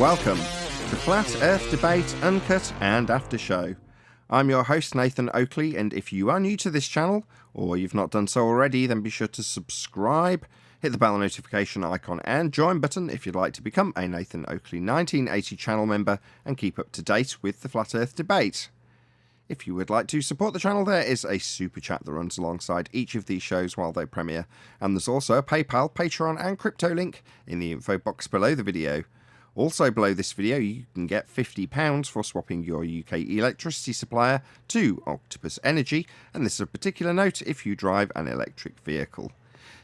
Welcome to Flat Earth Debate, Uncut and After Show. I'm your host Nathan Oakley, and if you are new to this channel, or you've not done so already, then be sure to subscribe, hit the bell notification icon and join button if you'd like to become a Nathan Oakley 1980 channel member and keep up to date with the Flat Earth Debate. If you would like to support the channel, there is a super chat that runs alongside each of these shows while they premiere, and there's also a PayPal, Patreon and crypto link in the info box below the video. Also below this video you can get £50 for swapping your UK electricity supplier to Octopus Energy, and this is a particular note if you drive an electric vehicle.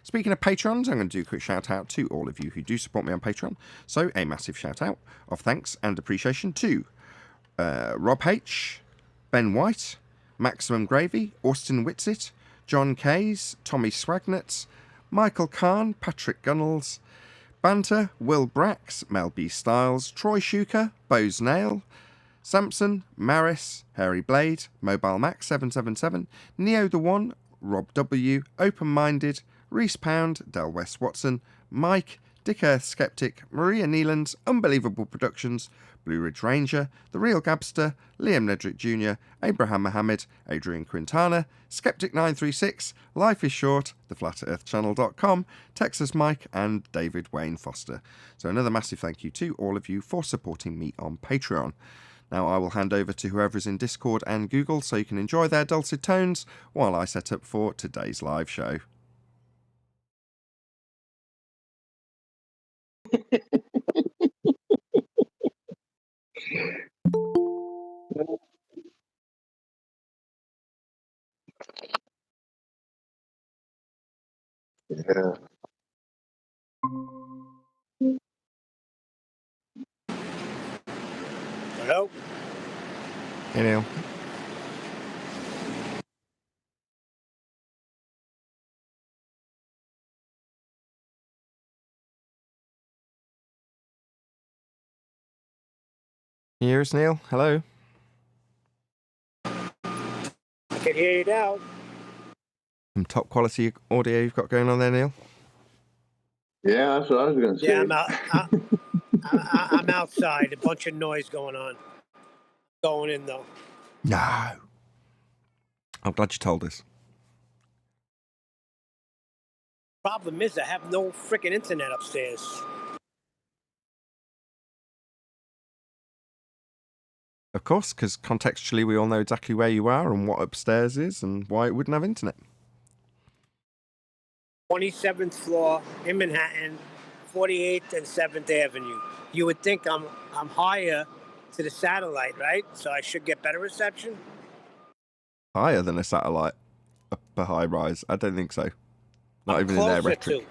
Speaking of patrons, I'm going to do a quick shout out to all of you who do support me on Patreon, so a massive shout out of thanks and appreciation to Rob H, Ben White, Maximum Gravy, Austin Whitsitt, John Kays, Tommy Swagnuts, Michael Kahn, Patrick Gunnels, Banter, Will Brax, Mel B. Styles, Troy Shuker, Bose Nail, Samson, Maris, Harry Blade, Mobile Max 777, Neo the One, Rob W, Open Minded, Reese Pound, Del West Watson, Mike, Dick Earth Skeptic, Maria Neelands, Unbelievable Productions, Blue Ridge Ranger, The Real Gabster, Liam Nedrick Jr., Abraham Mohammed, Adrian Quintana, Skeptic936, Life is Short, TheFlatEarthChannel.com, Texas Mike, and David Wayne Foster. So another massive thank you to all of you for supporting me on Patreon. Now I will hand over to whoever's in Discord and Google so you can enjoy their dulcet tones while I set up for today's live show. Yeah. Hello? Hey Neil. Here's Neil. Hello. I can hear you now. Some top quality audio you've got going on there, Neil. Yeah, that's what I was going to say. Yeah, I'm outside. A bunch of noise going on. Going in, though. No. I'm glad you told us. Problem is, I have no freaking internet upstairs. Of course, because contextually we all know exactly where you are and what upstairs is and why it wouldn't have internet. 27th floor in Manhattan, 48th and 7th Avenue. You would think I'm higher to the satellite, right? So I should get better reception? Higher than a satellite up a high rise? I don't think so. Not even in their rhetoric.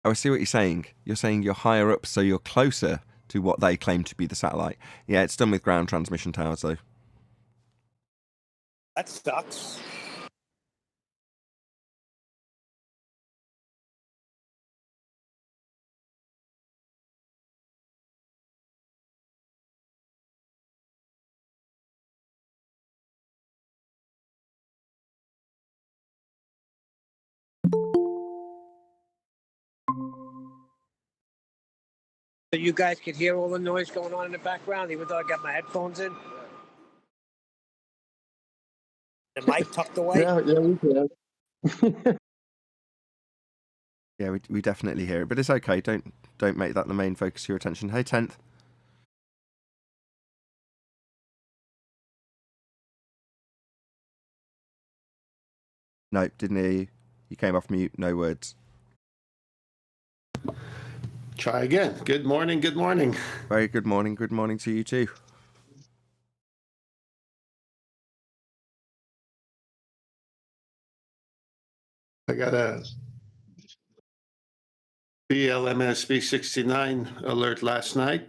Oh, I see what you're saying. You're saying you're higher up, so you're closer to what they claim to be the satellite. Yeah, it's done with ground transmission towers, though. That sucks. So you guys could hear all the noise going on in the background, even though I got my headphones in? The mic tucked away? Yeah, we can. Yeah, we definitely hear it, but it's okay. Don't make that the main focus of your attention. Hey, 10th. No, didn't hear you. You came off mute. No words. Try again. Good morning. Good morning. Very good morning. Good morning to you too. I got a BLMSB 69 alert last night.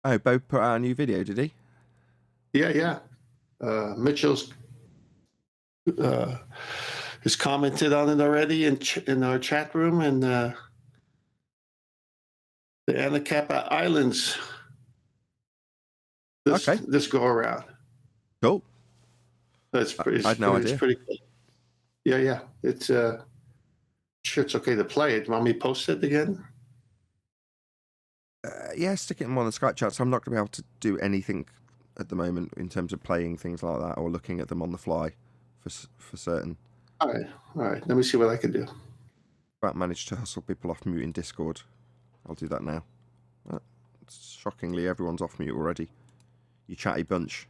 Oh, Bo put out a new video, did he? Yeah. Mitchell's has commented on it already in our chat room, and the Anacapa Islands this go around. Cool. That's pretty. I had no idea. It's pretty cool. Yeah. It's Sure, it's okay to play it. Want me to post it again? Yeah, stick it in one of the Skype chats. I'm not going to be able to do anything at the moment in terms of playing things like that or looking at them on the fly for certain. All right. Let me see what I can do. But managed to hustle people off mute in Discord. I'll do that now. Shockingly, everyone's off mute already. You chatty bunch.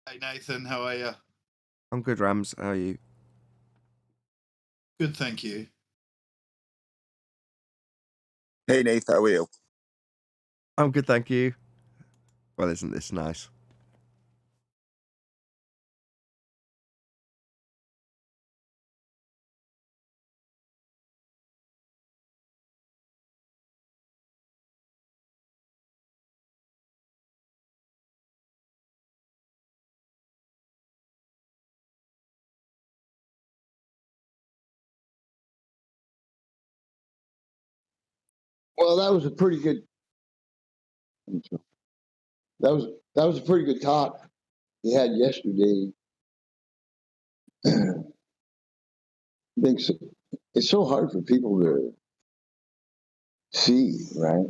Hey Nathan, how are you? I'm good, Rams. How are you? Good, thank you. Hey, Nathan, how are you? I'm good, thank you. Well, isn't this nice? Well, that was a pretty good. That was a pretty good talk you had yesterday. I think it's so hard for people to see, right?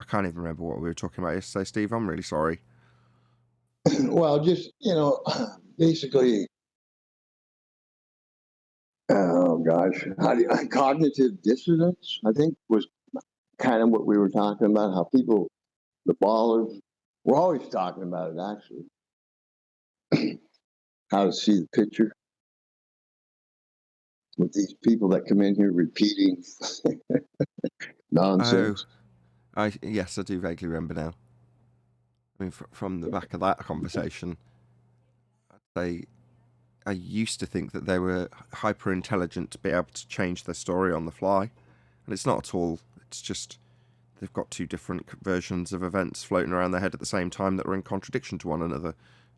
I can't even remember what we were talking about yesterday, Steve. I'm really sorry. Well, just basically, oh gosh, cognitive dissonance, I think, was kind of what we were talking about. How people, the ballers, we're always talking about it actually. How to see the picture with these people that come in here repeating nonsense. Yes, I do vaguely remember now. I mean, from the back of that conversation, I used to think that they were hyper intelligent to be able to change their story on the fly, and it's not at all. It's just they've got two different versions of events floating around their head at the same time that are in contradiction to one another,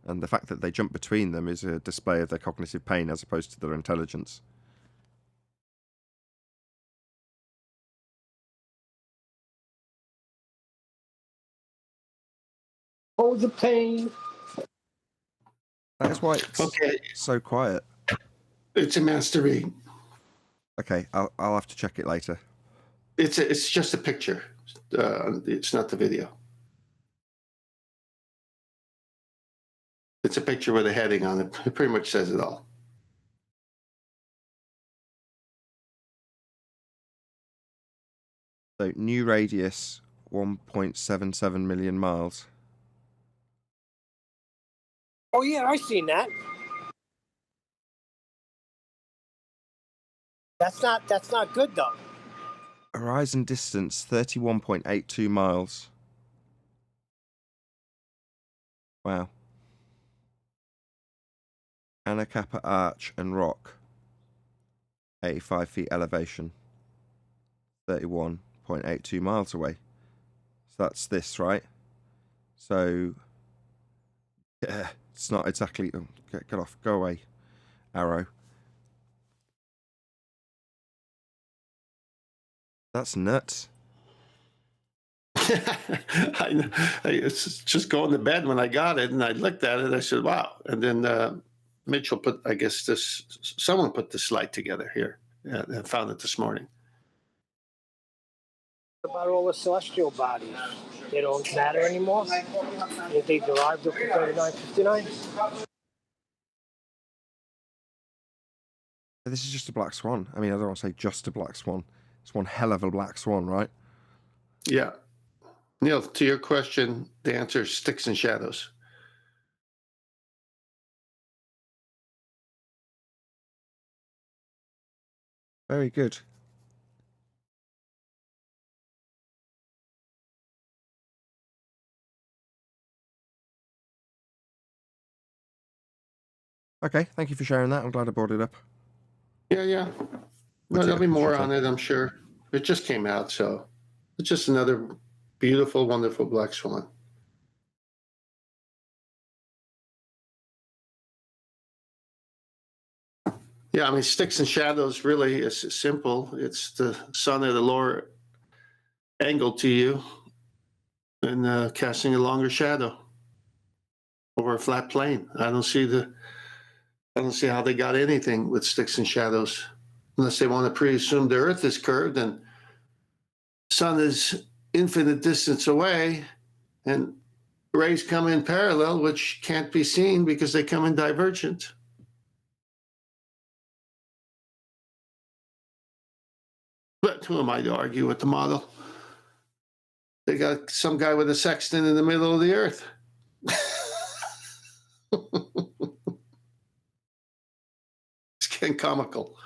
and the fact that they jump between them is a display of their cognitive pain as opposed to their intelligence. Oh, the pain. That is why it's so quiet. It's a mastery. Okay, I'll have to check it later. It's just a picture. It's not the video. It's a picture with a heading on it. It pretty much says it all. So, new radius 1.77 million miles. Oh yeah, I seen that. That's not good though. Horizon distance 31.82 miles. Wow. Anacapa Arch and Rock. 85 feet elevation. 31.82 miles away. So that's this, right? So, yeah, it's not exactly... Oh, get off, go away, arrow. That's nuts. I just going to bed when I got it, and I looked at it. I said, "Wow!" And then Mitchell put, I guess someone put this Lite together here. Yeah, I found it this morning. What about all the celestial bodies? They don't matter anymore? Think they derived up to 3959? This is just a black swan. I mean, I don't want to say just a black swan. It's one hell of a black swan, right? Yeah. Neil, to your question, the answer is sticks and shadows. Very good. Okay, thank you for sharing that. I'm glad I brought it up. Yeah. No, there'll be more on it, I'm sure. It just came out, so it's just another beautiful, wonderful black swan. Yeah, I mean, sticks and shadows really is simple. It's the sun at a lower angle to you and casting a longer shadow. over a flat plane. I don't see how they got anything with sticks and shadows, unless they want to preassume the Earth is curved and the sun is infinite distance away, and rays come in parallel, which can't be seen because they come in divergent. But who am I to argue with the model? They got some guy with a sextant in the middle of the Earth. It's getting comical.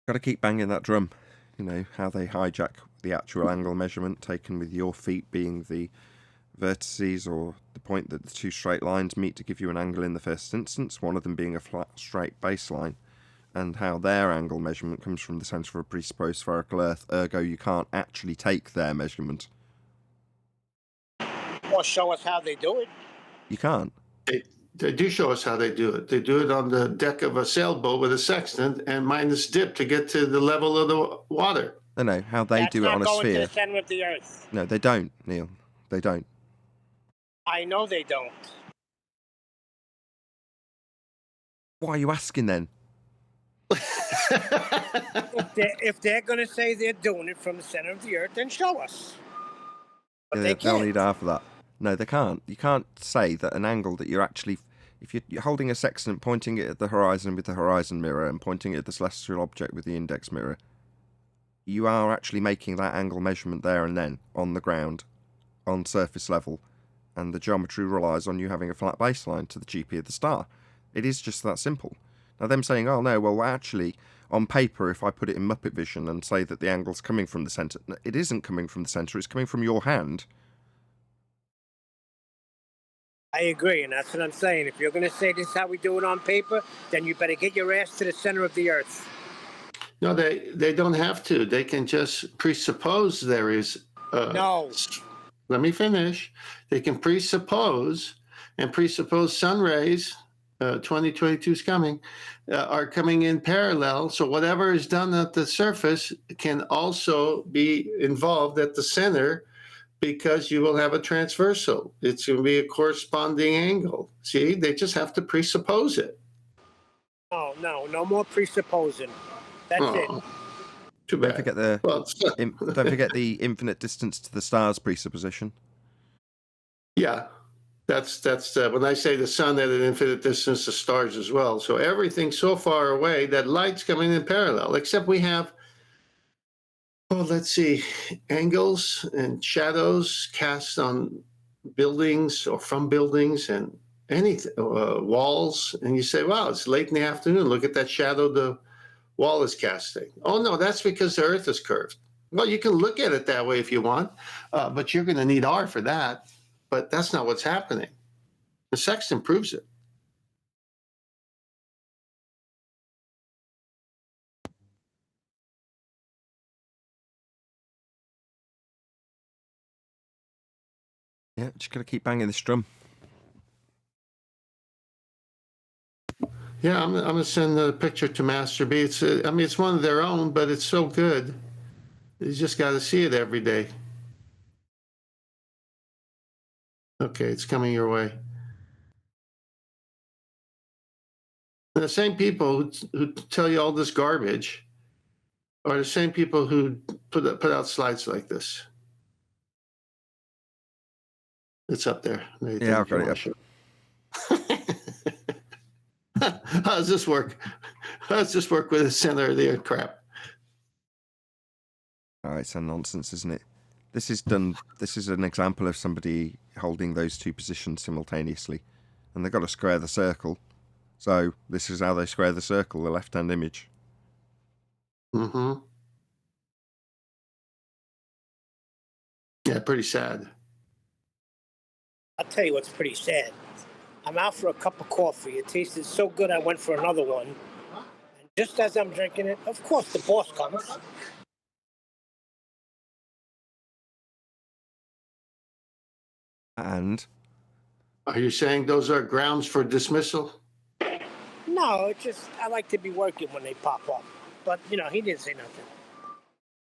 Got to keep banging that drum. You know, how they hijack the actual angle measurement taken with your feet being the vertices, or the point that the two straight lines meet to give you an angle in the first instance, one of them being a flat, straight baseline, and how their angle measurement comes from the centre of a presupposed spherical Earth, ergo you can't actually take their measurement. Or show us how they do it. You can't. They do show us how they do it. They do it on the deck of a sailboat with a sextant and minus dip to get to the level of the water. No, how they That's do it on a not sphere. going to the center of the Earth. No, they don't, Neil. They don't. I know they don't. Why are you asking then? If they're going to say they're doing it from the center of the Earth, then show us. But Yeah, they they'll can't. need half of that. No, they can't. You can't say that an angle that you're actually... If you're holding a sextant, pointing it at the horizon with the horizon mirror and pointing it at the celestial object with the index mirror, you are actually making that angle measurement there and then, on the ground, on surface level, and the geometry relies on you having a flat baseline to the GP of the star. It is just that simple. Now, them saying, oh no, well actually, on paper, if I put it in Muppet vision and say that the angle's coming from the centre, it isn't coming from the centre, it's coming from your hand. I agree, and that's what I'm saying. If you're going to say this is how we do it on paper, then you better get your ass to the center of the Earth. No, they don't have to. They can just presuppose there is... No. Let me finish. They can presuppose sun rays, 2022 is coming, are coming in parallel. So whatever is done at the surface can also be involved at the center, because you will have a transversal. It's going to be a corresponding angle. See, they just have to presuppose it. Oh, no more presupposing. That's it. Too bad. Don't forget the infinite distance to the stars presupposition. Yeah, that's when I say the sun at an infinite distance to stars as well. So everything's so far away that light's coming in parallel, except we have, let's see, angles and shadows cast on buildings or from buildings and anything, walls. And you say, wow, it's late in the afternoon. Look at that shadow the wall is casting. Oh, no, that's because the Earth is curved. Well, you can look at it that way if you want, but you're going to need R for that. But that's not what's happening. The sextant proves it. Yeah, just got to keep banging this drum. Yeah, I'm going to send the picture to Master B. It's one of their own, but it's so good. You just got to see it every day. Okay, it's coming your way. And the same people who tell you all this garbage are the same people who put out slides like this. It's up there. Yeah, I've got it up. How does this work? How does this work with the center of the Earth crap? Oh, it's a nonsense, isn't it? This is an example of somebody holding those two positions simultaneously. And they've got to square the circle. So this is how they square the circle, the left-hand image. Mm-hmm. Yeah, pretty sad. I'll tell you what's pretty sad. I'm out for a cup of coffee. It tasted so good I went for another one. And just as I'm drinking it, of course the boss comes. And? Are you saying those are grounds for dismissal? No, it's just I like to be working when they pop up. But, he didn't say nothing.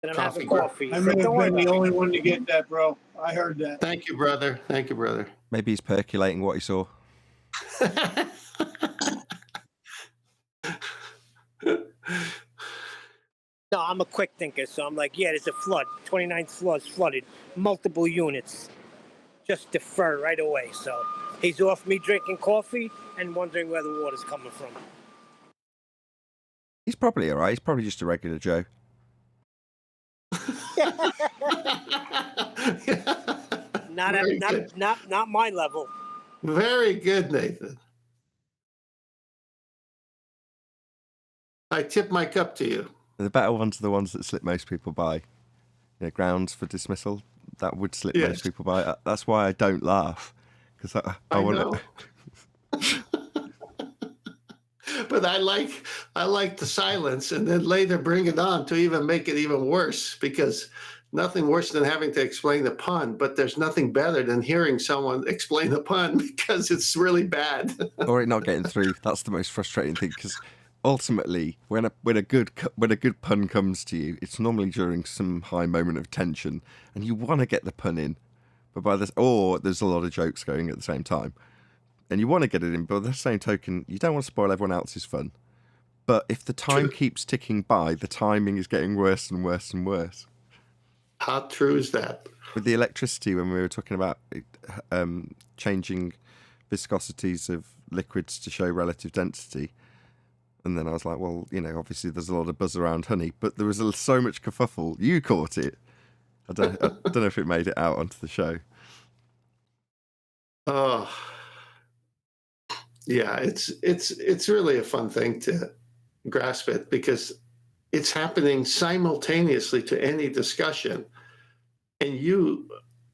And I'm Coffee, having bro. coffee. I So may don't have worry been the about it. only one to get that, bro. I heard that. Thank you, brother. Thank you, brother. Maybe he's percolating what he saw. No, I'm a quick thinker, so I'm like, yeah, there's a flood. 29th floor's flooded, multiple units. Just defer right away. So he's off me drinking coffee and wondering where the water's coming from. He's probably all right. He's probably just a regular Joe. Not my level. Very good, Nathan. I tip my cup to you. The better ones are the ones that slip most people by. You know, grounds for dismissal, that would slip Yes. most people by. That's why I don't laugh, because I want know. But I like the silence, and then later bring it on to even make it even worse, because nothing worse than having to explain the pun, but there's nothing better than hearing someone explain the pun because it's really bad. or it not getting through. That's the most frustrating thing, because ultimately, when a good pun comes to you, it's normally during some high moment of tension, and you want to get the pun in, but there's a lot of jokes going at the same time, and you want to get it in, but by the same token, you don't want to spoil everyone else's fun. But if the time keeps ticking by, the timing is getting worse and worse and worse. How true is that? With the electricity, when we were talking about changing viscosities of liquids to show relative density, and then I was like, well, you know, obviously there's a lot of buzz around honey, but there was so much kerfuffle. You caught it. I don't know if it made it out onto the show. Oh, yeah, it's really a fun thing to grasp it, because it's happening simultaneously to any discussion. And you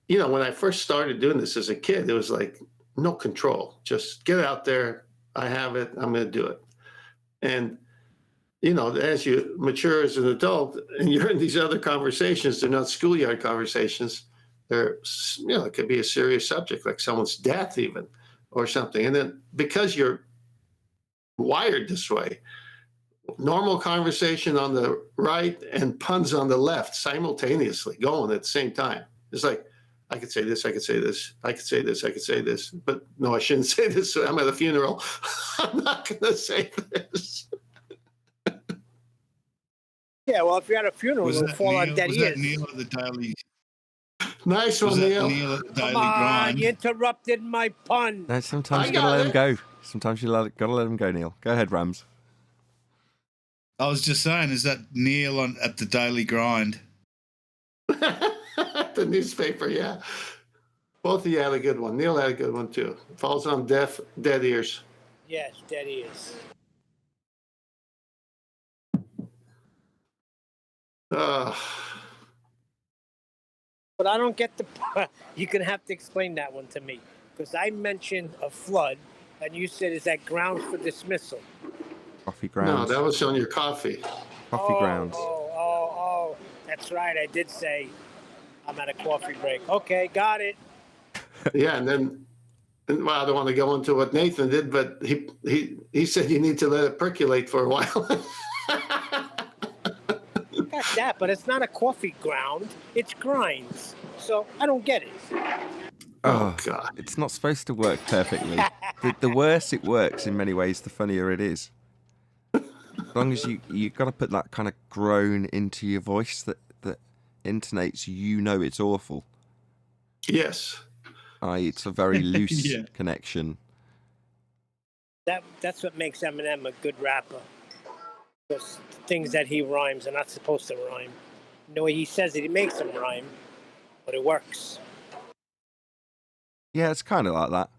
know, when I first started doing this as a kid, it was like no control. Just get out there. I have it. I'm going to do it. And, you know, as you mature as an adult and you're in these other conversations, they're not schoolyard conversations. They're, you know, it could be a serious subject, like someone's death even, or something. And then because you're wired this way, normal conversation on the right and puns on the left simultaneously going at the same time. It's like, I could say this, I could say this, I could say this, I could say this, but no, I shouldn't say this. I'm at a funeral. I'm not going to say this. Yeah, well, if you're at a funeral, it'll fall on dead was ears. that Neil at the Daily? Nice one, Was that Neil. Neil at the Daily Come on, Grind? you interrupted my pun. No, sometimes I you got to got let them it. go. Sometimes you got to let them go, Neil. Go ahead, Rams. I was just saying, is that Neil at the Daily Grind? The newspaper, yeah. Both of you had a good one. Neil had a good one, too. Falls on dead ears. Yes, dead ears. Uh, But I don't get the. You're gonna have to explain that one to me, because I mentioned a flood, and you said is that grounds for dismissal? Coffee no, grounds. that was on your coffee. Coffee grounds. Oh, that's right. I did say I'm at a coffee break. Okay, got it. Yeah, and then, well, I don't want to go into what Nathan did, but he said you need to let it percolate for a while. Got that, but it's not a coffee ground. It's grinds. So I don't get it. Oh, God. It's not supposed to work perfectly. The worse it works in many ways, the funnier it is. As long as you got to put that kind of groan into your voice that intonates, you know, it's awful. Yes. It's a very loose Yeah. connection. That's what makes Eminem a good rapper. Those things that he rhymes are not supposed to rhyme. No, he says it, he makes them rhyme, but it works. Yeah, it's kind of like that.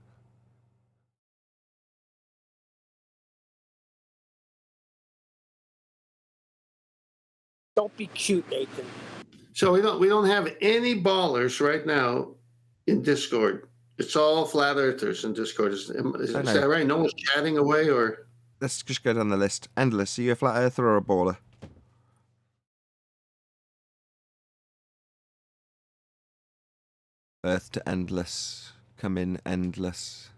Don't be cute, Nathan. So we don't have any ballers right now in Discord. It's all flat earthers in Discord. Is that right? No one's chatting away, or? Let's just go down the list. Endless. Are you a flat earther or a baller? Earth to endless. Come in endless.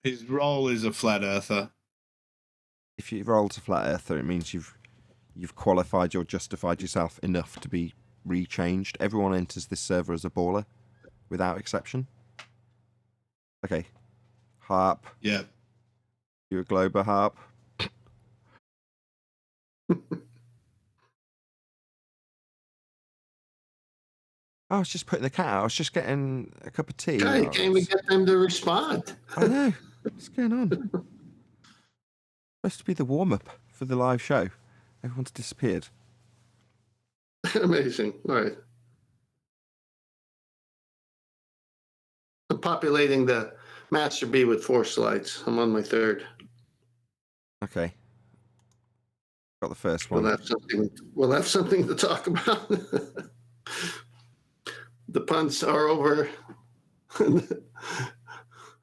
His role is a flat earther. If you roll to flat earther, it means you've you've qualified or justified yourself enough to be rechanged. Everyone enters this server as a baller, without exception. Okay. Harp. Yeah. You're a Glober, Harp. I was just putting the cat out. I was just getting a cup of tea. God, you can't even get them to respond. I know. What's going on? Supposed to be the warm-up for the live show. Everyone's disappeared. Amazing. All right. I'm populating the Master B with 4 slides. I'm on my 3rd. Okay. Got the first one. We'll have something to talk about. The puns are over. The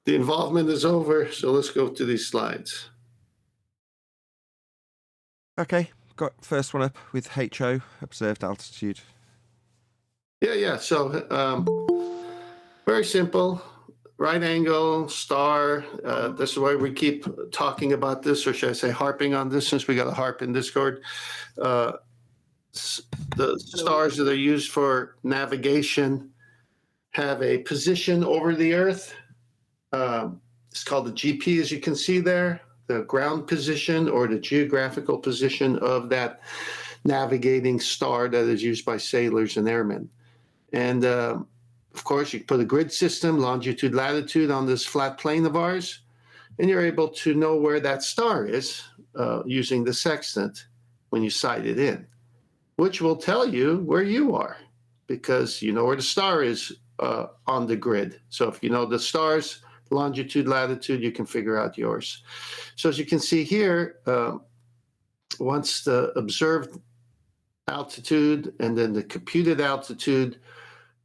involvement is over. So let's go to these slides. Okay. Got first one up with HO, observed altitude. Yeah. So very simple. Right angle, star. This is why we keep talking about this, or should I say harping on this, since we got a harp in Discord. The stars that are used for navigation have a position over the Earth. It's called the GP, as you can see there, the ground position or the geographical position of that navigating star that is used by sailors and airmen. And of course, you can put a grid system, longitude, latitude on this flat plane of ours, and you're able to know where that star is using the sextant when you sight it in, which will tell you where you are because you know where the star is on the grid. So if you know the star's longitude, latitude, you can figure out yours. So as you can see here, once the observed altitude and then the computed altitude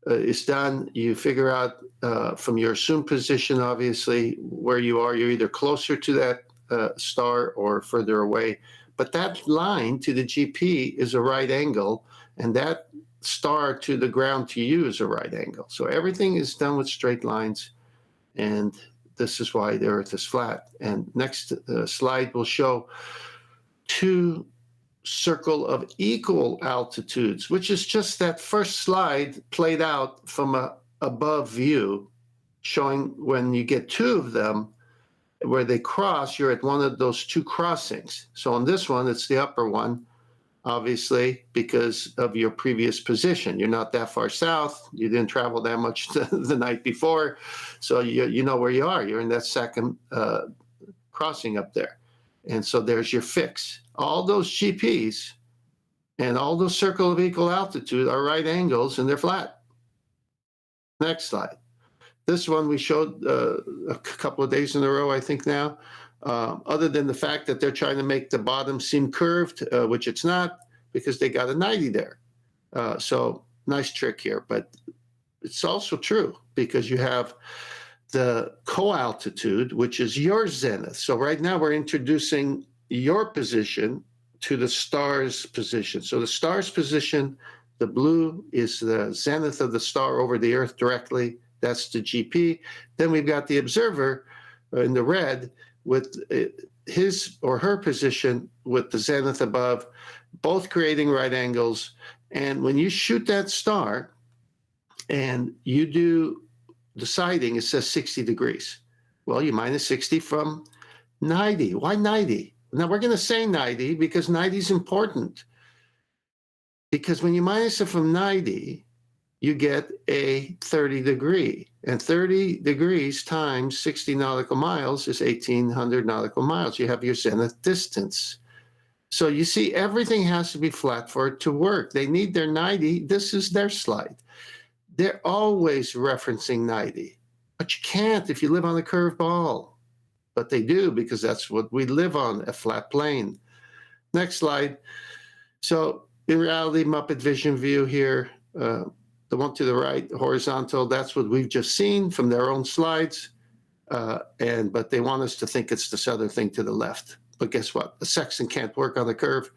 is done, you figure out from your assumed position, obviously, where you are. You're either closer to that star or further away. But that line to the GP is a right angle, and that star to the ground to you is a right angle. So everything is done with straight lines, and this is why the Earth is flat. And next slide will show 2 circle of equal altitudes, which is just that first slide played out from a above view, showing when you get 2 of them where they cross, you're at one of those 2 crossings. So on this one, it's the upper one, obviously, because of your previous position. You're not that far south. You didn't travel that much the night before. So you know where you are. You're in that second crossing up there. And so there's your fix. All those GPs and all those circle of equal altitude are right angles and they're flat. Next slide. This one we showed a couple of days in a row, I think now, other than the fact that they're trying to make the bottom seem curved, which it's not, because they got a 90 there. So nice trick here, but it's also true because you have the co-altitude, which is your zenith. So right now we're introducing your position to the star's position. So the star's position, the blue is the zenith of the star over the Earth directly. That's the GP. Then we've got the observer in the red with his or her position with the zenith above, both creating right angles. And when you shoot that star and you do the sighting, it says 60 degrees. Well, you minus 60 from 90. Why 90? Now, we're going to say 90 because 90 is important. Because when you minus it from 90, you get a 30 degree. And 30 degrees times 60 nautical miles is 1,800 nautical miles. You have your zenith distance. So you see, everything has to be flat for it to work. They need their 90. This is their slide. They're always referencing 90. But you can't if you live on a curved ball. But they do because that's what we live on, a flat plane. Next slide. So in reality, Muppet Vision view here, the one to the right, horizontal, that's what we've just seen from their own slides. But they want us to think it's this other thing to the left. But guess what? The sextant can't work on the curve.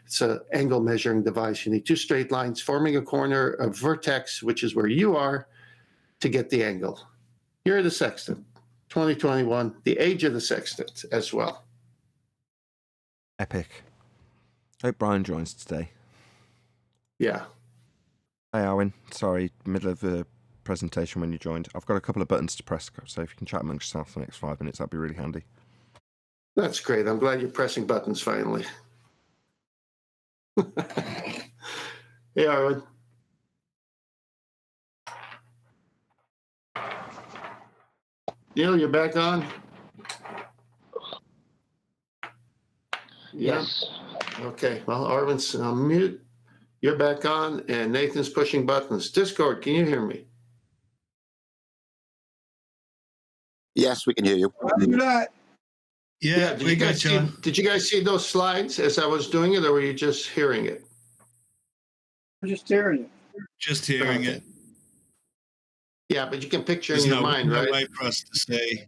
It's an angle measuring device. You need 2 straight lines forming a corner, a vertex, which is where you are, to get the angle. You're the sextant. 2021, the age of the sextant as well. Epic. Hope Brian joins today. Yeah. Hey, Owen. Sorry, middle of the presentation when you joined. I've got a couple of buttons to press, so if you can chat amongst yourself for the next 5 minutes, that'd be really handy. That's great. I'm glad you're pressing buttons finally. Hey, Arwen. Neil, you're back on? Yes. Okay. Well, Arwen's on mute. You're back on, and Nathan's pushing buttons. Discord, can you hear me? Yes, we can hear you. Yeah, Did we you got guys see, John. did you guys see those slides as I was doing it, or were you just hearing it? I'm just hearing it. Just hearing Okay. it. Yeah, but you can picture There's in your no mind, right? way for us to see.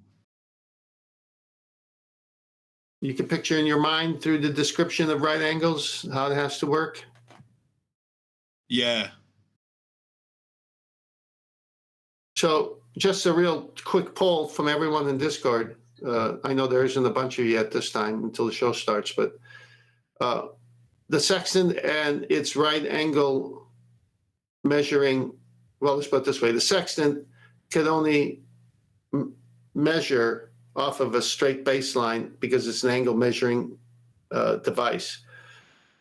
You can picture in your mind through the description of right angles how it has to work. Yeah. So just a real quick poll from everyone in Discord. I know there isn't a bunch of you yet this time until the show starts, but the sextant and its right angle measuring, well, let's put it this way, the sextant can only measure off of a straight baseline because it's an angle measuring device.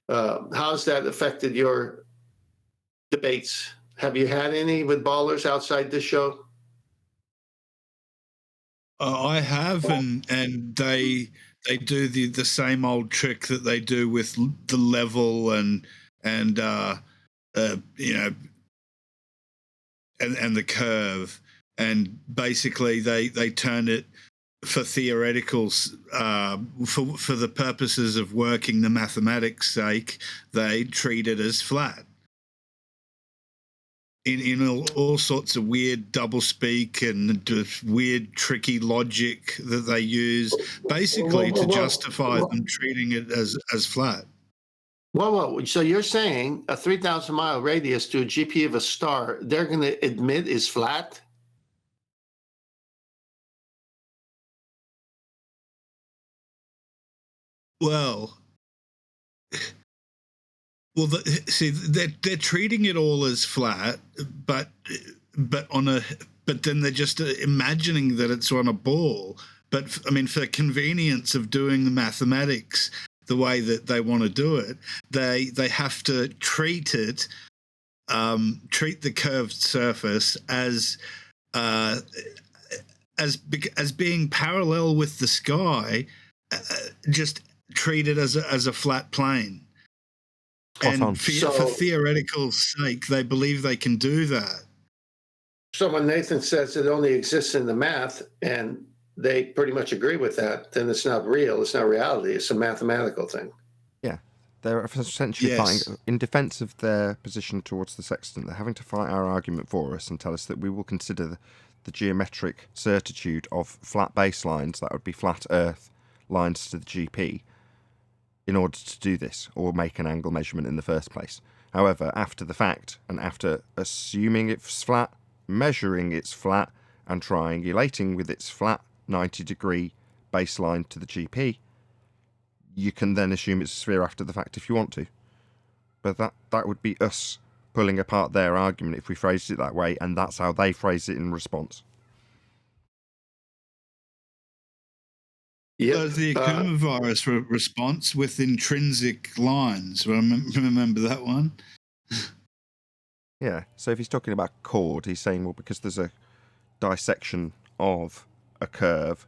How's that affected your debates? Have you had any with ballers outside this show? I have, and they do the same old trick that they do with the level and you know, and the curve, and basically they turn it for theoreticals, for the purposes of working the mathematics sake, they treat it as flat. In all sorts of weird doublespeak and just weird tricky logic that they use, basically to justify them treating it as flat. Whoa. So you're saying a 3,000 mile radius to a GP of a star, they're going to admit is flat? Well, see, they're treating it all as flat, but then they're just imagining that it's on a ball. But I mean, for convenience of doing the mathematics the way that they want to do it, they have to treat it, treat the curved surface as being parallel with the sky, just treat it as a flat plane. And for theoretical sake, they believe they can do that. So when Nathan says it only exists in the math, and they pretty much agree with that, then it's not real. It's not reality. It's a mathematical thing. Yeah, they're essentially fighting in defence of their position towards the sextant. They're having to fight our argument for us and tell us that we will consider the geometric certitude of flat baselines, that would be flat Earth lines to the GP, in order to do this, or make an angle measurement in the first place. However, after the fact, and after assuming it's flat, measuring it's flat, and triangulating with its flat 90-degree baseline to the GP, you can then assume it's a sphere after the fact if you want to. But that would be us pulling apart their argument if we phrased it that way, and that's how they phrase it in response. Yeah, the Akuma virus response with intrinsic lines. Remember that one? Yeah, so if he's talking about chord, he's saying, well, because there's a dissection of a curve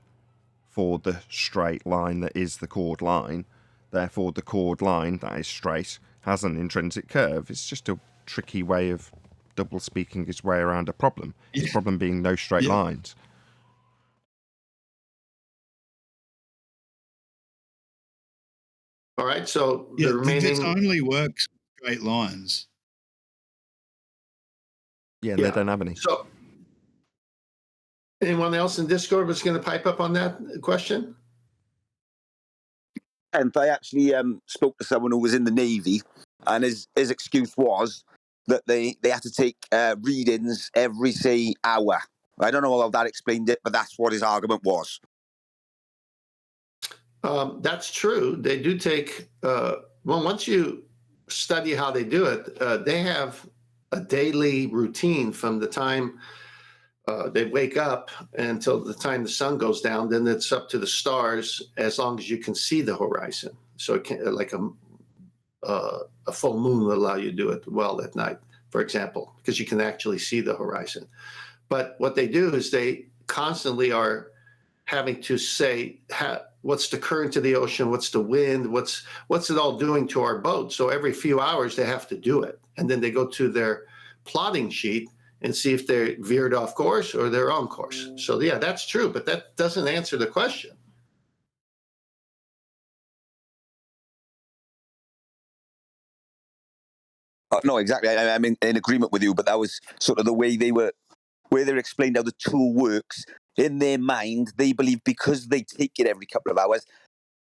for the straight line that is the chord line, therefore the chord line that is straight has an intrinsic curve. It's just a tricky way of double speaking his way around a problem. His problem being no straight lines. All right, so the remaining... This only works with straight lines. Yeah, they don't have any. So, anyone else in Discord was going to pipe up on that question? And I actually spoke to someone who was in the Navy, and his excuse was that they had to take readings every, say, hour. I don't know how that explained it, but that's what his argument was. That's true. They do take Well, once you study how they do it, they have a daily routine from the time they wake up until the time the sun goes down. Then it's up to the stars as long as you can see the horizon. So it can, like a full moon will allow you to do it well at night, for example, because you can actually see the horizon. But what they do is they constantly are having to say, what's the current of the ocean? What's the wind? What's it all doing to our boat? So every few hours they have to do it. And then they go to their plotting sheet and see if they're veered off course or they're on course. So yeah, that's true, but that doesn't answer the question. No, exactly. I'm in agreement with you, but that was sort of the way where they explained how the tool works. In their mind, they believe because they take it every couple of hours,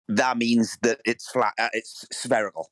that means that it's flat, it's spherical.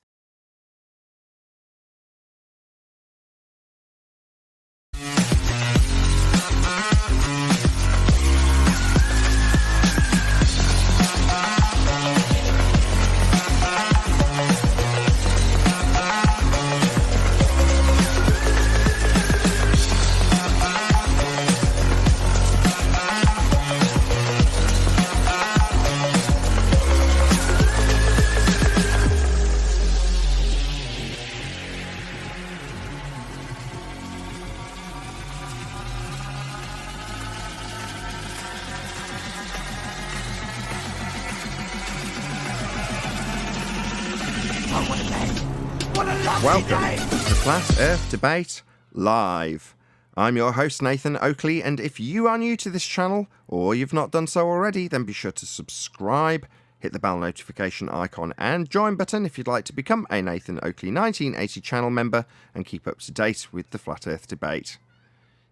Welcome to Flat Earth Debate Live. I'm your host Nathan Oakley, and if you are new to this channel, or you've not done so already, then be sure to subscribe, hit the bell notification icon and join button if you'd like to become a Nathan Oakley 1980 channel member and keep up to date with the Flat Earth Debate.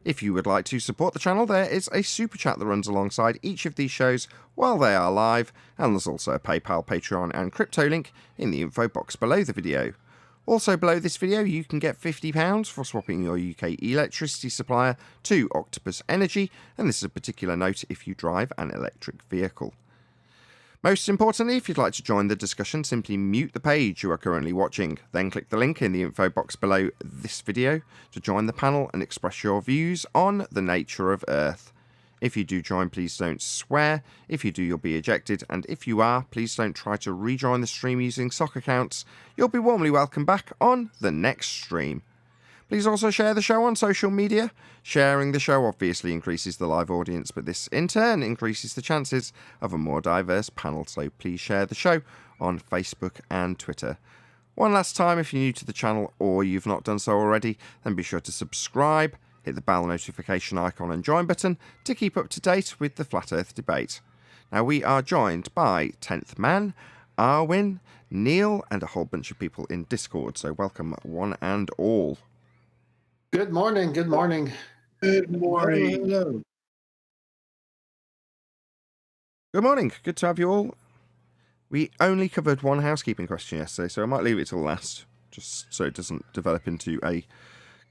If you would like to support the channel, there is a super chat that runs alongside each of these shows while they are live, and there's also a PayPal, Patreon and crypto link in the info box below the video. Also below this video you can get £50 for swapping your UK electricity supplier to Octopus Energy, and this is a particular note if you drive an electric vehicle. Most importantly, if you'd like to join the discussion, simply mute the page you are currently watching, then click the link in the info box below this video to join the panel and express your views on the nature of Earth. If you do join, please don't swear. If you do, you'll be ejected. And if you are, please don't try to rejoin the stream using sock accounts. You'll be warmly welcomed back on the next stream. Please also share the show on social media. Sharing the show obviously increases the live audience, but this in turn increases the chances of a more diverse panel. So please share the show on Facebook and Twitter. One last time, if you're new to the channel or you've not done so already, then be sure to subscribe, hit the bell notification icon and join button to keep up to date with the Flat Earth Debate. Now we are joined by 10th Man, Arwin, Neil and a whole bunch of people in Discord, so welcome one and all. Good morning. Good morning. Good morning. Hello. Good morning, good to have you all. We only covered one housekeeping question yesterday, so I might leave it till last, just so it doesn't develop into a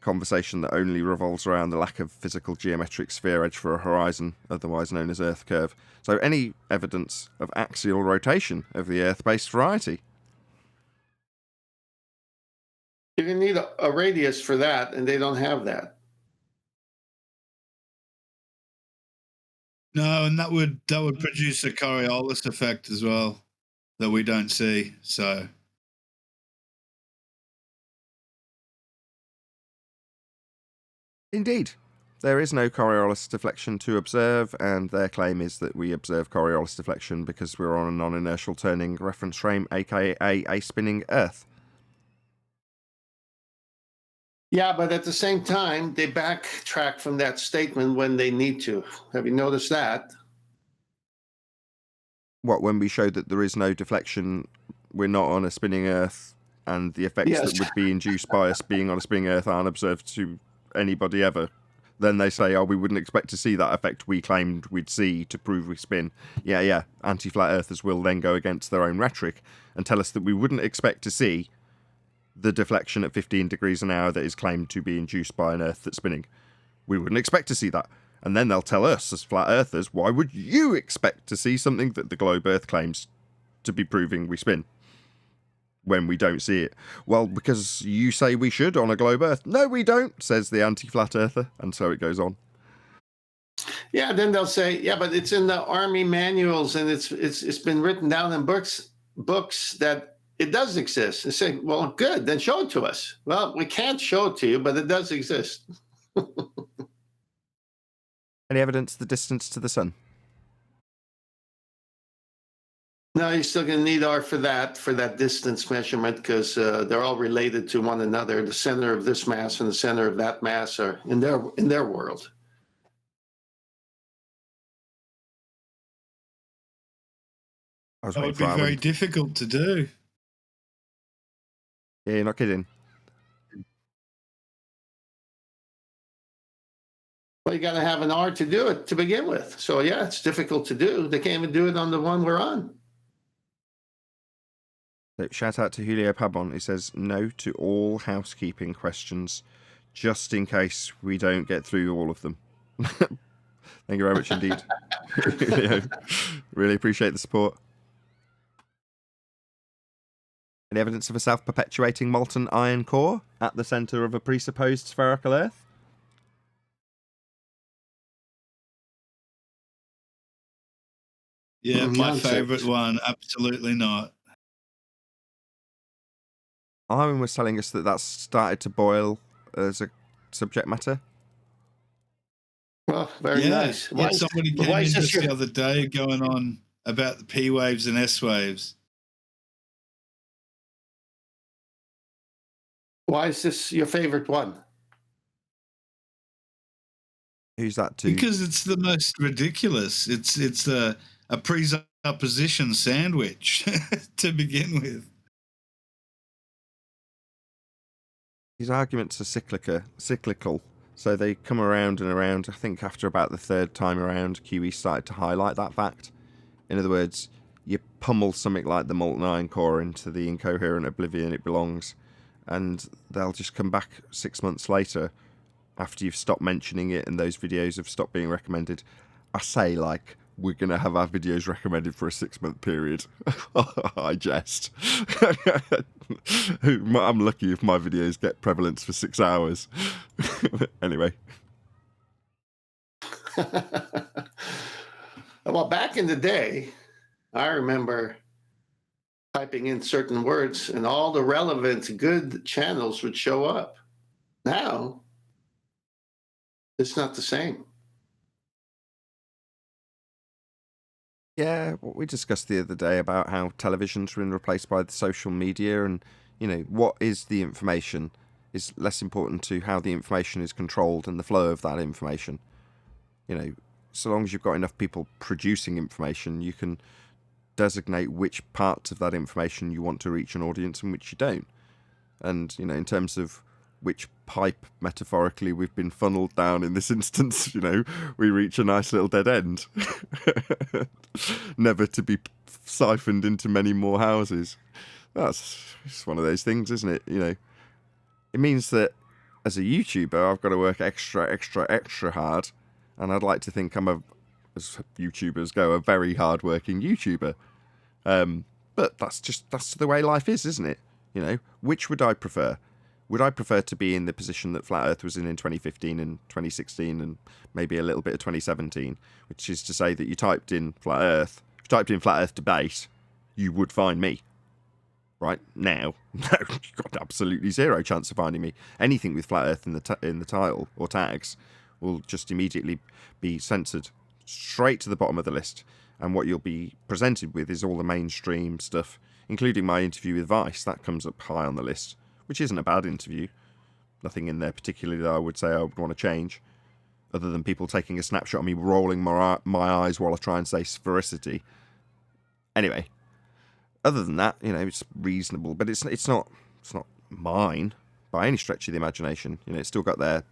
conversation that only revolves around the lack of physical geometric sphere edge for a horizon, otherwise known as Earth curve. So any evidence of axial rotation of the Earth-based variety? You're going to need a radius for that, and they don't have that. No, and that would produce a Coriolis effect as well that we don't see. So Indeed. There is no Coriolis deflection to observe, and their claim is that we observe Coriolis deflection because we're on a non-inertial turning reference frame, aka a spinning Earth. Yeah, but at the same time, they backtrack from that statement when they need to. Have you noticed that? What, when we show that there is no deflection, we're not on a spinning Earth, and the effects Yes. that would be induced by us being on a spinning Earth aren't observed to anybody ever. Then they say, oh, we wouldn't expect to see that effect we claimed we'd see to prove we spin. Yeah, anti-flat earthers will then go against their own rhetoric and tell us that we wouldn't expect to see the deflection at 15 degrees an hour that is claimed to be induced by an Earth that's spinning. We wouldn't expect to see that. And then they'll tell us, as flat earthers, why would you expect to see something that the globe Earth claims to be proving we spin? when we don't see it? Well, because you say we should on a globe Earth. No, we don't, says the anti-flat earther, and so it goes on. Yeah, then they'll say, yeah, but it's in the army manuals and it's been written down in books that it does exist. They say, well, good, then show it to us. Well, we can't show it to you, but it does exist. Any evidence of the distance to the sun? No, you're still going to need R for that distance measurement, because they're all related to one another. The center of this mass and the center of that mass are in their world. That would be very difficult to do. Yeah, you're not kidding. Well, you got to have an R to do it to begin with. So yeah, it's difficult to do. They can't even do it on the one we're on. So, shout out to Julio Pabon. He says no to all housekeeping questions, just in case we don't get through all of them. Thank you very much indeed. Julio, really appreciate the support. Any evidence of a self-perpetuating molten iron core at the centre of a presupposed spherical Earth? Yeah, my favourite one, absolutely not. Armin was telling us that that's started to boil as a subject matter. Well, very nice. Somebody came in just the other day going on about the P waves and S waves. Why is this your favorite one? Who's that to? Because it's the most ridiculous. It's a presupposition sandwich to begin with. These arguments are cyclical, so they come around and around. I think after about the third time around, QE started to highlight that fact. In other words, you pummel something like the molten iron core into the incoherent oblivion it belongs, and they'll just come back 6 months later after you've stopped mentioning it and those videos have stopped being recommended. I say, like, we're going to have our videos recommended for a 6-month period. I jest. I'm lucky if my videos get prevalence for 6 hours. Anyway. Well, back in the day, I remember typing in certain words and all the relevant good channels would show up. Now, it's not the same. Yeah, what we discussed the other day about how television's been replaced by the social media, and, you know, what is the information is less important to how the information is controlled and the flow of that information. You know, so long as you've got enough people producing information, you can designate which parts of that information you want to reach an audience and which you don't. And, you know, in terms of which pipe, metaphorically, we've been funneled down in this instance, you know, we reach a nice little dead end. Never to be siphoned into many more houses. That's just one of those things, isn't it? You know, it means that as a YouTuber, I've got to work extra hard. And I'd like to think I'm as YouTubers go, a very hard-working YouTuber. But that's the way life is, isn't it? You know, which would I prefer? Would I prefer to be in the position that Flat Earth was in 2015 and 2016 and maybe a little bit of 2017, which is to say that you typed in Flat Earth, if you typed in Flat Earth debate, you would find me. Right now, no, you've got absolutely zero chance of finding me. Anything with Flat Earth in the title or tags will just immediately be censored straight to the bottom of the list. And what you'll be presented with is all the mainstream stuff, including my interview with Vice. That comes up high on the list, which isn't a bad interview. Nothing in there particularly that I would say I would want to change, other than people taking a snapshot of me rolling my eyes while I try and say sphericity. Anyway, other than that, you know, it's reasonable, but it's not mine by any stretch of the imagination. You know, it's still got their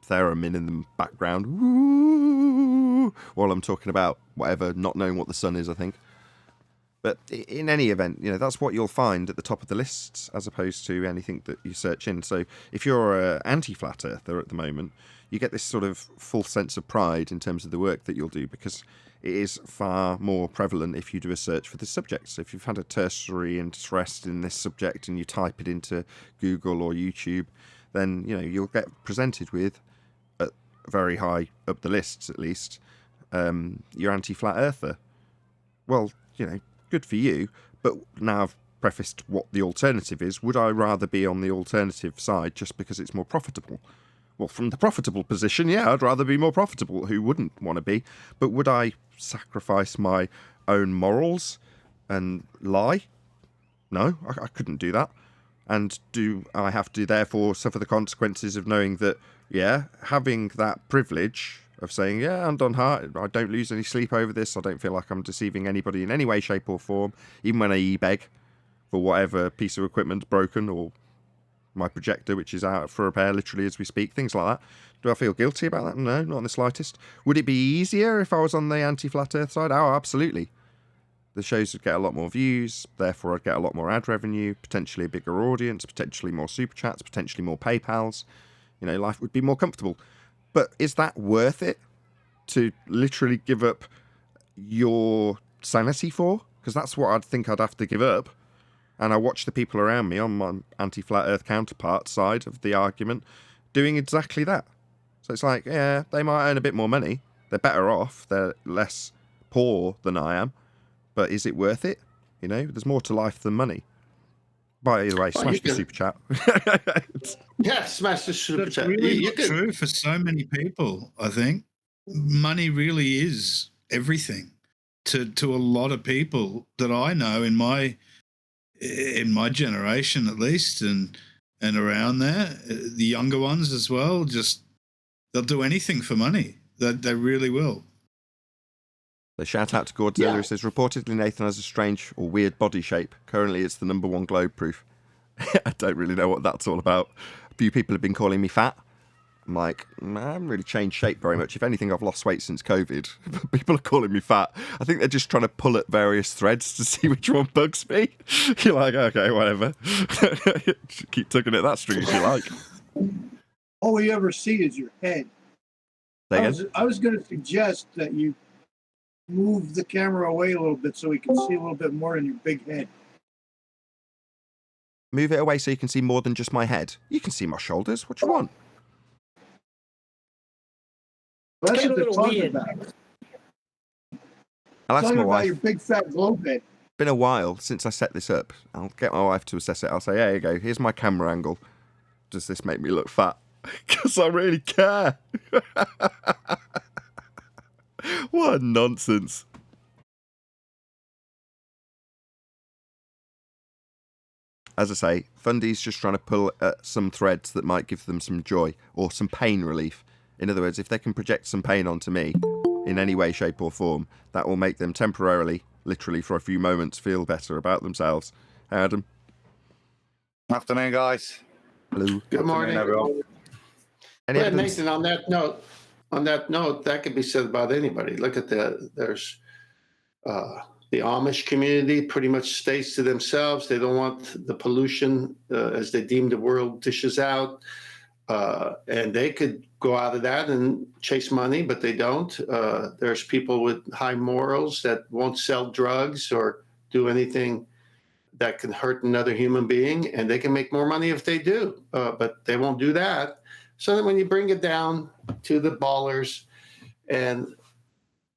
theremin in the background, woo, while I'm talking about whatever, not knowing what the sun is, I think. But in any event, that's what you'll find at the top of the lists as opposed to anything that you search in. So if you're an anti-flat earther at the moment, you get this sort of full sense of pride in terms of the work that you'll do, because it is far more prevalent if you do a search for the subject. So if you've had a tertiary interest in this subject and you type it into Google or YouTube, then you'll get presented with, at very high up the lists at least, your anti-flat earther. Well, good for you, but now I've prefaced what the alternative is. Would I rather be on the alternative side just because it's more profitable? Well, from the profitable position, yeah, I'd rather be more profitable. Who wouldn't want to be? But would I sacrifice my own morals and lie? No, I couldn't do that. And do I have to therefore suffer the consequences of knowing that, having that privilege of saying, hand on heart, I don't lose any sleep over this, I don't feel like I'm deceiving anybody in any way, shape or form, even when I e-beg for whatever piece of equipment's broken, or my projector, which is out for repair literally as we speak, things like that. Do I feel guilty about that? No, not in the slightest. Would it be easier if I was on the anti-flat earth side? Oh, absolutely. The shows would get a lot more views, therefore I'd get a lot more ad revenue, potentially a bigger audience, potentially more super chats, potentially more PayPals. Life would be more comfortable. But is that worth it to literally give up your sanity for? Because that's what I'd think I'd have to give up. And I watch the people around me on my anti-flat earth counterpart side of the argument doing exactly that. So it's like, they might earn a bit more money. They're better off. They're less poor than I am. But is it worth it? There's more to life than money. By the way, smash the super chat. Yeah, smash the super That's chat. really not true for so many people, I think. Money really is everything to a lot of people that I know in my generation, at least, and around there, the younger ones as well. Just they'll do anything for money. They really will. So shout out to Godzilla, who says, reportedly Nathan has a strange or weird body shape. Currently it's the #1 globe proof. I don't really know what that's all about. A few people have been calling me fat. I'm like, I haven't really changed shape very much. If anything, I've lost weight since COVID. People are calling me fat. I think they're just trying to pull at various threads to see which one bugs me. You're like, okay, whatever. Keep tugging at that string if you like. All we ever see is your head. I was going to suggest that you move the camera away a little bit so we can see a little bit more in your big head. Move it away so you can see more than just my head. You can see my shoulders. What do you want? Well, that's It's what getting a they're little talking weird. about. I'll ask Talking my about wife. your big fat globe head. It's been a while since I set this up. I'll get my wife to assess it. I'll say, there you go. Here's my camera angle. Does this make me look fat? Because I really care. What nonsense. As I say, Fundy's just trying to pull at some threads that might give them some joy or some pain relief. In other words, if they can project some pain onto me in any way, shape or form, that will make them temporarily, literally for a few moments, feel better about themselves. Adam? Afternoon, guys. Hello. Good morning, everyone. Any Well, evidence? Nathan, on that note, that could be said about anybody. Look at there's the Amish community pretty much stays to themselves. They don't want the pollution as they deem the world dishes out. And they could go out of that and chase money, but they don't. There's people with high morals that won't sell drugs or do anything that can hurt another human being, and they can make more money if they do, but they won't do that. So that when you bring it down to the ballers, and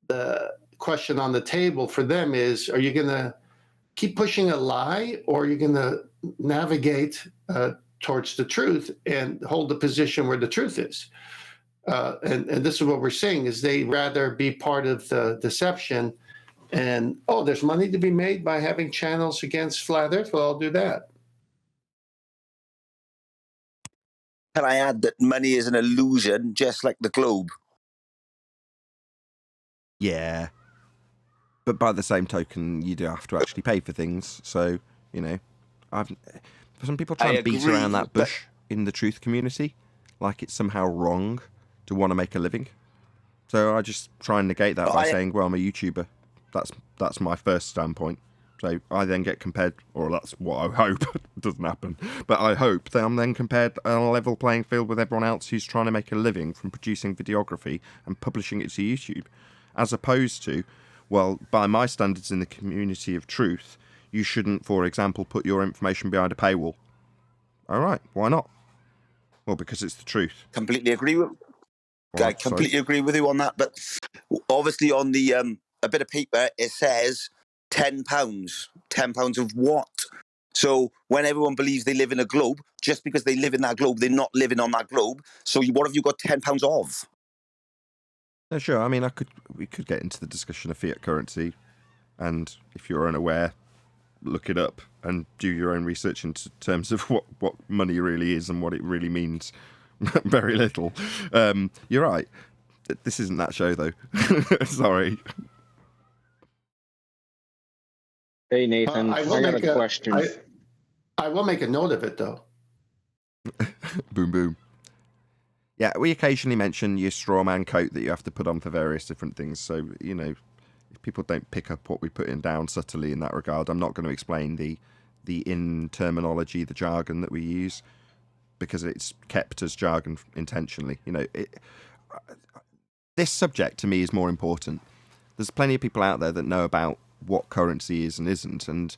the question on the table for them is, are you going to keep pushing a lie, or are you going to navigate towards the truth and hold the position where the truth is? And this is what we're seeing, is they rather be part of the deception and, there's money to be made by having channels against flat earth. Well, I'll do that. Can I add that money is an illusion, just like the globe? Yeah. But by the same token, you do have to actually pay for things. So, some people try to beat around that bush in the truth community, like it's somehow wrong to want to make a living. So I just try and negate that by saying, well, I'm a YouTuber. That's my first standpoint. So I then get compared, or that's what I hope, it doesn't happen, but I hope that I'm then compared on a level playing field with everyone else who's trying to make a living from producing videography and publishing it to YouTube, as opposed to, well, by my standards in the community of truth, you shouldn't, for example, put your information behind a paywall. All right, why not? Well, because it's the truth. Completely agree with. Well, I completely agree with you on that. But obviously, on the a bit of paper, it says £10. £10 of what? So when everyone believes they live in a globe, just because they live in that globe, they're not living on that globe. So what have you got £10 of? No, sure. I mean, we could get into the discussion of fiat currency, and if you're unaware, look it up and do your own research in terms of what money really is and what it really means. Very little. You're right. This isn't that show, though. Sorry. Hey, Nathan, I got a question. I will make a note of it, though. Boom, boom. Yeah, we occasionally mention your straw man coat that you have to put on for various different things. So, you know, if people don't pick up what we put in down subtly in that regard, I'm not going to explain the in terminology, the jargon that we use, because it's kept as jargon intentionally. You know, this subject to me is more important. There's plenty of people out there that know about what currency is and isn't, and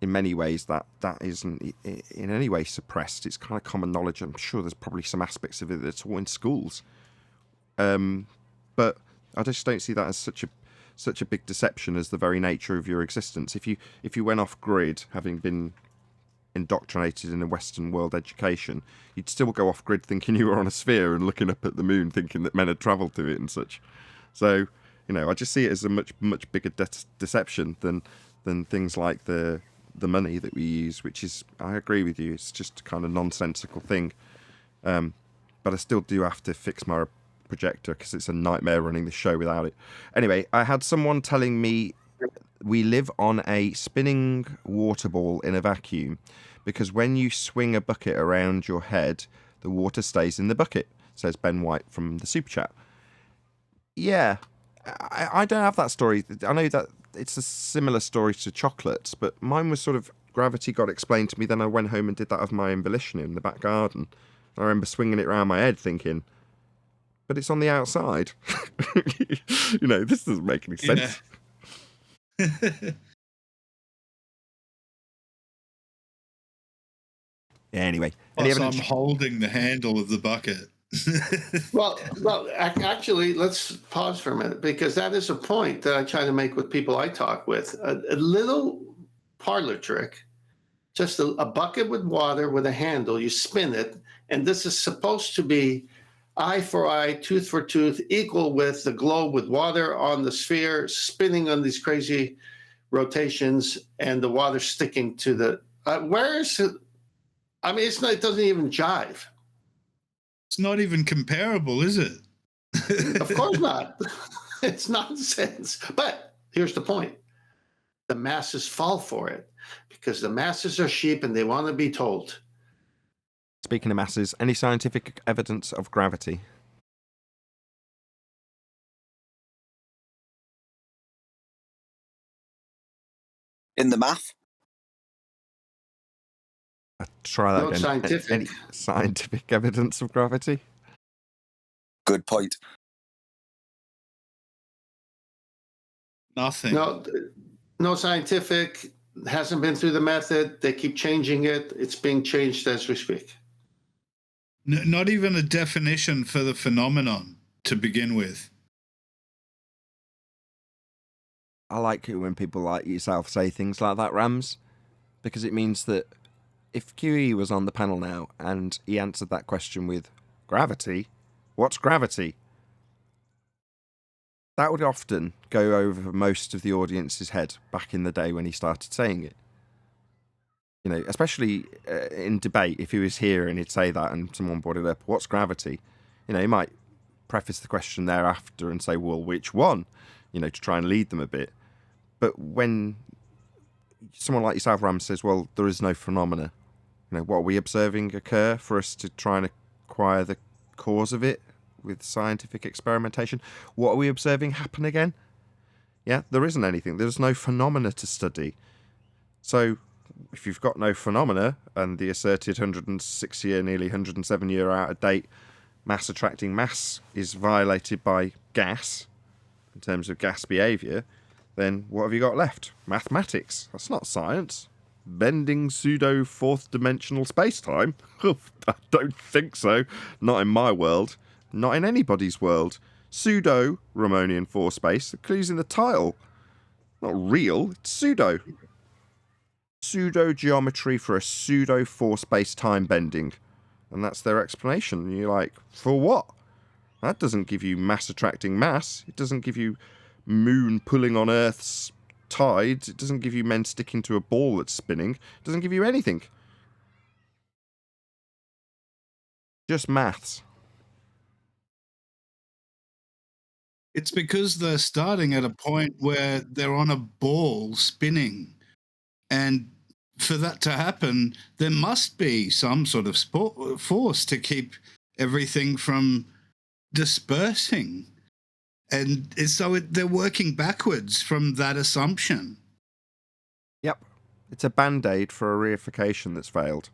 in many ways that isn't in any way suppressed. It's kind of common knowledge. I'm sure there's probably some aspects of it that's all in schools, but I just don't see that as such a big deception as the very nature of your existence. If you went off grid, having been indoctrinated in a Western world education, you'd still go off grid thinking you were on a sphere and looking up at the moon thinking that men had travelled to it and such. So, you know, I just see it as a much bigger deception than things like the money that we use, which is, I agree with you, it's just a kind of nonsensical thing. But I still do have to fix my projector because it's a nightmare running the show without it. Anyway, I had someone telling me we live on a spinning water ball in a vacuum because when you swing a bucket around your head, the water stays in the bucket, says Ben White from the Super Chat. Yeah, I don't have that story. I know that it's a similar story to chocolates, but mine was sort of gravity got explained to me, then I went home and did that of my own volition in the back garden. I remember swinging it around my head thinking, but it's on the outside. You know, this doesn't make any sense. Yeah. Anyway. I'm holding the handle of the bucket. Well, actually, let's pause for a minute, because that is a point that I try to make with people I talk with. A little parlor trick, just a bucket with water with a handle, you spin it, and this is supposed to be eye for eye, tooth for tooth, equal with the globe with water on the sphere, spinning on these crazy rotations, and the water sticking to the... where is it? I mean, it doesn't even jive. It's not even comparable, is it? Of course not. It's nonsense. But here's the point. The masses fall for it because the masses are sheep and they want to be told. Speaking of masses, any scientific evidence of gravity? In the math? Try that again. Scientific. Any scientific evidence of gravity? Good point. Nothing. No scientific. Hasn't been through the method. They keep changing it. It's being changed as we speak. Not even a definition for the phenomenon to begin with. I like it when people like yourself say things like that, Rams, because it means that if QE was on the panel now and he answered that question with gravity, what's gravity? That would often go over most of the audience's head back in the day when he started saying it. You know, especially in debate, if he was here and he'd say that and someone brought it up, what's gravity? You know, he might preface the question thereafter and say, well, which one? You know, to try and lead them a bit. But when someone like yourself, Ram, says, well, there is no phenomena, you know, what are we observing occur for us to try and acquire the cause of it with scientific experimentation? What are we observing happen again? Yeah, there isn't anything. There's no phenomena to study. So if you've got no phenomena and the asserted 106-year, nearly 107-year out-of-date mass attracting mass is violated by gas, in terms of gas behaviour, then what have you got left? Mathematics. That's not science. Bending pseudo fourth dimensional space-time? I don't think so. Not in my world. Not in anybody's world. Pseudo Ramonian 4 space. The clue's in the title. Not real, it's pseudo. Pseudo geometry for a pseudo 4 space-time bending. And that's their explanation. And you're like, for what? That doesn't give you mass attracting mass. It doesn't give you moon pulling on Earth's tides. It doesn't give you men sticking to a ball that's spinning. It doesn't give you anything. Just maths. It's because they're starting at a point where they're on a ball spinning. And for that to happen, there must be some sort of force to keep everything from dispersing. And so they're working backwards from that assumption. Yep. It's a band-aid for a reification that's failed.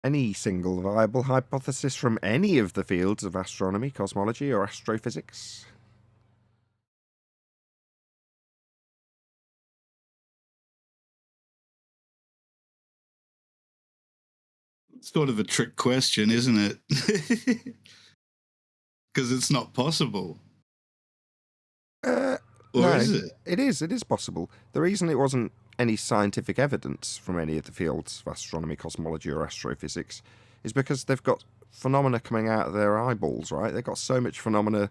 Any single viable hypothesis from any of the fields of astronomy, cosmology, or astrophysics? It's sort of a trick question, isn't it? Because it's not possible. No, is it? It is possible. The reason it wasn't any scientific evidence from any of the fields of astronomy, cosmology, or astrophysics is because they've got phenomena coming out of their eyeballs, right? They've got so much phenomena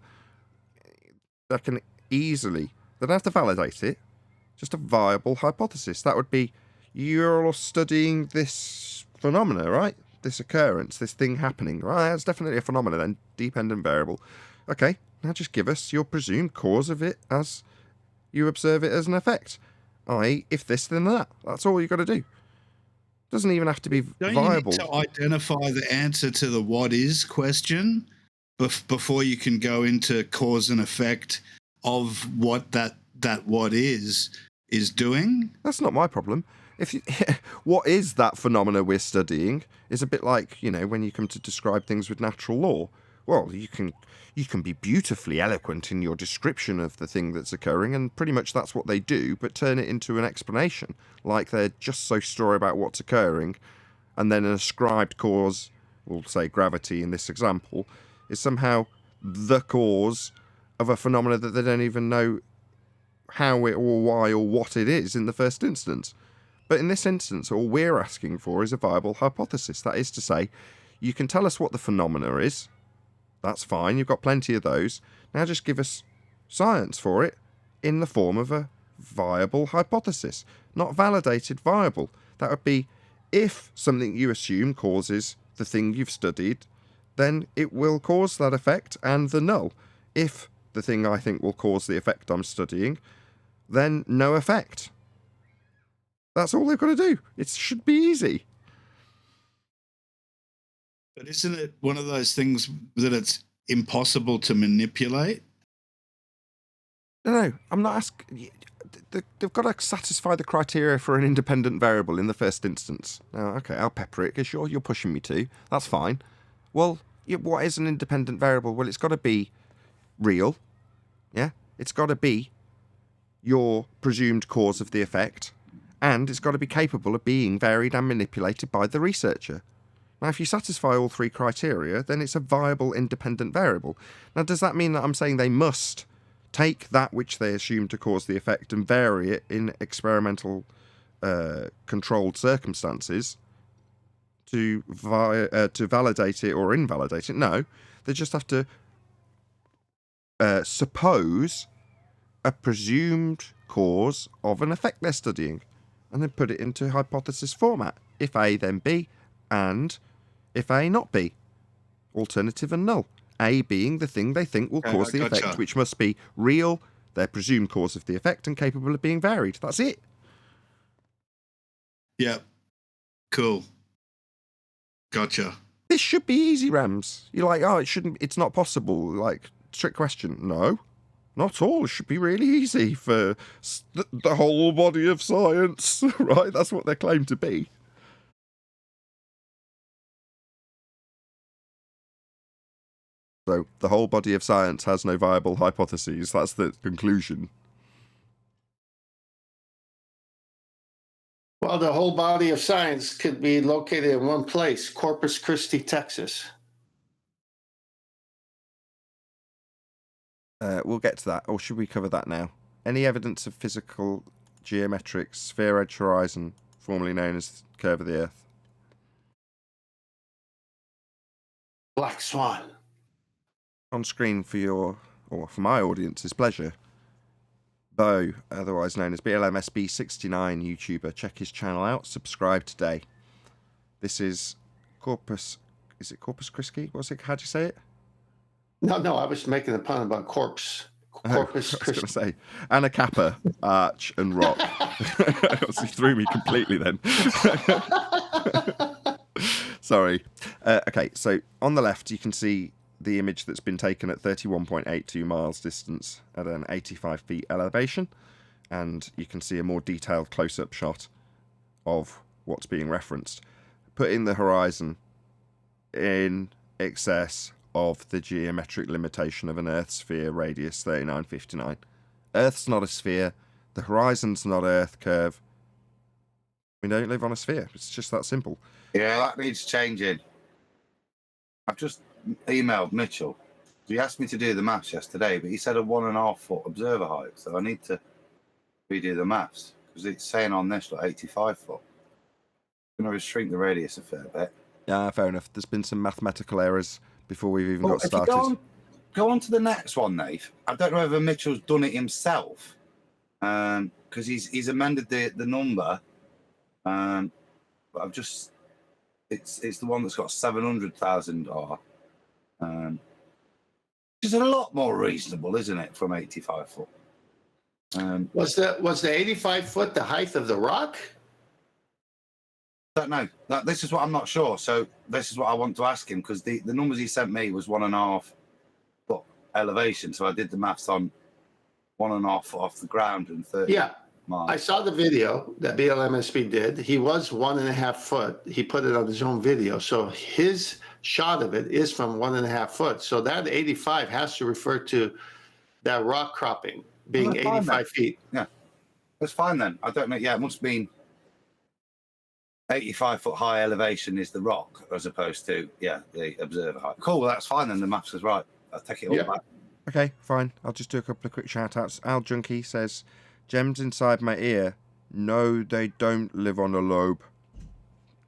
that can easily... They don't have to validate it. Just a viable hypothesis. That would be, you're studying this phenomena, right? This occurrence, this thing happening, right? That's definitely a phenomena then, dependent variable. Okay, now just give us your presumed cause of it as you observe it as an effect. I.e., if this, then that. That's all you've got to do. Doesn't even have to be Don't viable. you need to identify the answer to the what is question before you can go into cause and effect of what that what is doing? That's not my problem. What is that phenomena we're studying is a bit like, when you come to describe things with natural law. Well, you can be beautifully eloquent in your description of the thing that's occurring, and pretty much that's what they do, but turn it into an explanation, like they're just so sure about what's occurring, and then an ascribed cause, we'll say gravity in this example, is somehow the cause of a phenomena that they don't even know how it or why or what it is in the first instance. But in this instance, all we're asking for is a viable hypothesis. That is to say, you can tell us what the phenomena is. That's fine, you've got plenty of those. Now just give us science for it in the form of a viable hypothesis. Not validated, viable. That would be, if something you assume causes the thing you've studied, then it will cause that effect and the null. If the thing I think will cause the effect I'm studying, then no effect. That's all they've got to do. It should be easy. But isn't it one of those things that it's impossible to manipulate? No, I'm not asking... They've got to satisfy the criteria for an independent variable in the first instance. Now, okay, I'll pepper it because you're pushing me to. That's fine. Well, what is an independent variable? Well, it's got to be real. Yeah? It's got to be your presumed cause of the effect. And it's got to be capable of being varied and manipulated by the researcher. Now, if you satisfy all three criteria, then it's a viable independent variable. Now, does that mean that I'm saying they must take that which they assume to cause the effect and vary it in experimental controlled circumstances to validate it or invalidate it? No, they just have to suppose a presumed cause of an effect they're studying and then put it into hypothesis format. If A, then B, and if A, not B. Alternative and null. A being the thing they think will cause the effect, which must be real, their presumed cause of the effect, and capable of being varied. That's it. Yeah. Cool. Gotcha. This should be easy, Rams. You're like, it's not possible. Like, trick question. No, not all. It should be really easy for the whole body of science, right? That's what they claim to be. So the whole body of science has no viable hypotheses. That's the conclusion. Well, the whole body of science could be located in one place, Corpus Christi, Texas. We'll get to that, or should we cover that now? Any evidence of physical geometric sphere-edge horizon, formerly known as the curve of the Earth? Black Swan. On screen for my audience's pleasure, Bo, otherwise known as BLMSB69 YouTuber. Check his channel out. Subscribe today. This is Corpus. Is it Corpus Christi? What's it? How do you say it? No, I was making a pun about Corpus Christi. I was going to say Anacapa, Arch, and Rock. Obviously threw me completely then. Sorry. Okay, so on the left you can see the image that's been taken at 31.82 miles distance at an 85 feet elevation, and you can see a more detailed close-up shot of what's being referenced, putting the horizon in excess of the geometric limitation of an Earth sphere radius 3959. Earth's not a sphere. The horizon's not Earth curve. We don't live on a sphere. It's just that simple. Yeah, that needs changing. I've just emailed Mitchell. He asked me to do the maths yesterday, but he said a 1.5 foot observer height. So I need to redo the maths because it's saying on this like 85 foot. I'm going to shrink the radius a fair bit. Yeah, fair enough. There's been some mathematical errors before we've even got started. Go on to the next one, Nate. I don't know whether Mitchell's done it himself because he's amended the number. But I've just it's the one that's got 700,000 R. Which is a lot more reasonable, isn't it, from 85 foot? Was the 85 foot the height of the rock? I don't know. This is what I'm not sure. So this is what I want to ask him because the numbers he sent me was 1.5 foot elevation. So I did the maths on 1.5 foot off the ground and 30 miles. I saw the video that BLMSB did. He was 1.5 foot. He put it on his own video. So his shot of it is from 1.5 foot. So that 85 has to refer to that rock cropping being 85 feet. Yeah, that's fine then. I don't know. Yeah, it must mean 85 foot high elevation is the rock as opposed to the observer height. Cool. Well, that's fine then. The maths is right. I'll take it all back. Okay, fine. I'll just do a couple of quick shout outs. Al Junkie says, gems inside my ear. No, they don't live on a lobe.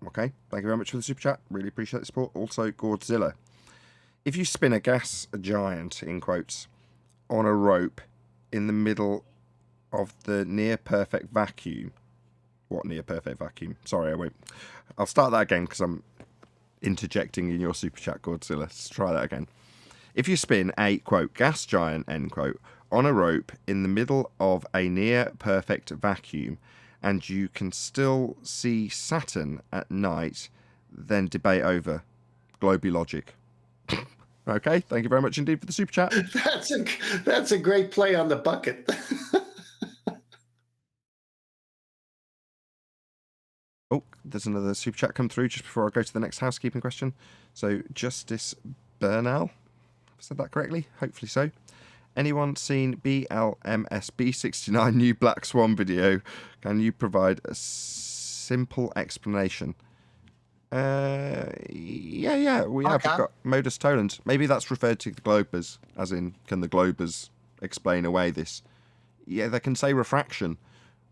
Okay, thank you very much for the super chat. Really appreciate the support. Also, Godzilla. If you spin a gas giant, in quotes, on a rope in the middle of the near perfect vacuum. What near perfect vacuum? Sorry, I won't. I'll start that again because I'm interjecting in your super chat, Godzilla. Let's try that again. If you spin a, quote, gas giant, end quote, on a rope in the middle of a near perfect vacuum and you can still see Saturn at night, then debate over. Globy logic. Okay, thank you very much indeed for the super chat. That's a great play on the bucket. Oh, there's another super chat come through just before I go to the next housekeeping question. So, Justice Bernal, have I said that correctly? Hopefully so. Anyone seen BLMSB69 new Black Swan video? Can you provide a simple explanation? Yeah, we have. We've got modus tollens. Maybe that's referred to the globers, as in, can the globers explain away this? Yeah, they can say refraction,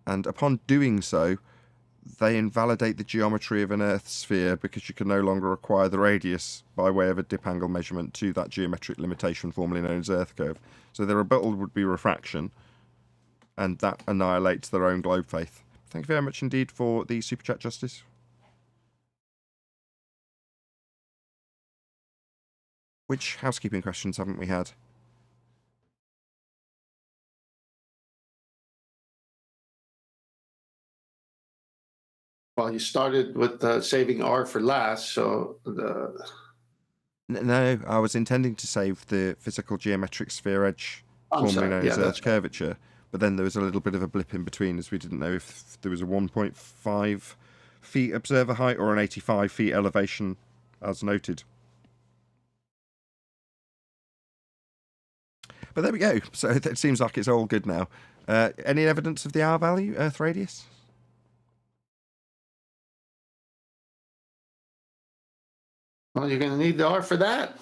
and upon doing so, they invalidate the geometry of an Earth sphere because you can no longer acquire the radius by way of a dip angle measurement to that geometric limitation formerly known as Earth curve. So their rebuttal would be refraction, and that annihilates their own globe faith. Thank you very much indeed for the super chat, Justice. Which housekeeping questions haven't we had? Well, you started with saving R for last, so No, I was intending to save the physical geometric sphere edge, formerly known as Earth's curvature, but then there was a little bit of a blip in between, as we didn't know if there was a 1.5 feet observer height or an 85 feet elevation, as noted. But there we go. So it seems like it's all good now. Any evidence of the R value, Earth radius? Well, you're going to need the R for that.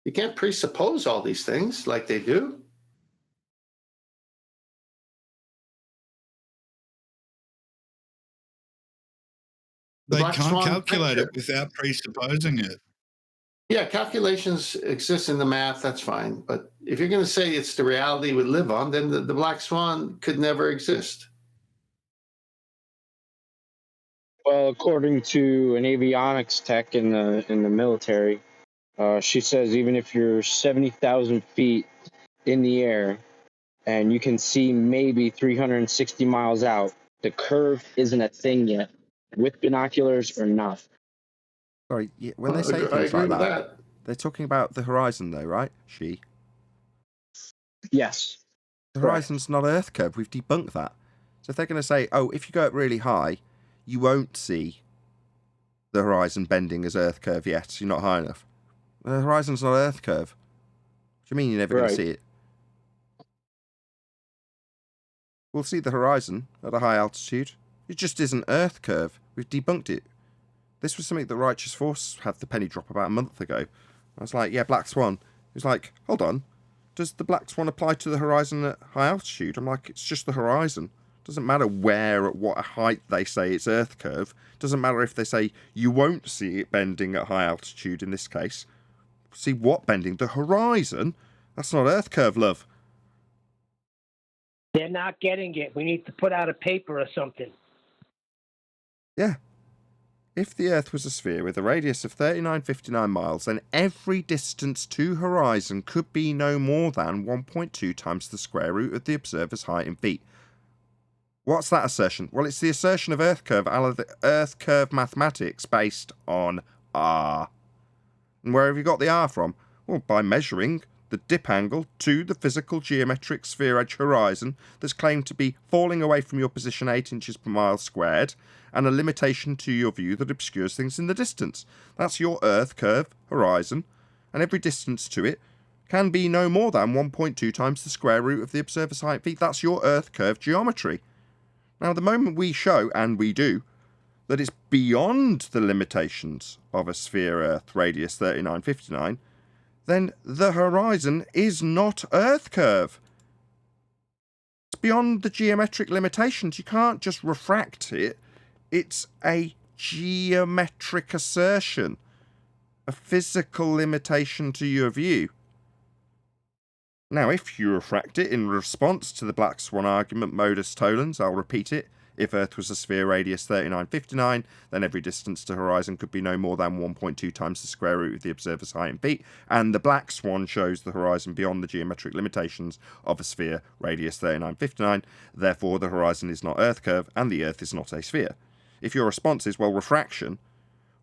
You can't presuppose all these things like they do. They can't calculate it without presupposing it. Yeah, calculations exist in the math, that's fine. But if you're going to say it's the reality we live on, then the black swan could never exist. Well, according to an avionics tech in the military, she says even if you're 70,000 feet in the air and you can see maybe 360 miles out, the curve isn't a thing yet, with binoculars or not. Sorry, when they say things like that, they're talking about the horizon, though, right? Yes. The horizon's not Earth curve. We've debunked that. So if they're going to say, oh, if you go up really high, you won't see the horizon bending as Earth curve yet. You're not high enough. The horizon's not Earth curve. What do you mean you're never going to see it? We'll see the horizon at a high altitude. It just isn't Earth curve. We've debunked it. This was something that Righteous Force had the penny drop about a month ago. I was like, yeah, Black Swan. He was like, hold on. Does the Black Swan apply to the horizon at high altitude? I'm like, it's just the horizon. Doesn't matter where, at what height they say it's Earth curve. Doesn't matter if they say you won't see it bending at high altitude in this case. See what bending? The horizon? That's not Earth curve, love. They're not getting it. We need to put out a paper or something. Yeah. If the Earth was a sphere with a radius of 3959 miles, then every distance to horizon could be no more than 1.2 times the square root of the observer's height in feet. What's that assertion? Well, it's the assertion of Earth curve, the Earth curve mathematics based on R. And where have you got the R from? Well, by measuring the dip angle to the physical geometric sphere edge horizon that's claimed to be falling away from your position 8 inches per mile squared, and a limitation to your view that obscures things in the distance. That's your Earth curve horizon, and every distance to it can be no more than 1.2 times the square root of the observer's height in feet. That's your Earth curve geometry. Now, the moment we show, and we do, that it's beyond the limitations of a sphere Earth radius 3959, then the horizon is not Earth curve. It's beyond the geometric limitations. You can't just refract it. It's a geometric assertion, a physical limitation to your view. Now, if you refract it in response to the Black Swan argument modus tollens, I'll repeat it. If Earth was a sphere radius 3959, then every distance to horizon could be no more than 1.2 times the square root of the observer's height in feet, and the Black Swan shows the horizon beyond the geometric limitations of a sphere radius 3959. Therefore, the horizon is not Earth curve, and the Earth is not a sphere. If your response is, well, refraction,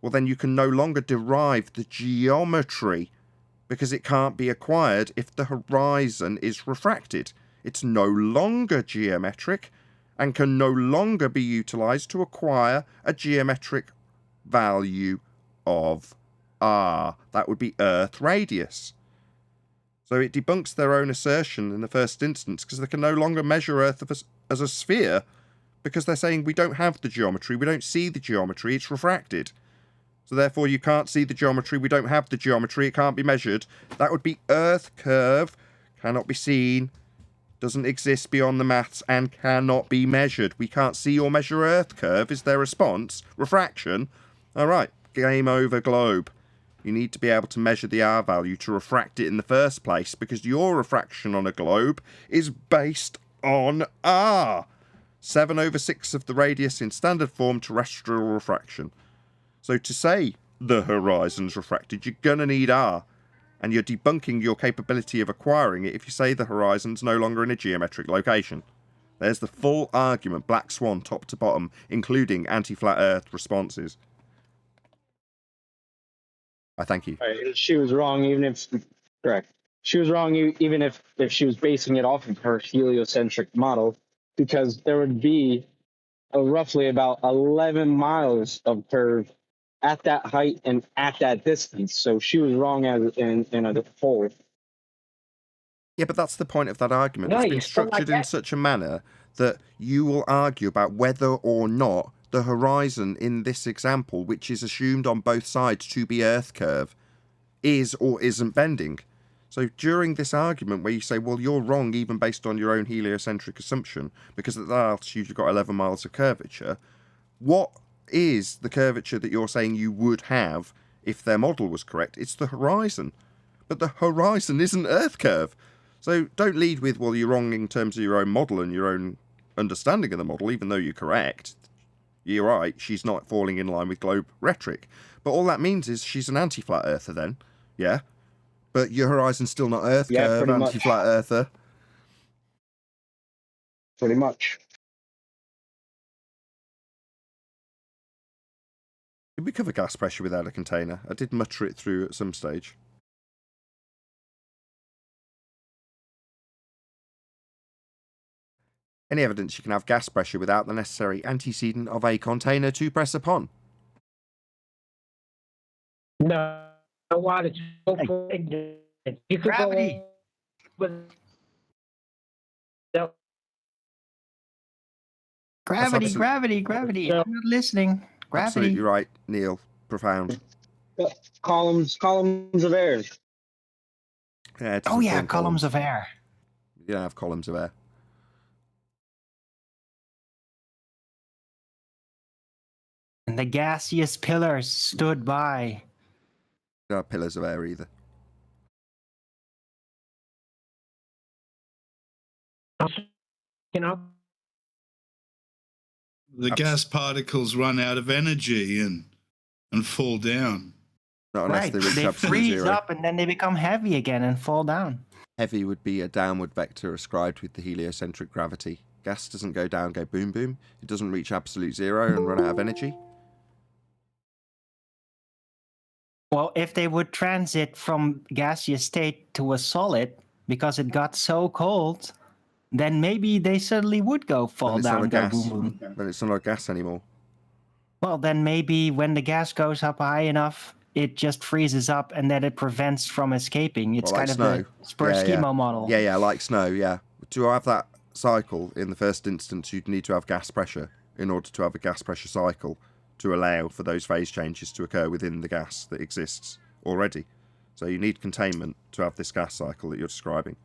well, then you can no longer derive the geometry because it can't be acquired if the horizon is refracted. It's no longer geometric and can no longer be utilised to acquire a geometric value of R. That would be Earth radius. So it debunks their own assertion in the first instance because they can no longer measure Earth as a sphere because they're saying we don't have the geometry, we don't see the geometry, it's refracted. So therefore you can't see the geometry, we don't have the geometry, it can't be measured. That would be Earth curve, cannot be seen, doesn't exist beyond the maths, and cannot be measured. We can't see or measure Earth curve, is their response. Refraction. Alright, game over, globe. You need to be able to measure the R value to refract it in the first place, because your refraction on a globe is based on R. 7/6 of the radius in standard form terrestrial refraction. So to say the horizon's refracted, you're going to need R. And you're debunking your capability of acquiring it if you say the horizon's no longer in a geometric location. There's the full argument, Black Swan, top to bottom, including anti-flat Earth responses. I thank you. Right. She was wrong, even if correct. She was wrong, even if she was basing it off of her heliocentric model, because there would be roughly about 11 miles of curve at that height and at that distance. So she was wrong as in a whole. Yeah, but that's the point of that argument. No, It's you been still structured like in that. such a manner that you will argue about whether or not the horizon in this example, which is assumed on both sides to be Earth curve, is or isn't bending. So during this argument where you say, well, you're wrong even based on your own heliocentric assumption, because at that altitude you've got 11 miles of curvature, what is the curvature that you're saying you would have if their model was correct? It's the horizon. But the horizon isn't Earth curve. So don't lead with, well, you're wrong in terms of your own model and your own understanding of the model, even though you're correct. You're right, she's not falling in line with globe rhetoric. But all that means is she's an anti-flat earther then, yeah? But your horizon's still not Earth curve, pretty much. anti-flat earther. Pretty much. Did we cover gas pressure without a container? I did mutter it through at some stage. Any evidence you can have gas pressure without the necessary antecedent of a container to press upon? No, I wanted to go for ignorance. You could Gravity. go with Gravity, absolute- gravity. I'm not listening. Gravity. Absolutely right, Neil. Profound. Columns of air. Yeah, it Oh doesn't yeah, form columns of air. You don't have columns of air. And the gaseous pillars stood by. You don't have pillars of air either. you know. The gas particles run out of energy and fall down. Not unless Right. they reach They absolute freeze zero. up and then they become heavy again and fall down. Heavy would be a downward vector ascribed with the heliocentric gravity. Gas doesn't go down, go boom boom. It doesn't reach absolute zero and run out of energy. Well, if they would transit from gaseous state to a solid because it got so cold, then maybe they suddenly would go fall Then it's not down, a go gas. boom boom. Then it's not a gas anymore. Well, then maybe when the gas goes up high enough, it just freezes up and then it prevents from escaping. It's Well, like kind snow. of the Spur-Schemo model. Yeah, like snow, yeah. To have that cycle in the first instance, you'd need to have gas pressure in order to have a gas pressure cycle to allow for those phase changes to occur within the gas that exists already. So you need containment to have this gas cycle that you're describing.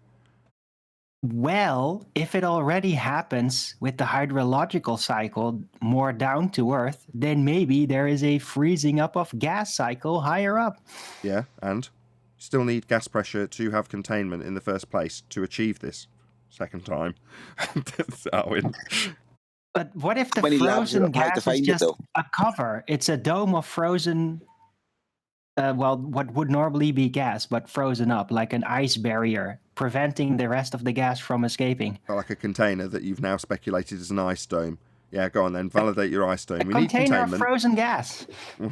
Well, if it already happens with the hydrological cycle more down to Earth, then maybe there is a freezing up of gas cycle higher up. Yeah, and you still need gas pressure to have containment in the first place to achieve this. Second time. Darwin. But what if the Many labs frozen are applied to gas is find it, just though. a cover? It's a dome of frozen, what would normally be gas, but frozen up, like an ice barrier, preventing the rest of the gas from escaping. Like a container that you've now speculated is an ice dome. Yeah, go on then. Validate your ice dome. A We need container of containment. frozen gas.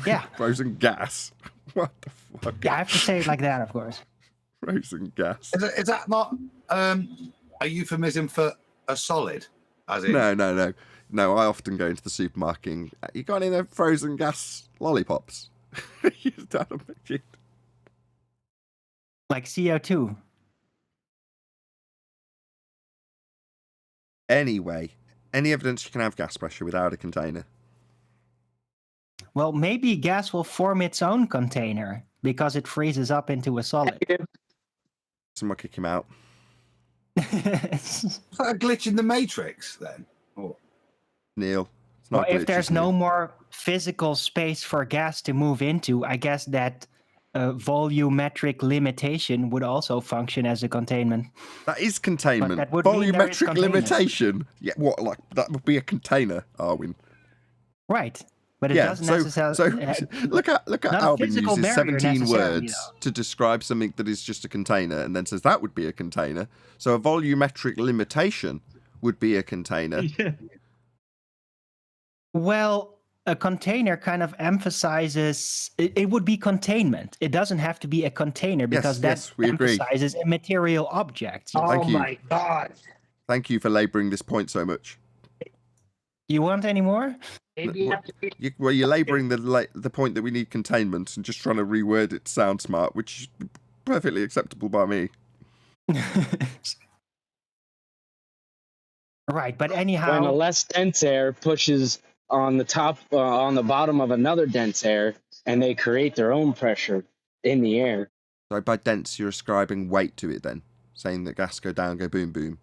Yeah. Frozen gas. What the fuck? Yeah, I have to say it like that, of course. Frozen gas. Is that not a euphemism for a solid? As in, No, I often go into the supermarket and, you got any of the frozen gas lollipops? You don't imagine. Like CO2. Anyway, any evidence you can have gas pressure without a container? Well, maybe gas will form its own container because it freezes up into a solid. Someone kick him out. is that a glitch in the matrix then? Or Neil. It's Well, not if there's no Neil. more physical space for gas to move into, I guess that volumetric limitation would also function as a containment. That is containment. But that would mean there is Volumetric containment. limitation. Yeah, what? Like that would be a container, Arwin. Right. But it doesn't necessarily... So look at not a Alvin physical uses barrier 17 necessarily, words though. to describe something that is just a container, and then says that would be a container. So a volumetric limitation would be a container. Well, a container kind of emphasizes it would be containment. It doesn't have to be a container because we agree. Emphasizes a material object. Thank you. My God. Thank you for labouring this point so much. You want any more? You're labouring the point that we need containment and just trying to reword it to sound smart, which is perfectly acceptable by me. Right, but anyhow, when a less dense air pushes on the top, on the bottom of another dense air, and they create their own pressure in the air. So by dense, you're ascribing weight to it then, saying that gas go down, go boom, boom.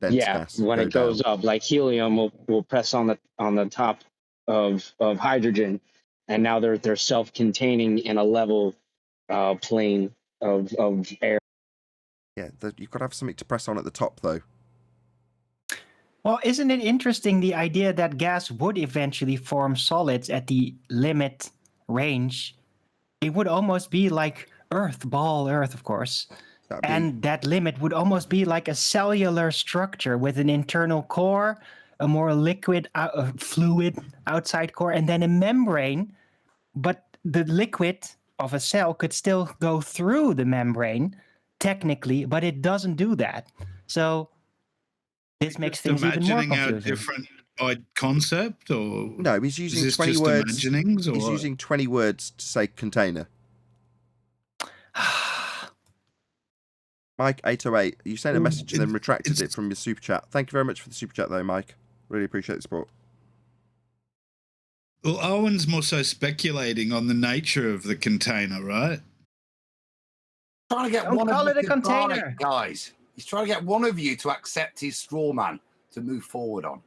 Dense gas when it goes up, like helium will press on the top of hydrogen, and now they're self-containing in a level plane of air. Yeah, you've got to have something to press on at the top, though. Well, isn't it interesting, the idea that gas would eventually form solids at the limit range? It would almost be like Earth, ball Earth, of course. And that limit would almost be like a cellular structure with an internal core, a more liquid, fluid outside core, and then a membrane. But the liquid of a cell could still go through the membrane, technically, but it doesn't do that. So this makes things even more confusing. Imagining a different concept, or no? He's using 20 words. He's using 20 words to say container. Mike 808, you sent a message and then retracted it from your super chat. Thank you very much for the super chat, though, Mike. Really appreciate the support. Well, Owen's more so speculating on the nature of the container, right? Trying to get Don't one call of it a you container, guys. He's trying to get one of you to accept his straw man to move forward on.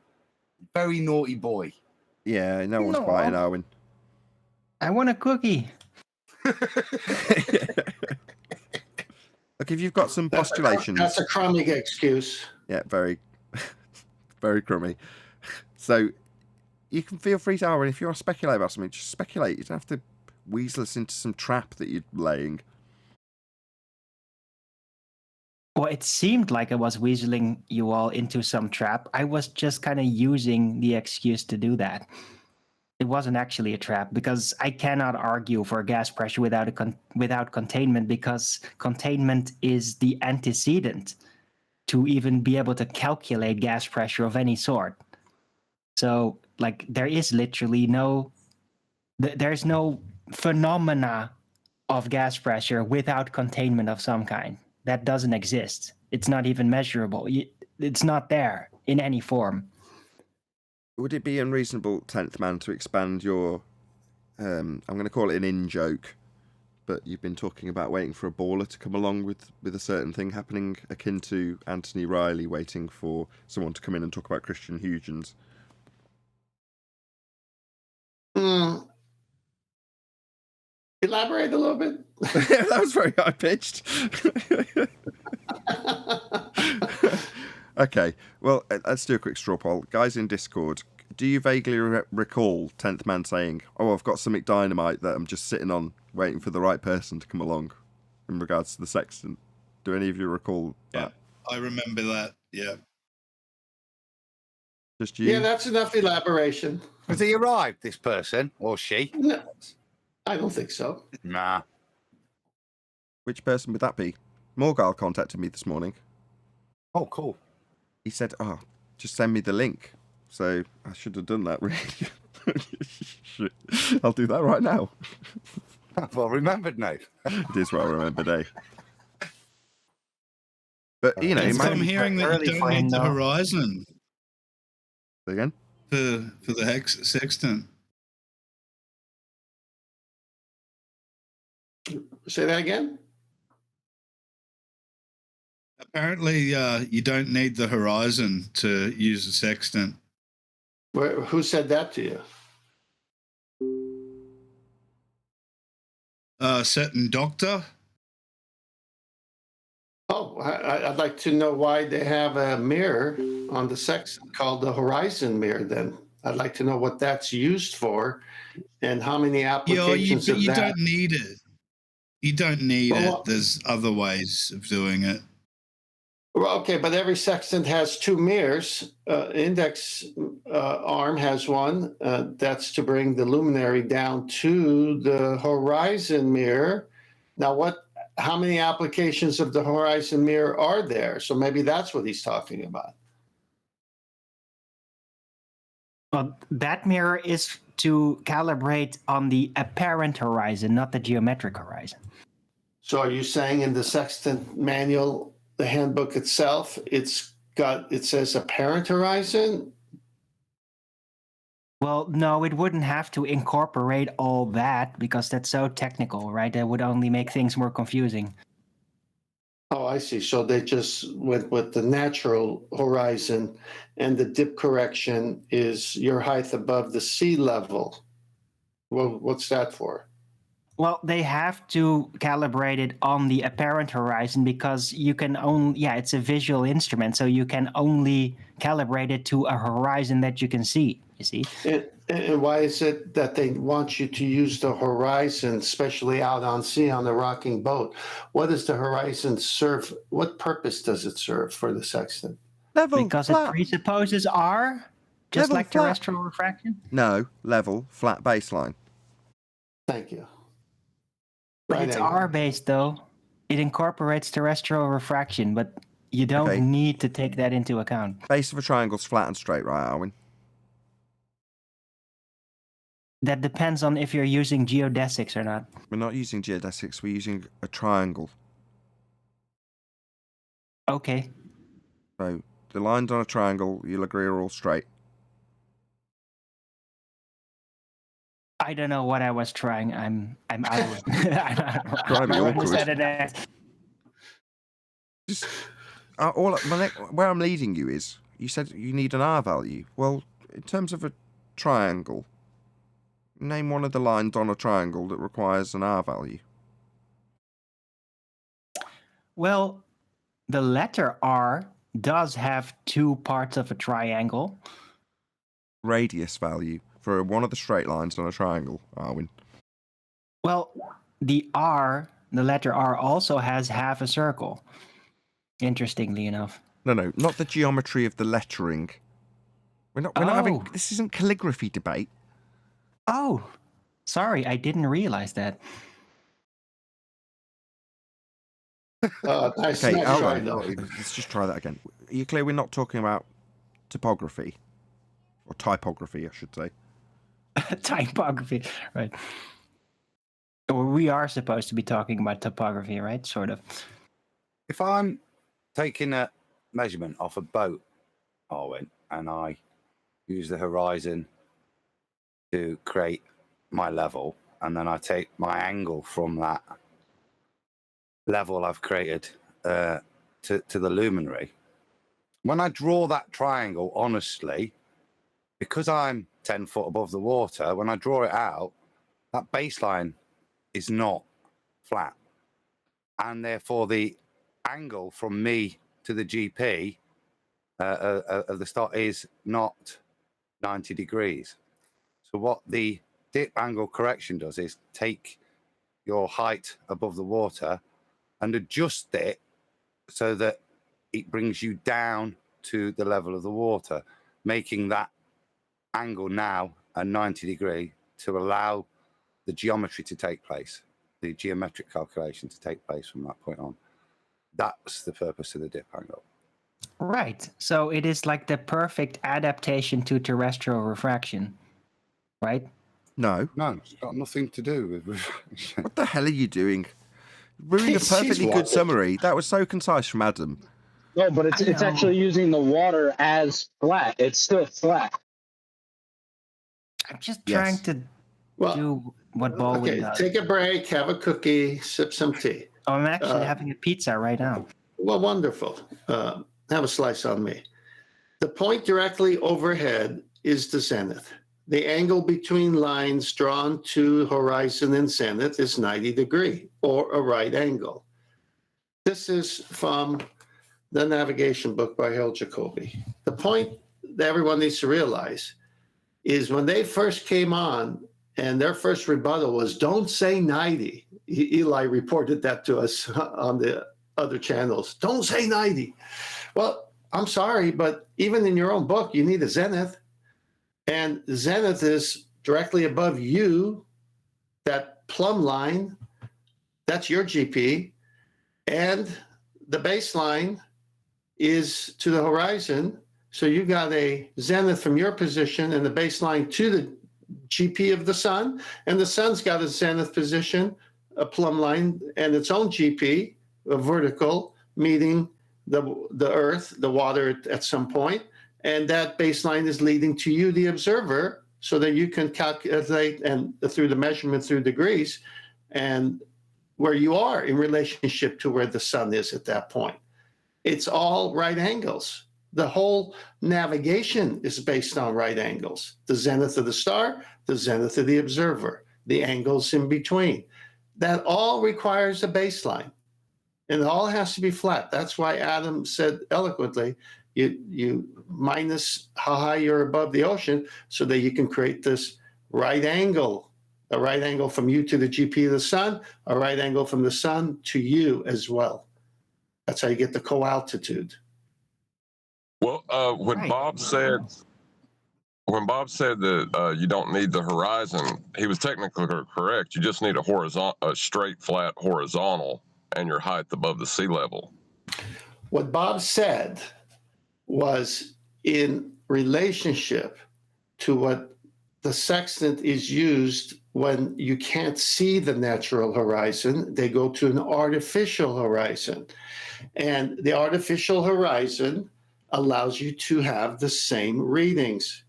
Very naughty boy. Yeah, no one's biting Owen. I want a cookie. Look, if you've got some postulations... That's a crummy excuse. Yeah, very, very crummy. So you can feel free to, Owen, if you want to speculate about something, just speculate. You don't have to weasel us into some trap that you're laying. Well, it seemed like I was weaseling you all into some trap. I was just kind of using the excuse to do that. It wasn't actually a trap because I cannot argue for gas pressure without containment, because containment is the antecedent to even be able to calculate gas pressure of any sort. So, like, there is literally there's no phenomena of gas pressure without containment of some kind. That doesn't exist. It's not even measurable. It's not there in any form. Would it be unreasonable, 10th Man, to expand your, I'm going to call it an in-joke, but you've been talking about waiting for a baller to come along with a certain thing happening akin to Anthony Riley waiting for someone to come in and talk about Christian Huygens? Elaborate a little bit. That was very high-pitched. Okay, well, let's do a quick straw poll. Guys in Discord, do you vaguely recall 10th Man saying, oh, I've got something dynamite that I'm just sitting on, waiting for the right person to come along, in regards to the sextant? Do any of you recall that? Yeah, I remember that, yeah. Just you? Yeah, that's enough elaboration. Has he arrived, this person, or she? No, I don't think so. Nah. Which person would that be? Morgal contacted me this morning. Oh, cool. He said, oh, just send me the link. So I should have done that, really. I'll do that right now. Well remembered, Nate. It is well remembered, eh? But, you know... I'm hearing that you don't need the horizon. Again? For the sextant. Say that again? Apparently, you don't need the horizon to use a sextant. Who said that to you? A certain doctor. Oh, I'd like to know why they have a mirror on the sextant called the horizon mirror, then. I'd like to know what that's used for and how many applications but of you that. Don't need it. You don't need it. There's other ways of doing it. Well, okay, but every sextant has two mirrors, index arm has one. That's to bring the luminary down to the horizon mirror. Now, how many applications of the horizon mirror are there? So maybe that's what he's talking about. Well, that mirror is to calibrate on the apparent horizon, not the geometric horizon. So are you saying in the sextant manual, the handbook itself, it says apparent horizon? Well, no, it wouldn't have to incorporate all that because that's so technical, right? That would only make things more confusing. Oh, I see. So they just went with the natural horizon, and the dip correction is your height above the sea level. Well, what's that for? Well, they have to calibrate it on the apparent horizon because you can only, it's a visual instrument, so you can only calibrate it to a horizon that you can see, you see? And why is it that they want you to use the horizon, especially out on sea on the rocking boat? What does the horizon serve? What purpose does it serve for the sextant? Because it presupposes R, just Level like flat. terrestrial refraction? No, level, flat baseline. Thank you. But it's R-based, though. It incorporates terrestrial refraction, but you don't need to take that into account. Base of a triangle's flat and straight, right, Arwin? That depends on if you're using geodesics or not. We're not using geodesics, we're using a triangle. Okay. So the lines on a triangle, you'll agree, are all straight. I don't know what I was trying. I'm out of it. Just, where I'm leading you is, you said you need an R value. Well, in terms of a triangle, name one of the lines on a triangle that requires an R value. Well, the letter R does have two parts of a triangle. Radius value for one of the straight lines on a triangle, Arwin. Well, the letter R also has half a circle. Interestingly enough. No, not the geometry of the lettering. We're not having. This isn't calligraphy debate. Oh, sorry, I didn't realize that. Nice. Okay, let's just try that again. Are you clear we're not talking about topography? Or typography, I should say. Typography, right. Well, we are supposed to be talking about topography, right? Sort of. If I'm taking a measurement off a boat, Arwin, and I use the horizon to create my level, and then I take my angle from that level I've created to the luminary. When I draw that triangle, honestly, because I'm 10 foot above the water, when I draw it out, that baseline is not flat. And therefore, the angle from me to the GP of the start is not 90 degrees. So what the dip angle correction does is take your height above the water and adjust it so that it brings you down to the level of the water, making that angle now a 90 degree to allow the geometry to take place, the geometric calculation to take place from that point on. That's the purpose of the dip angle. Right. So it is like the perfect adaptation to terrestrial refraction, right? No, it's got nothing to do with refraction. What the hell are you doing? Ruined a perfectly good summary. That was so concise from Adam. No, but it's actually using the water as flat. It's still flat. I'm just trying to do what Baldwin does. Take a break, have a cookie, sip some tea. Oh, I'm actually having a pizza right now. Well, wonderful. Have a slice on me. The point directly overhead is the zenith. The angle between lines drawn to horizon and zenith is 90 degree, or a right angle. This is from the navigation book by Hale Jacobi. The point that everyone needs to realize is when they first came on, and their first rebuttal was, don't say 90. Eli reported that to us on the other channels. Don't say 90. Well, I'm sorry, but even in your own book, you need a zenith. And zenith is directly above you, that plumb line, that's your GP. And the baseline is to the horizon. So you got a zenith from your position and the baseline to the GP of the sun. And the sun's got a zenith position, a plumb line, and its own GP, a vertical, meeting the earth, the water at some point. And that baseline is leading to you, the observer, so that you can calculate and through the measurement through degrees and where you are in relationship to where the sun is at that point. It's all right angles. The whole navigation is based on right angles. The zenith of the star, the zenith of the observer, the angles in between. That all requires a baseline. And it all has to be flat. That's why Adam said eloquently, you minus how high you're above the ocean so that you can create this right angle, a right angle from you to the GP of the sun, a right angle from the sun to you as well. That's how you get the co-altitude. Well, when Bob said that you don't need the horizon, he was technically correct. You just need a straight, flat horizontal, and your height above the sea level. What Bob said was in relationship to what the sextant is used when you can't see the natural horizon. They go to an artificial horizon. And the artificial horizon allows you to have the same readings.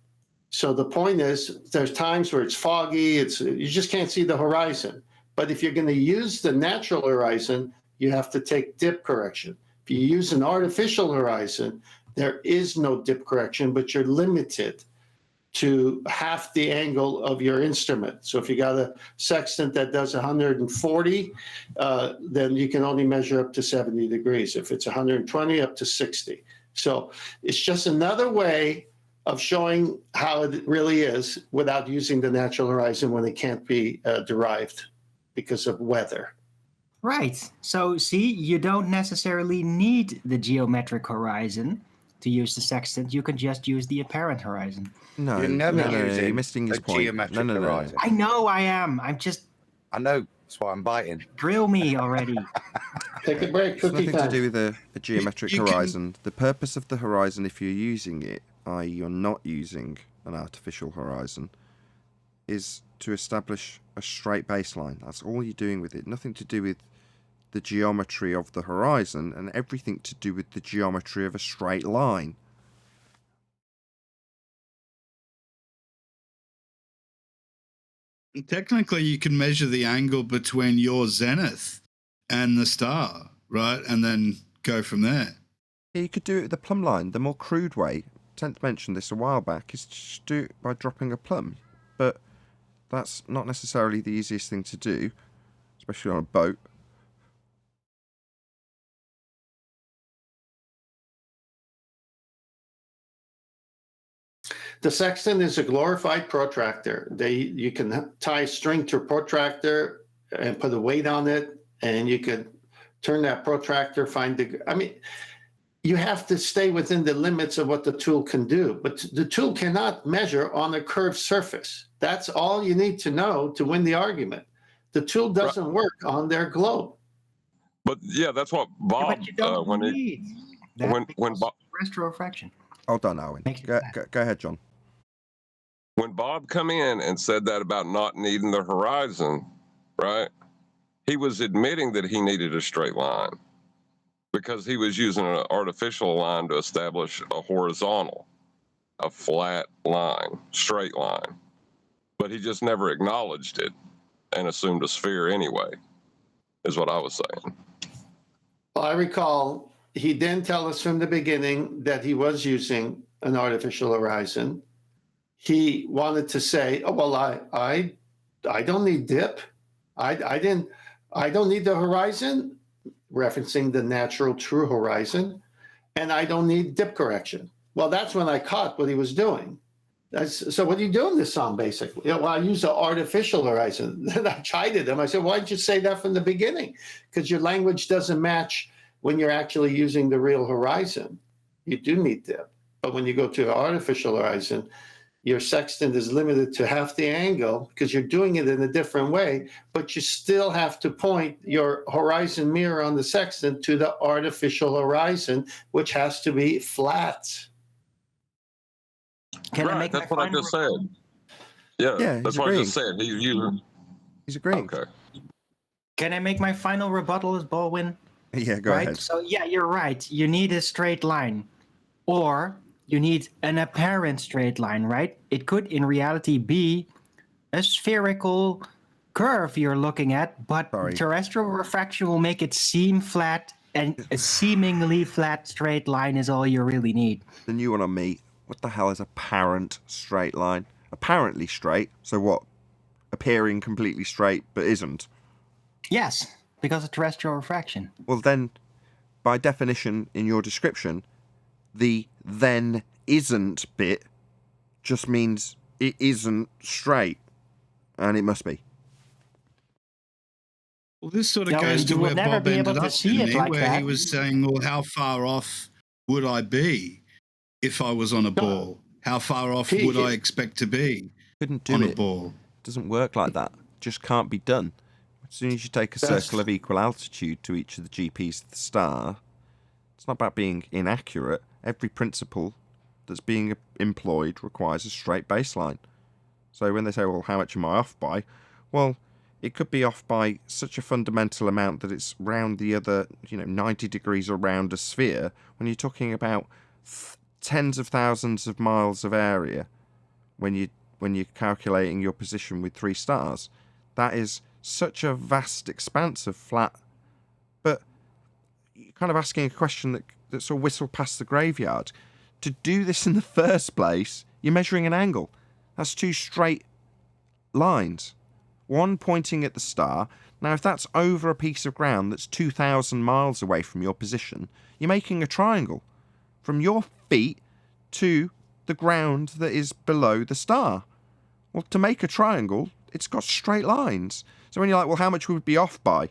So the point is, there's times where it's foggy, you just can't see the horizon. But if you're going to use the natural horizon, you have to take dip correction. If you use an artificial horizon, there is no dip correction, but you're limited to half the angle of your instrument. So if you got a sextant that does 140, then you can only measure up to 70 degrees. If it's 120, up to 60. So it's just another way of showing how it really is without using the natural horizon when it can't be derived because of weather. Right. So see, you don't necessarily need the geometric horizon to use the sextant. You can just use the apparent horizon. No, You're never using you're missing his a point. geometric horizon. I know I am. I'm just... I know. That's why I'm biting. Grill me already. Take a break. It's Cookie nothing time. to do with a geometric horizon. The purpose of the horizon, if you're using it, i.e. you're not using an artificial horizon, is to establish a straight baseline. That's all you're doing with it. Nothing to do with the geometry of the horizon and everything to do with the geometry of a straight line. Technically, you can measure the angle between your zenith and the star, right? And then go from there. Yeah, you could do it with the plumb line. The more crude way, Tenth mentioned this a while back, is to just do it by dropping a plumb. But that's not necessarily the easiest thing to do, especially on a boat. The sextant is a glorified protractor. You can tie a string to a protractor and put a weight on it, and you could turn that protractor, you have to stay within the limits of what the tool can do. But the tool cannot measure on a curved surface. That's all you need to know to win the argument. The tool doesn't work on their globe. But yeah, that's what Bob. But you don't need that when Bob retrofraction. Hold on, Owen. Go ahead, John. When Bob come in and said that about not needing the horizon, right? He was admitting that he needed a straight line because he was using an artificial line to establish a horizontal, a flat line, straight line. But he just never acknowledged it and assumed a sphere anyway, is what I was saying. Well, I recall he didn't tell us from the beginning that he was using an artificial horizon. He wanted to say, "Oh well, I don't need dip. I don't need the horizon," referencing the natural true horizon, and I don't need dip correction. Well, that's when I caught what he was doing. So what are you doing this on, basically? Well, I use the artificial horizon. Then I chided him. I said, why didn't you say that from the beginning? Because your language doesn't match when you're actually using the real horizon. You do need dip. But when you go to the artificial horizon, your sextant is limited to half the angle because you're doing it in a different way, but you still have to point your horizon mirror on the sextant to the artificial horizon, which has to be flat. Can I Right, make my that's what I final just said. Yeah, Yeah, that's he's what I just agreeing. said. He's agreeing. Okay. Can I make my final rebuttal as Baldwin? Yeah, go Right? ahead. So yeah, you're right. You need a straight line, or you need an apparent straight line, right? It could in reality be a spherical curve you're looking at, but Sorry. terrestrial refraction will make it seem flat, and a seemingly flat straight line is all you really need. The new one on me. What the hell is apparent straight line? Apparently straight. So what? Appearing completely straight, but isn't. Yes, because of terrestrial refraction. Well, then, by definition in your description, the then isn't bit just means it isn't straight. And it must be. Well, this sort of No, goes you to will where never Bob be able ended to up, see didn't it he? like Where he that. was saying, well, how far off would I be if I was on a ball? How far off would I expect to be Couldn't do on it. a ball? It doesn't work like that. Just can't be done. As soon as you take a circle of equal altitude to each of the GPs of the star, it's not about being inaccurate. Every principle that's being employed requires a straight baseline. So when they say, well, how much am I off by? Well, it could be off by such a fundamental amount that it's round the other, 90 degrees around a sphere, when you're talking about tens of thousands of miles of area when you're calculating your position with 3 stars. That is such a vast expanse of flat. But you're kind of asking a question that sort of whistle past the graveyard. To do this in the first place, you're measuring an angle. That's 2 straight lines. One pointing at the star. Now, if that's over a piece of ground that's 2,000 miles away from your position, you're making a triangle from your feet to the ground that is below the star. Well, to make a triangle, it's got straight lines. So when you're like, well, how much would it be off by?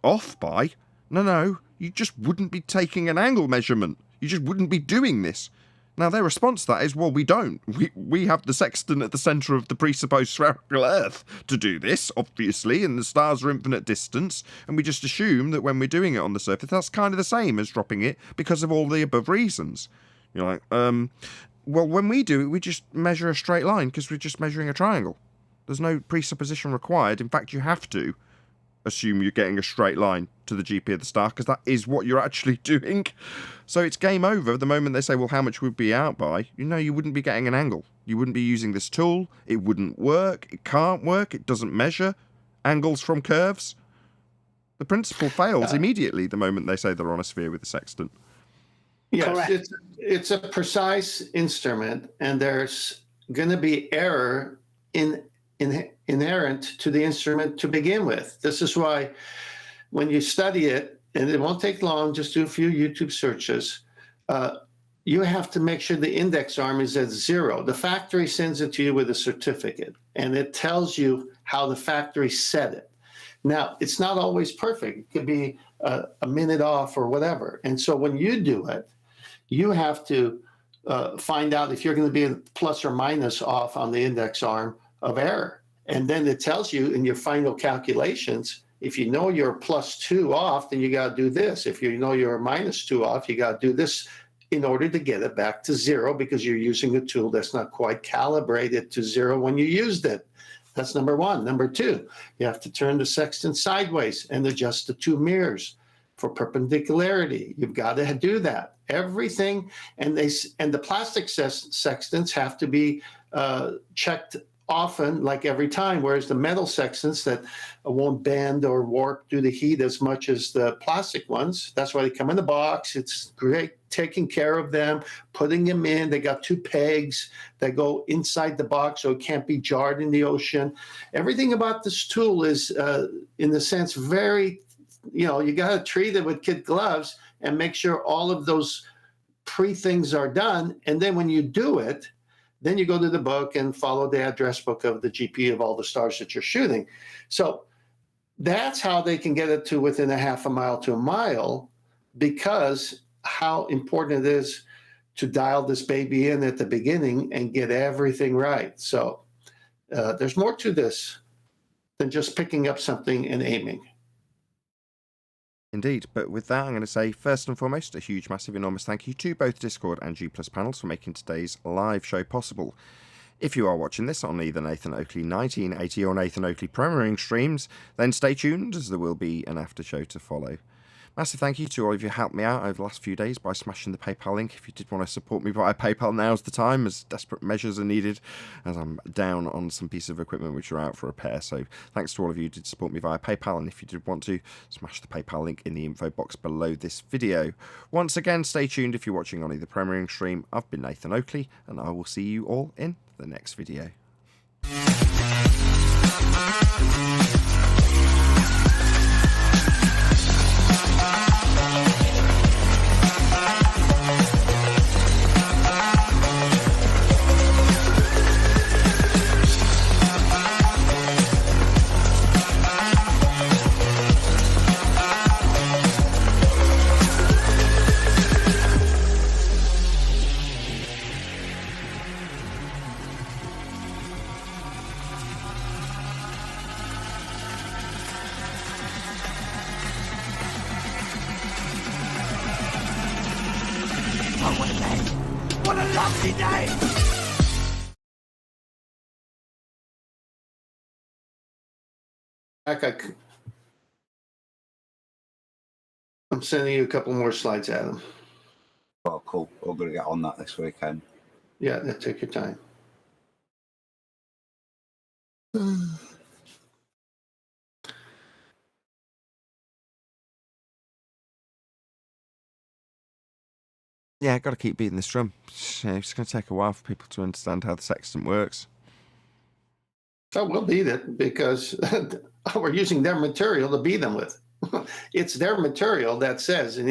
Off by? No, you just wouldn't be taking an angle measurement. You just wouldn't be doing this. Now, their response to that is, well, we don't. We have the sextant at the centre of the presupposed spherical Earth to do this, obviously, and the stars are infinite distance, and we just assume that when we're doing it on the surface, that's kind of the same as dropping it because of all the above reasons. You're like, well, when we do it, we just measure a straight line because we're just measuring a triangle. There's no presupposition required. In fact, you have to assume you're getting a straight line to the GP of the star because that is what you're actually doing. So it's game over the moment they say, well, how much would be out by? You wouldn't be getting an angle. You wouldn't be using this tool. It wouldn't work. It can't work. It doesn't measure angles from curves. The principle fails immediately the moment they say they're on a sphere with a sextant. Yes, it's a precise instrument, and there's going to be error inherent to the instrument to begin with. This is why when you study it, and it won't take long, just do a few YouTube searches, you have to make sure the index arm is at 0. The factory sends it to you with a certificate, and it tells you how the factory set it. Now, it's not always perfect. It could be a minute off or whatever. And so when you do it, you have to find out if you're going to be plus or minus off on the index arm of error. And then it tells you in your final calculations, if you know you're +2 off, then you got to do this. If you know you're -2 off, you got to do this in order to get it back to 0 because you're using a tool that's not quite calibrated to 0 when you used it. That's number one. Number two, you have to turn the sextant sideways and adjust the 2 mirrors for perpendicularity. You've got to do that. Everything, and the plastic sextants have to be checked often, like every time, whereas the metal sextants that won't bend or warp due to heat as much as the plastic ones. That's why they come in the box. It's great taking care of them, putting them in. They got 2 pegs that go inside the box so it can't be jarred in the ocean. Everything about this tool is, in a sense, very, you got to treat it with kid gloves and make sure all of those pre-things are done. And then when you do it, then you go to the book and follow the address book of the GP of all the stars that you're shooting. So that's how they can get it to within a half a mile to a mile, because how important it is to dial this baby in at the beginning and get everything right. So there's more to this than just picking up something and aiming. Indeed, but with that, I'm going to say, first and foremost, a huge, massive, enormous thank you to both Discord and G+ panels for making today's live show possible. If you are watching this on either Nathan Oakley 1980 or Nathan Oakley premiering streams, then stay tuned, as there will be an after show to follow. Massive thank you to all of you who helped me out over the last few days by smashing the PayPal link. If you did want to support me via PayPal, now's the time, as desperate measures are needed, as I'm down on some pieces of equipment which are out for repair. So thanks to all of you who did support me via PayPal, and if you did want to, smash the PayPal link in the info box below this video. Once again, stay tuned if you're watching on either premiering stream. I've been Nathan Oakley, and I will see you all in the next video. What a lovely day! I'm sending you a couple more slides, Adam. Oh, cool. We're going to get on that this weekend. Yeah, take your time. Yeah, got to keep beating this drum. It's going to take a while for people to understand how the sextant works. So we'll beat it because we're using their material to beat them with. It's their material that says it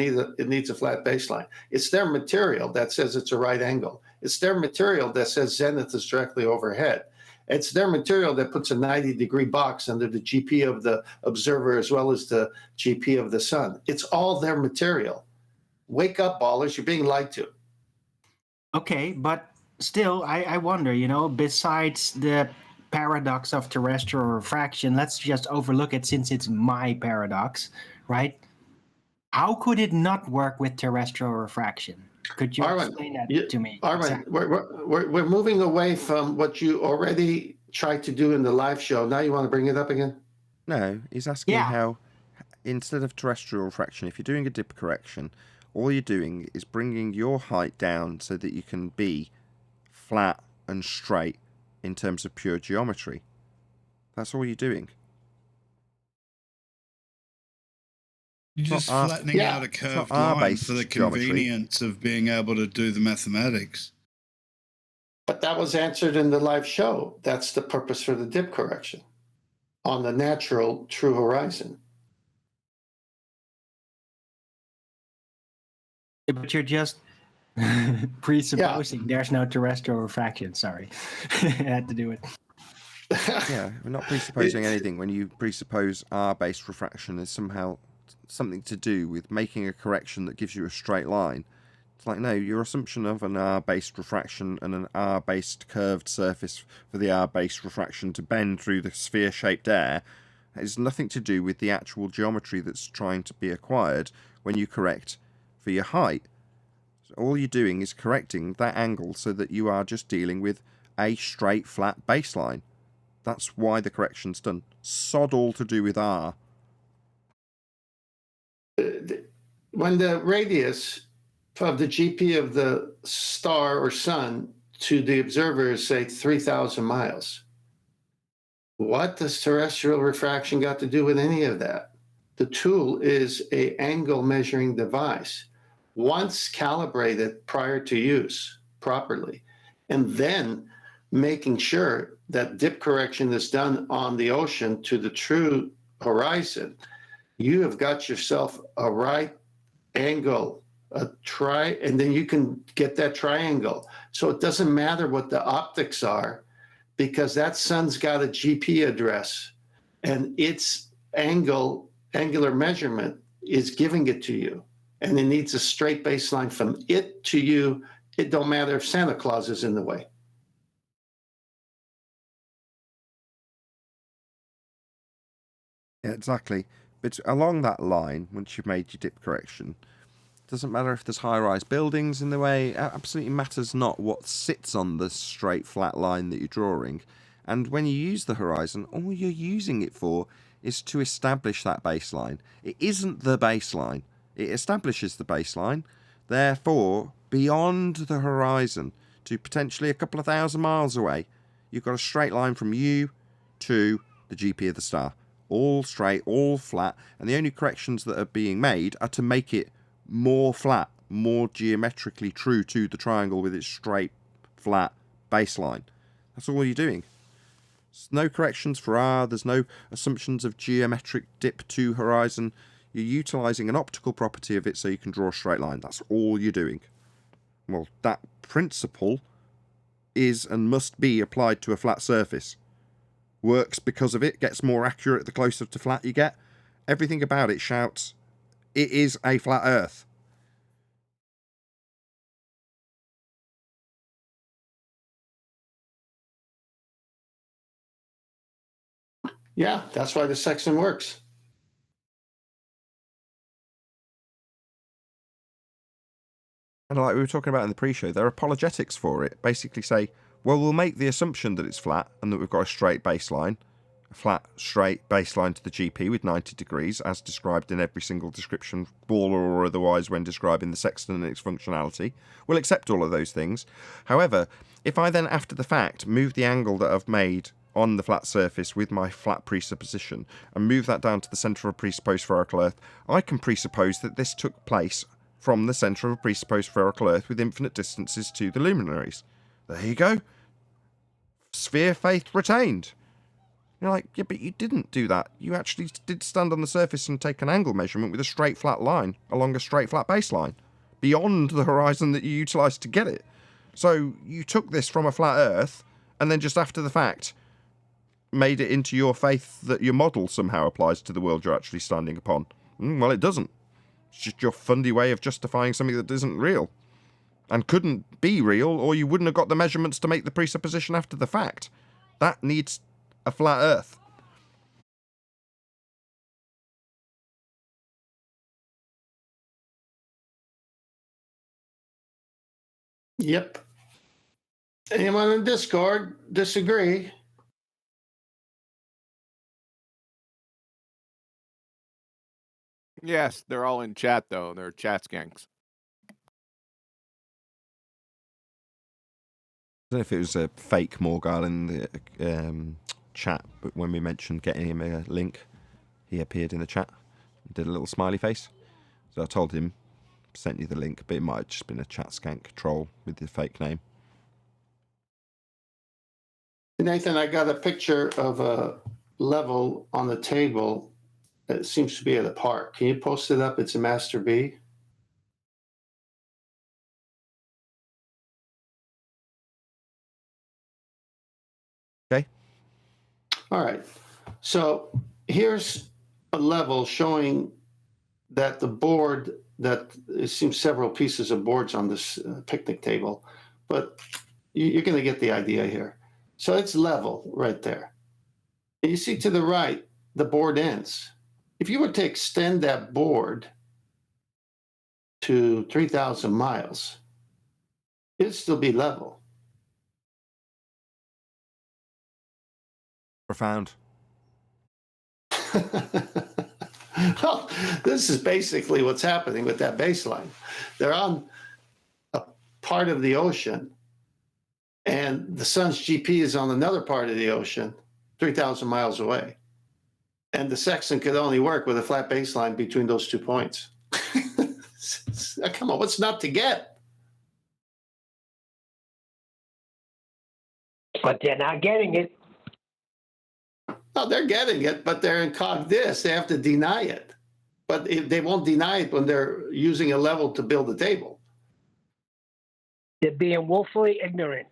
needs a flat baseline. It's their material that says it's a right angle. It's their material that says zenith is directly overhead. It's their material that puts a 90-degree box under the GP of the observer as well as the GP of the sun. It's all their material. Wake up, ballers. You're being lied to. Okay, but still, I wonder, besides the paradox of terrestrial refraction, let's just overlook it since it's my paradox, right? How could it not work with terrestrial refraction? Could you explain that to me? Armin, we're moving away from what you already tried to do in the live show. Now you want to bring it up again? No, he's asking how, instead of terrestrial refraction, if you're doing a dip correction, all you're doing is bringing your height down so that you can be flat and straight in terms of pure geometry. That's all you're doing. You're just flattening out a curved line for the convenience of being able to do the mathematics. But that was answered in the live show. That's the purpose for the dip correction on the natural true horizon. But you're just presupposing there's no terrestrial refraction. Sorry. I had to do it. Yeah, we're not presupposing anything. When you presuppose R-based refraction is somehow something to do with making a correction that gives you a straight line. It's like, no, your assumption of an R-based refraction and an R-based curved surface for the R-based refraction to bend through the sphere-shaped air has nothing to do with the actual geometry that's trying to be acquired when you correct for your height. So all you're doing is correcting that angle so that you are just dealing with a straight, flat baseline. That's why the correction's done. Sod all to do with R. When the radius of the GP of the star or sun to the observer is, say, 3,000 miles, what does terrestrial refraction got to do with any of that? The tool is an angle measuring device. Once calibrated prior to use properly, and then making sure that dip correction is done on the ocean to the true horizon, you have got yourself a right angle, and then you can get that triangle. So it doesn't matter what the optics are, because that sun's got a GP address, and its angular measurement is giving it to you. And it needs a straight baseline from it to you it don't matter if Santa Claus is in the way. Yeah, exactly. But along that line, once you've made your dip correction, it doesn't matter if there's high-rise buildings in the way. It absolutely matters not what sits on the straight, flat line that you're drawing. And when you use the horizon, all you're using it for is to establish that baseline. It isn't the baseline. It establishes the baseline. Therefore, beyond the horizon, to potentially a couple of thousand miles away, you've got a straight line from you to the GP of the star. All straight, all flat, and the only corrections that are being made are to make it more flat, more geometrically true to the triangle with its straight, flat baseline. That's all you're doing. There's no corrections for R, there's no assumptions of geometric dip to horizon. You're utilising an optical property of it so you can draw a straight line. That's all you're doing. Well, that principle is and must be applied to a flat surface. Works because of it, gets more accurate the closer to flat you get. Everything about it shouts, it is a flat Earth. Yeah, that's why the sextant works. And like we were talking about in the pre-show, their apologetics for it basically say, well, we'll make the assumption that it's flat and that we've got a straight baseline, a flat, straight baseline to the GP with 90 degrees, as described in every single description, baller or otherwise, when describing the sextant and its functionality. We'll accept all of those things. However, if I then, after the fact, move the angle that I've made on the flat surface with my flat presupposition and move that down to the centre of a presupposed spherical Earth, I can presuppose that this took place from the centre of a presupposed spherical Earth with infinite distances to the luminaries. There you go. Sphere faith retained. You're like, yeah, but you didn't do that. You actually did stand on the surface and take an angle measurement with a straight flat line along a straight flat baseline beyond the horizon that you utilised to get it. So you took this from a flat Earth and then just after the fact made it into your faith that your model somehow applies to the world you're actually standing upon. Well, it doesn't. It's just your fundy way of justifying something that isn't real and couldn't be real, or you wouldn't have got the measurements to make the presupposition after the fact. That needs a flat Earth. Yep. Anyone in Discord disagree? Yes, they're all in chat though. They're chat skanks. I don't know if it was a fake Morgal in the chat, but when we mentioned getting him a link, he appeared in the chat and did a little smiley face. So I told him, sent you the link, but it might have just been a chat skank troll with the fake name. Nathan, I got a picture of a level on the table that seems to be at a park. Can you post it up? It's a Master B. Okay. All right. So here's a level showing that the board, that it seems several pieces of boards on this picnic table, but you're going to get the idea here. So it's level right there. And you see to the right, the board ends. If you were to extend that board to 3,000 miles, it'd still be level. Profound. Well, this is basically what's happening with that baseline. They're on a part of the ocean, and the sun's GP is on another part of the ocean, 3,000 miles away. And the sextant could only work with a flat baseline between those 2 points. Come on, what's not to get? But they're not getting it. No, they're getting it, but they're incog this. They have to deny it. But they won't deny it when they're using a level to build a table. They're being woefully ignorant.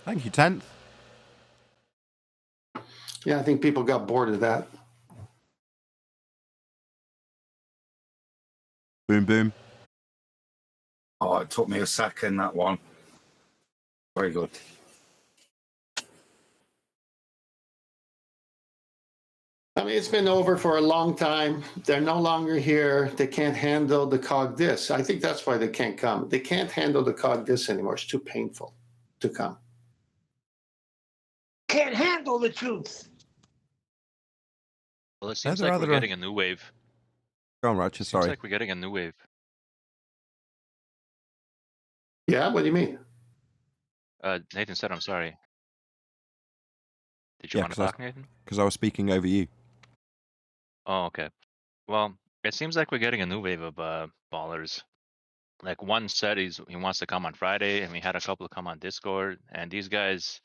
Thank you, 10th. Yeah, I think people got bored of that. Boom, boom. Oh, it took me a second, that one. Very good. I mean, it's been over for a long time. They're no longer here. They can't handle the cog dis. I think that's why they can't come. They can't handle the cog dis anymore. It's too painful to come. Can't handle the truth. Well, it seems like we're getting a new wave. Go on, Roger, sorry. Seems like we're getting a new wave. Yeah, what do you mean? Nathan said, I'm sorry. Did you want to talk, Nathan? Because I was speaking over you. Oh, okay. Well, it seems like we're getting a new wave of ballers. Like one said he wants to come on Friday, and we had a couple come on Discord. And these guys,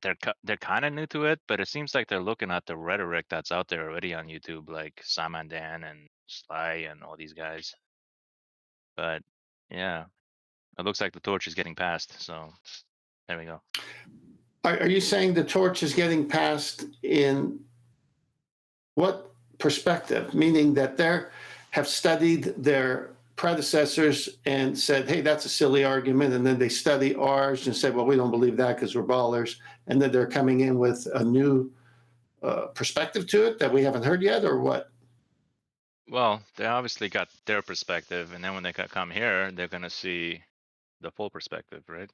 they're kind of new to it, but it seems like they're looking at the rhetoric that's out there already on YouTube, like Simon Dan and Sly and all these guys. But yeah, it looks like the torch is getting passed. So there we go. Are you saying the torch is getting passed in what perspective? Meaning that they have studied their predecessors and said, hey, that's a silly argument. And then they study ours and say, well, we don't believe that because we're ballers. And then they're coming in with a new perspective to it that we haven't heard yet, or what? Well, they obviously got their perspective. And then when they come here, they're going to see the full perspective, right?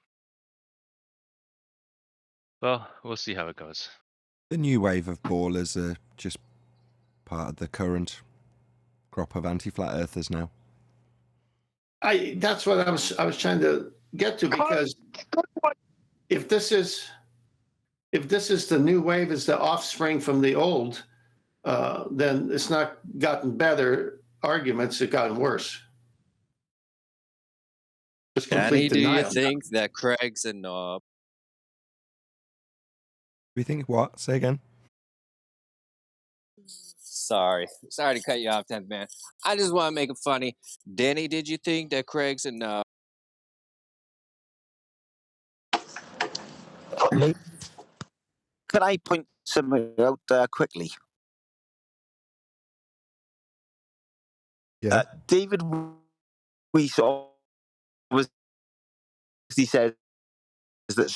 Well, we'll see how it goes. The new wave of ballers are just part of the current crop of anti-flat earthers now. That's what I was trying to get to, because if this is the new wave, is the offspring from the old, then it's not gotten better arguments, it's gotten worse. Danny, do you think that Craig's a knob? We think what? Say again. Sorry to cut you off, 10th man. I just want to make it funny. Danny, did you think that Craig's a knob? Can I point something out quickly? Yeah. David Weesel he says that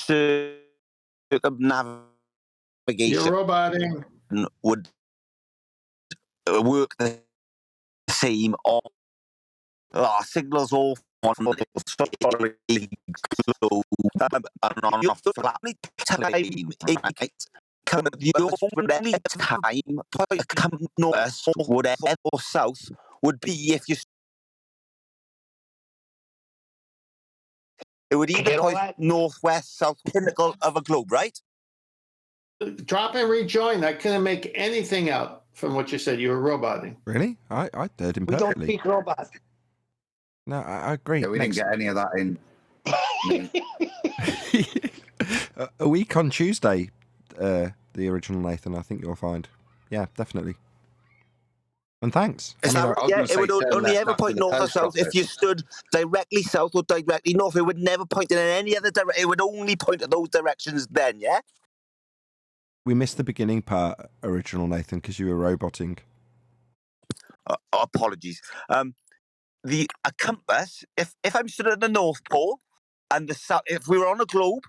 circumnavigation You're roboting. would work the same on signals off on the globe and on your flat time ignite. Come the only time come north or south would be if you. It would either point northwest, south pinnacle of a globe, right? Drop and rejoin. I couldn't make anything out from what you said. You were roboting. Really? I heard him We don't perfectly. speak robot. No, I agree. Yeah, we didn't get any of that in. A week on Tuesday, the original Nathan, I think you'll find. Yeah, definitely. And thanks. It would only ever point north or south if you stood directly south or directly north. It would never point in any other direction. It would only point at those directions then, yeah? We missed the beginning part, original Nathan, because you were roboting. Apologies. A compass, if I'm stood at the North Pole and the south, if we were on a globe,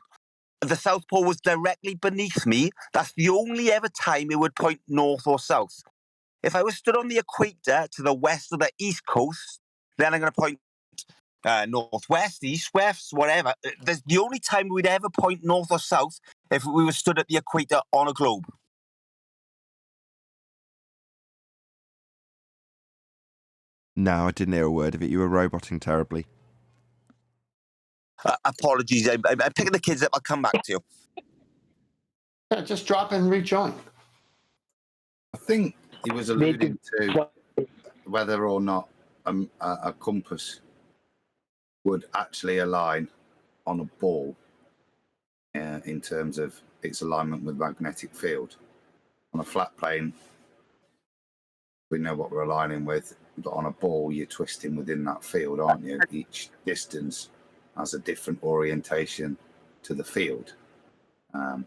the South Pole was directly beneath me, that's the only ever time it would point north or south. If I was stood on the equator to the west or the east coast, then I'm going to point northwest, east, west, whatever. There's the only time we'd ever point north or south if we were stood at the equator on a globe. No, I didn't hear a word of it. You were roboting terribly. Apologies. I'm picking the kids up. I'll come back to you. Yeah, just drop and rejoin. I think he was alluding to whether or not a compass would actually align on a ball in terms of its alignment with magnetic field. On a flat plane, we know what we're aligning with, but on a ball, you're twisting within that field, aren't you? Each distance has a different orientation to the field. I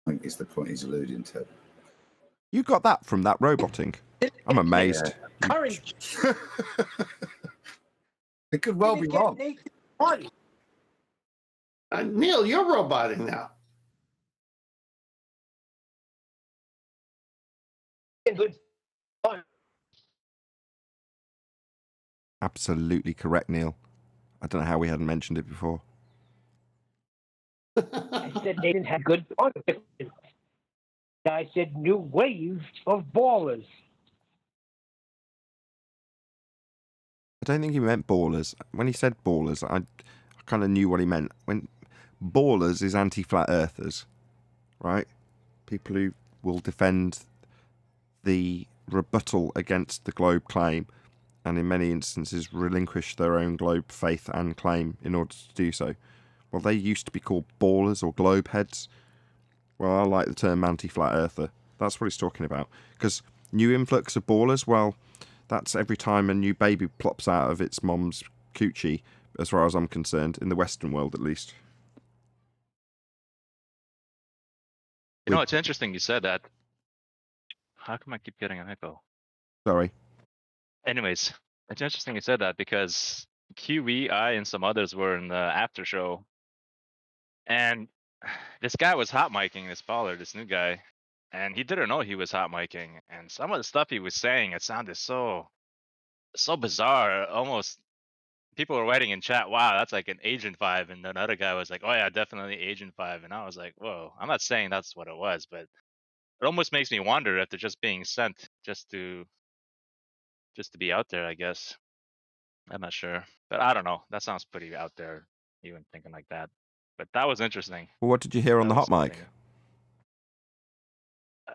think is the point he's alluding to. You got that from that roboting. I'm amazed. Courage. It could well be wrong. Neil, you're roboting now. Good. Absolutely correct, Neil. I don't know how we hadn't mentioned it before. I said Nathan had good fun. I said new wave of ballers. I don't think he meant ballers. When he said ballers, I kind of knew what he meant. When ballers is anti-flat earthers, right? People who will defend the rebuttal against the globe claim, and in many instances relinquish their own globe faith and claim in order to do so. Well, they used to be called ballers or globe heads. Well, I like the term anti-flat earther. That's what he's talking about. Because new influx of ballers, well, that's every time a new baby plops out of its mom's coochie, as far as I'm concerned, in the Western world at least. You know, it's interesting you said that. How come I keep getting an echo? Sorry. Anyways, it's interesting you said that because QE, I, and some others were in the after show. And this guy was hot micing this baller, this new guy. And he didn't know he was hot micing. And some of the stuff he was saying, it sounded so bizarre. Almost people were writing in chat, wow, that's like an Agent 5. And then another guy was like, oh yeah, definitely Agent 5. And I was like, whoa, I'm not saying that's what it was, but it almost makes me wonder if they're just being sent just to be out there, I guess. I'm not sure, but I don't know. That sounds pretty out there, even thinking like that. But that was interesting. Well, what did you hear on the hot mic?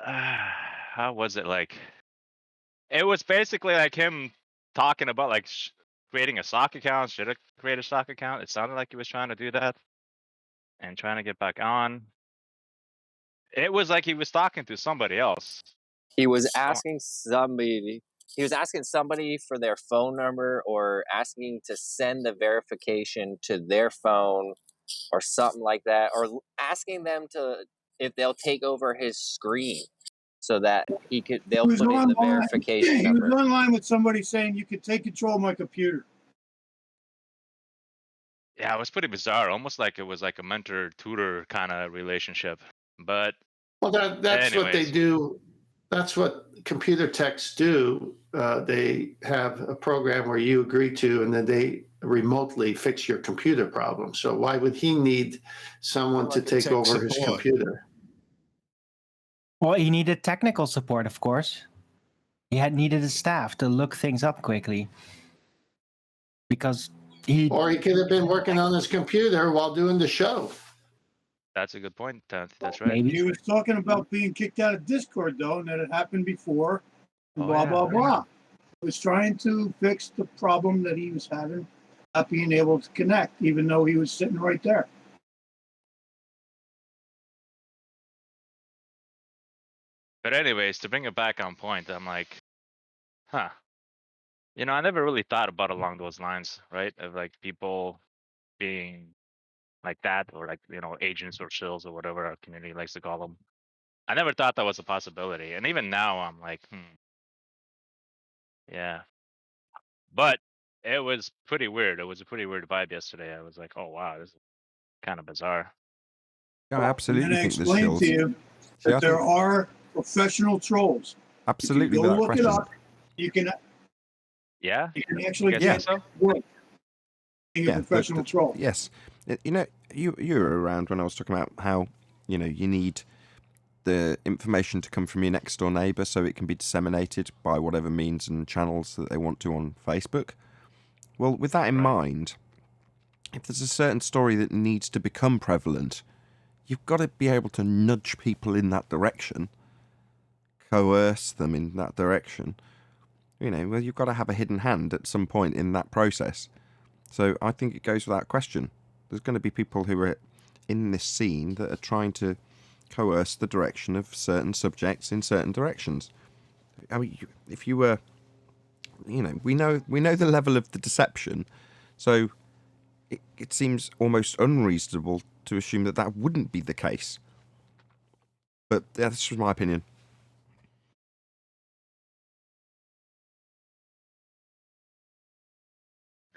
How was it like? It was basically like him talking about like creating a stock account. Should I create a stock account? It sounded like he was trying to do that and trying to get back on. It was like he was talking to somebody else. He was asking somebody. He was asking somebody for their phone number or asking to send the verification to their phone or something like that, or asking them to if they'll take over his screen so that they'll put in the verification number. He was online with somebody saying you could take control of my computer. Yeah, it was pretty bizarre. Almost like it was like a mentor-tutor kind of relationship. But well, that's what they do. That's what computer techs do. They have a program where you agree to, and then they remotely fix your computer problem. So why would he need someone to take over his computer? Well, he needed technical support, of course. He needed a staff to look things up quickly. Because Or he could have been working on his computer while doing the show. That's a good point. That's right. Maybe. He was talking about being kicked out of Discord, though, and that it happened before. Blah, yeah. blah, blah. He was trying to fix the problem that he was having, not being able to connect, even though he was sitting right there. But anyways, to bring it back on point, I'm like, huh. You know, I never really thought about along those lines, right? Of like people being like that, or like, you know, agents or shills or whatever our community likes to call them. I never thought that was a possibility. And even now I'm like, yeah. But it was pretty weird. It was a pretty weird vibe yesterday. I was like, oh wow, this is kind of bizarre. Yeah, I absolutely think there's explain skills. to you that there are professional trolls. Absolutely, If you go without look question. it up. You can. Yeah. You can actually You get so? work being a professional troll. Yes, you know, you were around when I was talking about how, you know, you need the information to come from your next door neighbour so it can be disseminated by whatever means and channels that they want to on Facebook. Well, with that in mind, if there's a certain story that needs to become prevalent, you've got to be able to nudge people in that direction, coerce them in that direction. You know, well, you've got to have a hidden hand at some point in that process. So I think it goes without question. There's going to be people who are in this scene that are trying to coerce the direction of certain subjects in certain directions. I mean, if you were, you know, we know the level of the deception. So it seems almost unreasonable to assume that that wouldn't be the case. But that's just my opinion.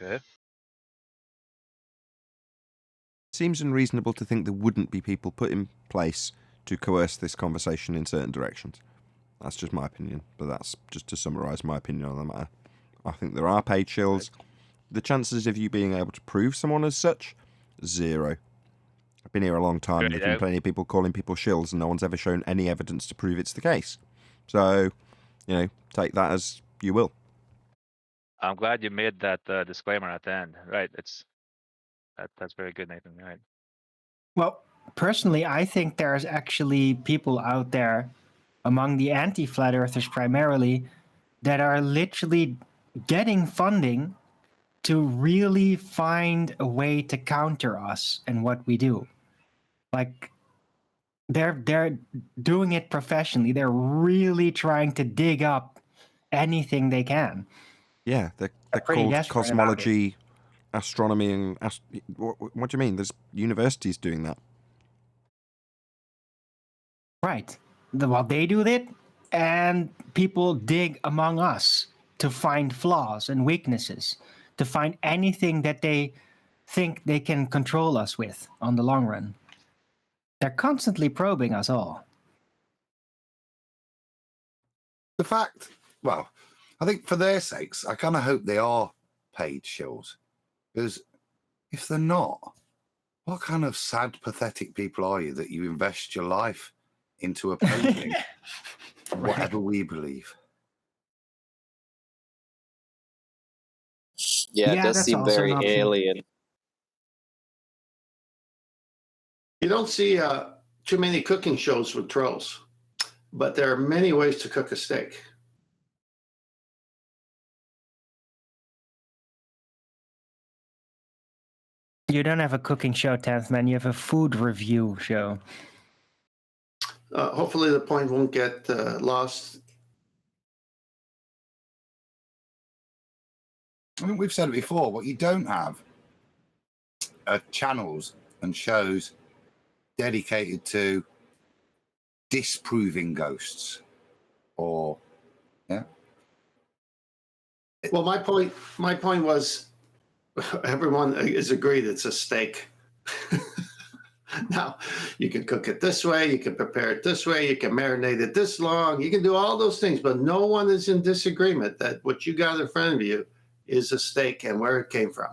Okay. It seems unreasonable to think there wouldn't be people put in place to coerce this conversation in certain directions. That's just my opinion, but that's just to summarise my opinion on the matter. I think there are paid shills. The chances of you being able to prove someone as such, 0. I've been here a long time. There's been plenty of people calling people shills, and no one's ever shown any evidence to prove it's the case. So, take that as you will. I'm glad you made that disclaimer at the end. Right. That's very good, Nathan. Right. Well, personally, I think there's actually people out there among the anti-flat earthers primarily that are literally getting funding to really find a way to counter us and what we do. Like, they're doing it professionally. They're really trying to dig up anything they can. Yeah, they're pretty called desperate about cosmology, astronomy, and what do you mean? There's universities doing that. Right. Well, they do it, and people dig among us to find flaws and weaknesses, to find anything that they think they can control us with on the long run. They're constantly probing us all. The fact, well, I think for their sakes, I kind of hope they are paid shills. Because if they're not, what kind of sad, pathetic people are you that you invest your life into opposing whatever we believe? Yeah, it does that's seem also very an option. alien. You don't see too many cooking shows with trolls, but there are many ways to cook a steak. You don't have a cooking show, 10th Man. You have a food review show. Hopefully the point won't get lost. I mean, we've said it before, what you don't have are channels and shows dedicated to disproving ghosts or, yeah. Well, my point was everyone is agreed it's a steak. Now, you can cook it this way, you can prepare it this way, you can marinate it this long, you can do all those things, but no one is in disagreement that what you got in front of you is a steak and where it came from.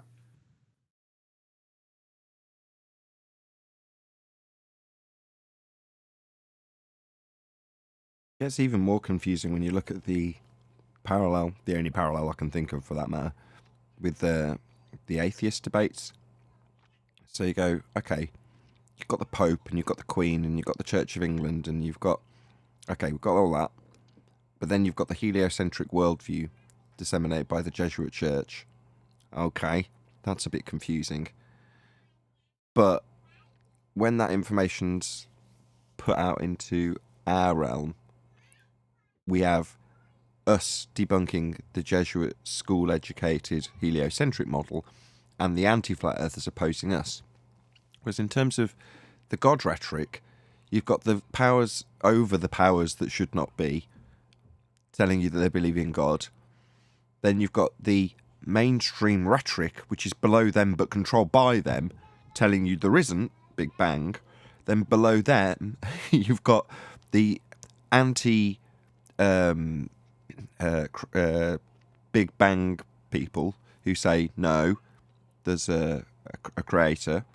It gets even more confusing when you look at the only parallel I can think of for that matter, with the atheist debates. So you go, okay, you've got the Pope and you've got the Queen and you've got the Church of England and we've got all that. But then you've got the heliocentric worldview disseminated by the Jesuit Church. Okay, that's a bit confusing. But when that information's put out into our realm, we have us debunking the Jesuit school-educated heliocentric model and the anti-flat earthers opposing us. Whereas in terms of the God rhetoric, you've got the powers over the powers that should not be telling you that they believe in God. Then you've got the mainstream rhetoric, which is below them but controlled by them, telling you there isn't Big Bang. Then below them, you've got the anti Big Bang people who say no, there's a creator.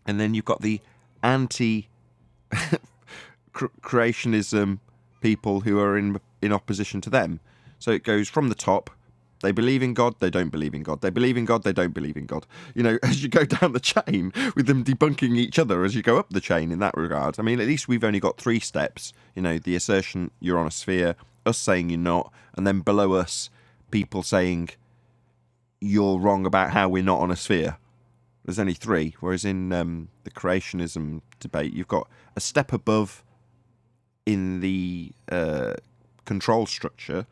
And then you've got the anti creationism people who are in opposition to them. So it goes from the top. They believe in God, they don't believe in God. They believe in God, they don't believe in God. As you go down the chain with them debunking each other as you go up the chain in that regard. I mean, at least we've only got 3 steps. The assertion you're on a sphere, us saying you're not, and then below us, people saying you're wrong about how we're not on a sphere. There's only 3, whereas in the creationism debate, you've got a step above in the control structure.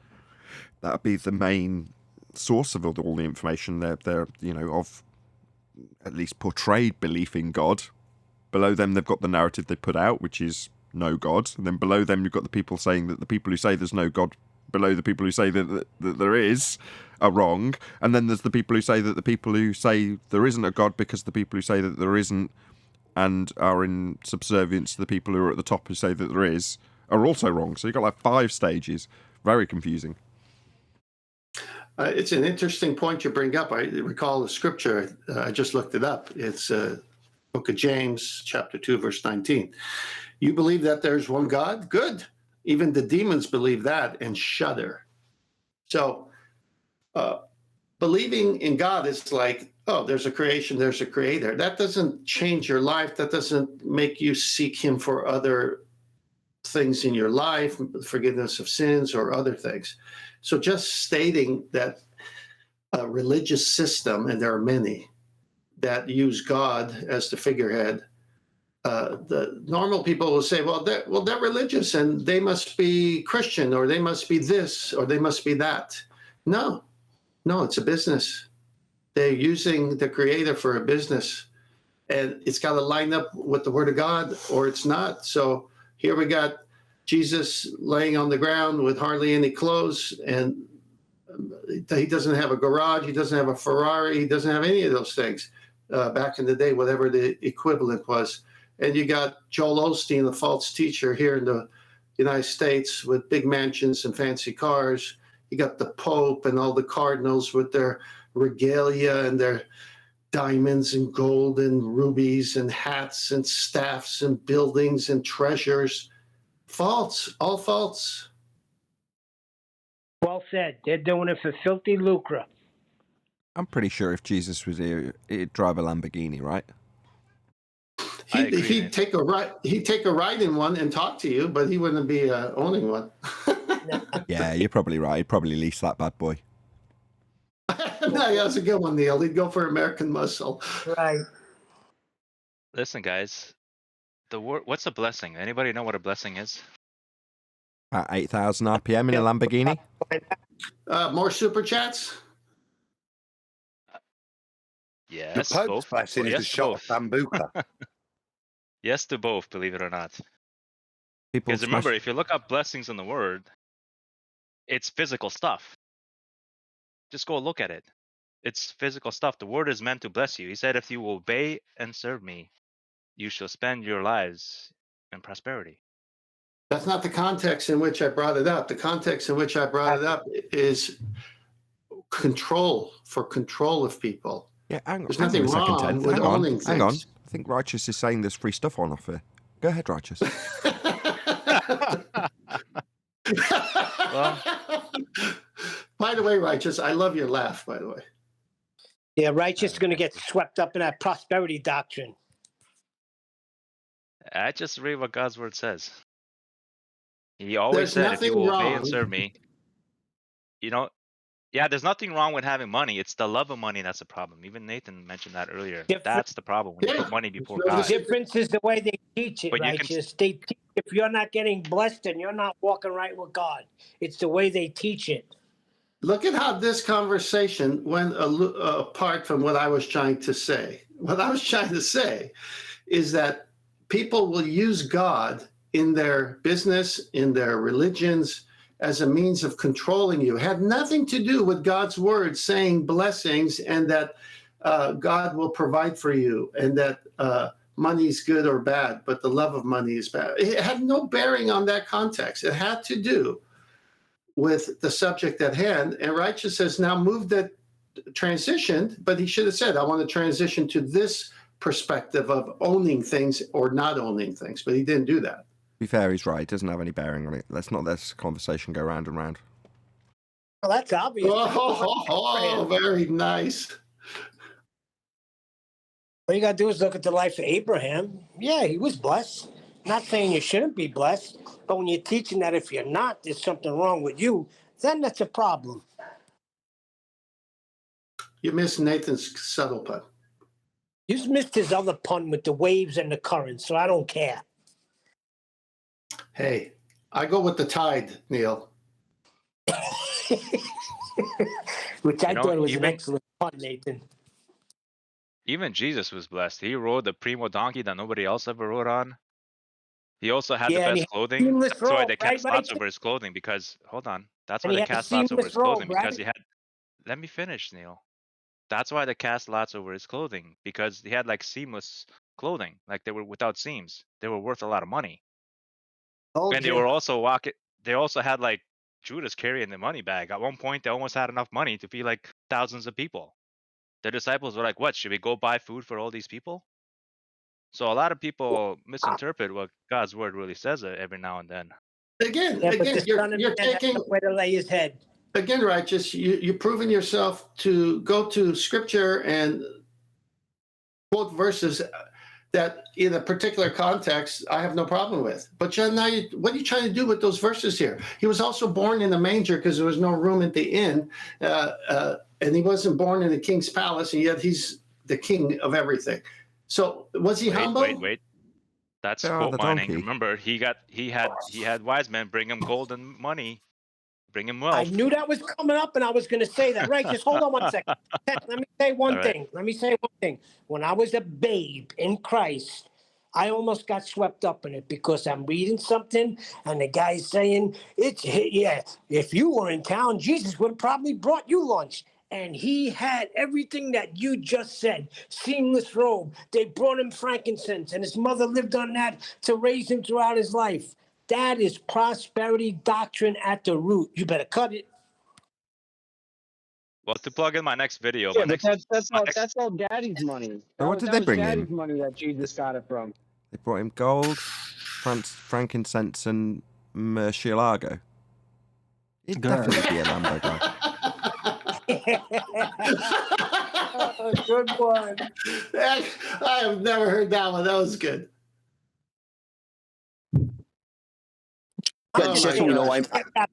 That would be the main source of all the information. They're of at least portrayed belief in God. Below them, they've got the narrative they put out, which is no God. And then below them, you've got the people saying that the people who say there's no God, below the people who say that there is, are wrong. And then there's the people who say that the people who say there isn't a God because the people who say that there isn't and are in subservience to the people who are at the top who say that there is are also wrong. So you've got like 5 stages. Very confusing. It's an interesting point you bring up. I recall the scripture. I just looked it up. It's Book of James, chapter 2, verse 19. You believe that there's one God? Good. Even the demons believe that and shudder. So believing in God is like, oh, there's a creation, there's a creator. That doesn't change your life. That doesn't make you seek him for other things in your life, forgiveness of sins or other things. So just stating that a religious system, and there are many, that use God as the figurehead, the normal people will say, well, they're religious and they must be Christian, or they must be this, or they must be that. No, it's a business. They're using the creator for a business, and it's got to line up with the word of God or it's not. So here we got Jesus laying on the ground with hardly any clothes, and he doesn't have a garage, he doesn't have a Ferrari, he doesn't have any of those things. Back in the day, whatever the equivalent was. And you got Joel Osteen, the false teacher here in the United States with big mansions and fancy cars. You got the Pope and all the cardinals with their regalia and their diamonds and gold and rubies and hats and staffs and buildings and treasures. False, all false. Well said. They're doing it for filthy lucre. I'm pretty sure if Jesus was here, he'd drive a Lamborghini, right? He'd take a ride in one and talk to you, but he wouldn't be owning one. Yeah, you're probably right. He'd probably lease that bad boy. No, that's a good one, Neil. He'd go for American Muscle. Right. Listen, guys. What's a blessing? Anybody know what a blessing is? At 8,000 RPM in a Lamborghini? More super chats? Yes, the Pope's both. blessing is Yes, a shot of Sambuca. Yes to both, believe it or not. People Because remember, if you look up blessings in the word, it's physical stuff. Just go look at it. It's physical stuff. The word is meant to bless you. He said, if you obey and serve me, you shall spend your lives in prosperity. That's not the context in which I brought it up. The context in which I brought it up is control of people. Yeah, there's nothing wrong with owning things. Hang on. I think Righteous is saying there's free stuff on offer. Go ahead, Righteous. Well, by the way, Righteous, I love your laugh, by the way. Yeah, Righteous is going to get swept up in that prosperity doctrine. I just read what God's word says. He always said, if you will obey and serve me, yeah, there's nothing wrong with having money. It's the love of money that's the problem. Even Nathan mentioned that earlier. That's the problem when you put money before God. The difference is the way they teach it, Righteous. They teach, if you're not getting blessed, then you're not walking right with God. It's the way they teach it. Look at how this conversation went apart from what I was trying to say. What I was trying to say is that people will use God in their business, in their religions, as a means of controlling you. It had nothing to do with God's word saying blessings and that God will provide for you and that money is good or bad, but the love of money is bad. It had no bearing on that context. It had to do with the subject at hand. And Righteous has now moved that transitioned, but he should have said, I want to transition to this perspective of owning things or not owning things, but he didn't do that. To be fair, he's right. It doesn't have any bearing on it. Let's not let this conversation go round and round. Well, that's obvious. Oh, very nice. All you got to do is look at the life of Abraham. Yeah, he was blessed. Not saying you shouldn't be blessed, but when you're teaching that if you're not, there's something wrong with you, then that's a problem. You missed Nathan's subtle pun. You just missed his other pun with the waves and the currents, so I don't care. Hey, I go with the tide, Neil. Which I thought was an excellent pun, Nathan. Even Jesus was blessed. He rode the primo donkey that nobody else ever rode on. He also had the Yeah, and he best had clothing. seamless That's why robe, they right? cast Right. lots over his clothing because hold on. That's And why he they had a cast lots over seamless his clothing robe, because right? he had. Let me finish, Neil. That's why they cast lots over his clothing because he had like seamless clothing, like they were without seams. They were worth a lot of money, and they were also walking. They also had like Judas carrying the money bag. At one point, they almost had enough money to feed like thousands of people. The disciples were like, "What? Should we go buy food for all these people?" So a lot of people misinterpret what God's word really says every now and then. Again, Yeah, but the Son of you're Man has taking nowhere to lay his head. again, Righteous. You're proving yourself to go to Scripture and quote verses that in a particular context I have no problem with. But now, what are you trying to do with those verses here? He was also born in a manger because there was no room at the inn, and he wasn't born in a king's palace, and yet he's the king of everything. So was he humble? Wait. That's Oh, quote the mining. donkey. Remember, he had wise men bring him gold and money, bring him I wealth. knew that was coming up, and I was going to say that. Right, just hold on one second. Let me say one All right. thing. Let me say one thing. When I was a babe in Christ, I almost got swept up in it because I'm reading something, and the guy's saying, if you were in town, Jesus would have probably brought you lunch. And he had everything that you just said. Seamless robe. They brought him frankincense, and his mother lived on that to raise him throughout his life. That is prosperity doctrine at the root. You better cut it. Well, to plug in my next video, Yeah, but that's all Daddy's money. So what did they bring him? Daddy's money that Jesus got it from. They brought him gold, frankincense, and Murcielago. He'd definitely be a Lambo guy. Good one. I have never heard that one. That was good. Just so you know,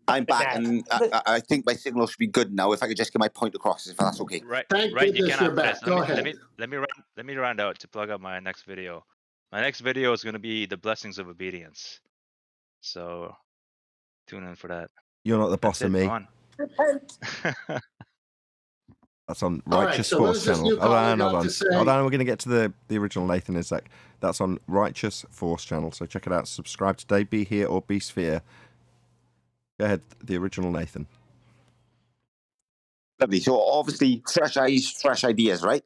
I'm back, and I think my signal should be good now. If I could just get my point across, if that's okay. Right. Thank Right. You goodness cannot you're back. Go ahead. Let me round out to plug up my next video. My next video is going to be the blessings of obedience. So tune in for that. You're not the boss of me. Go on. That's on All right, Righteous so what Force does this channel. new caller got to say? Hold on, we're going to get to the original Nathan in a sec. That's on Righteous Force channel, so check it out. Subscribe today, be here or be sphere. Go ahead, the original Nathan. Lovely. So obviously, fresh eyes, fresh ideas, right?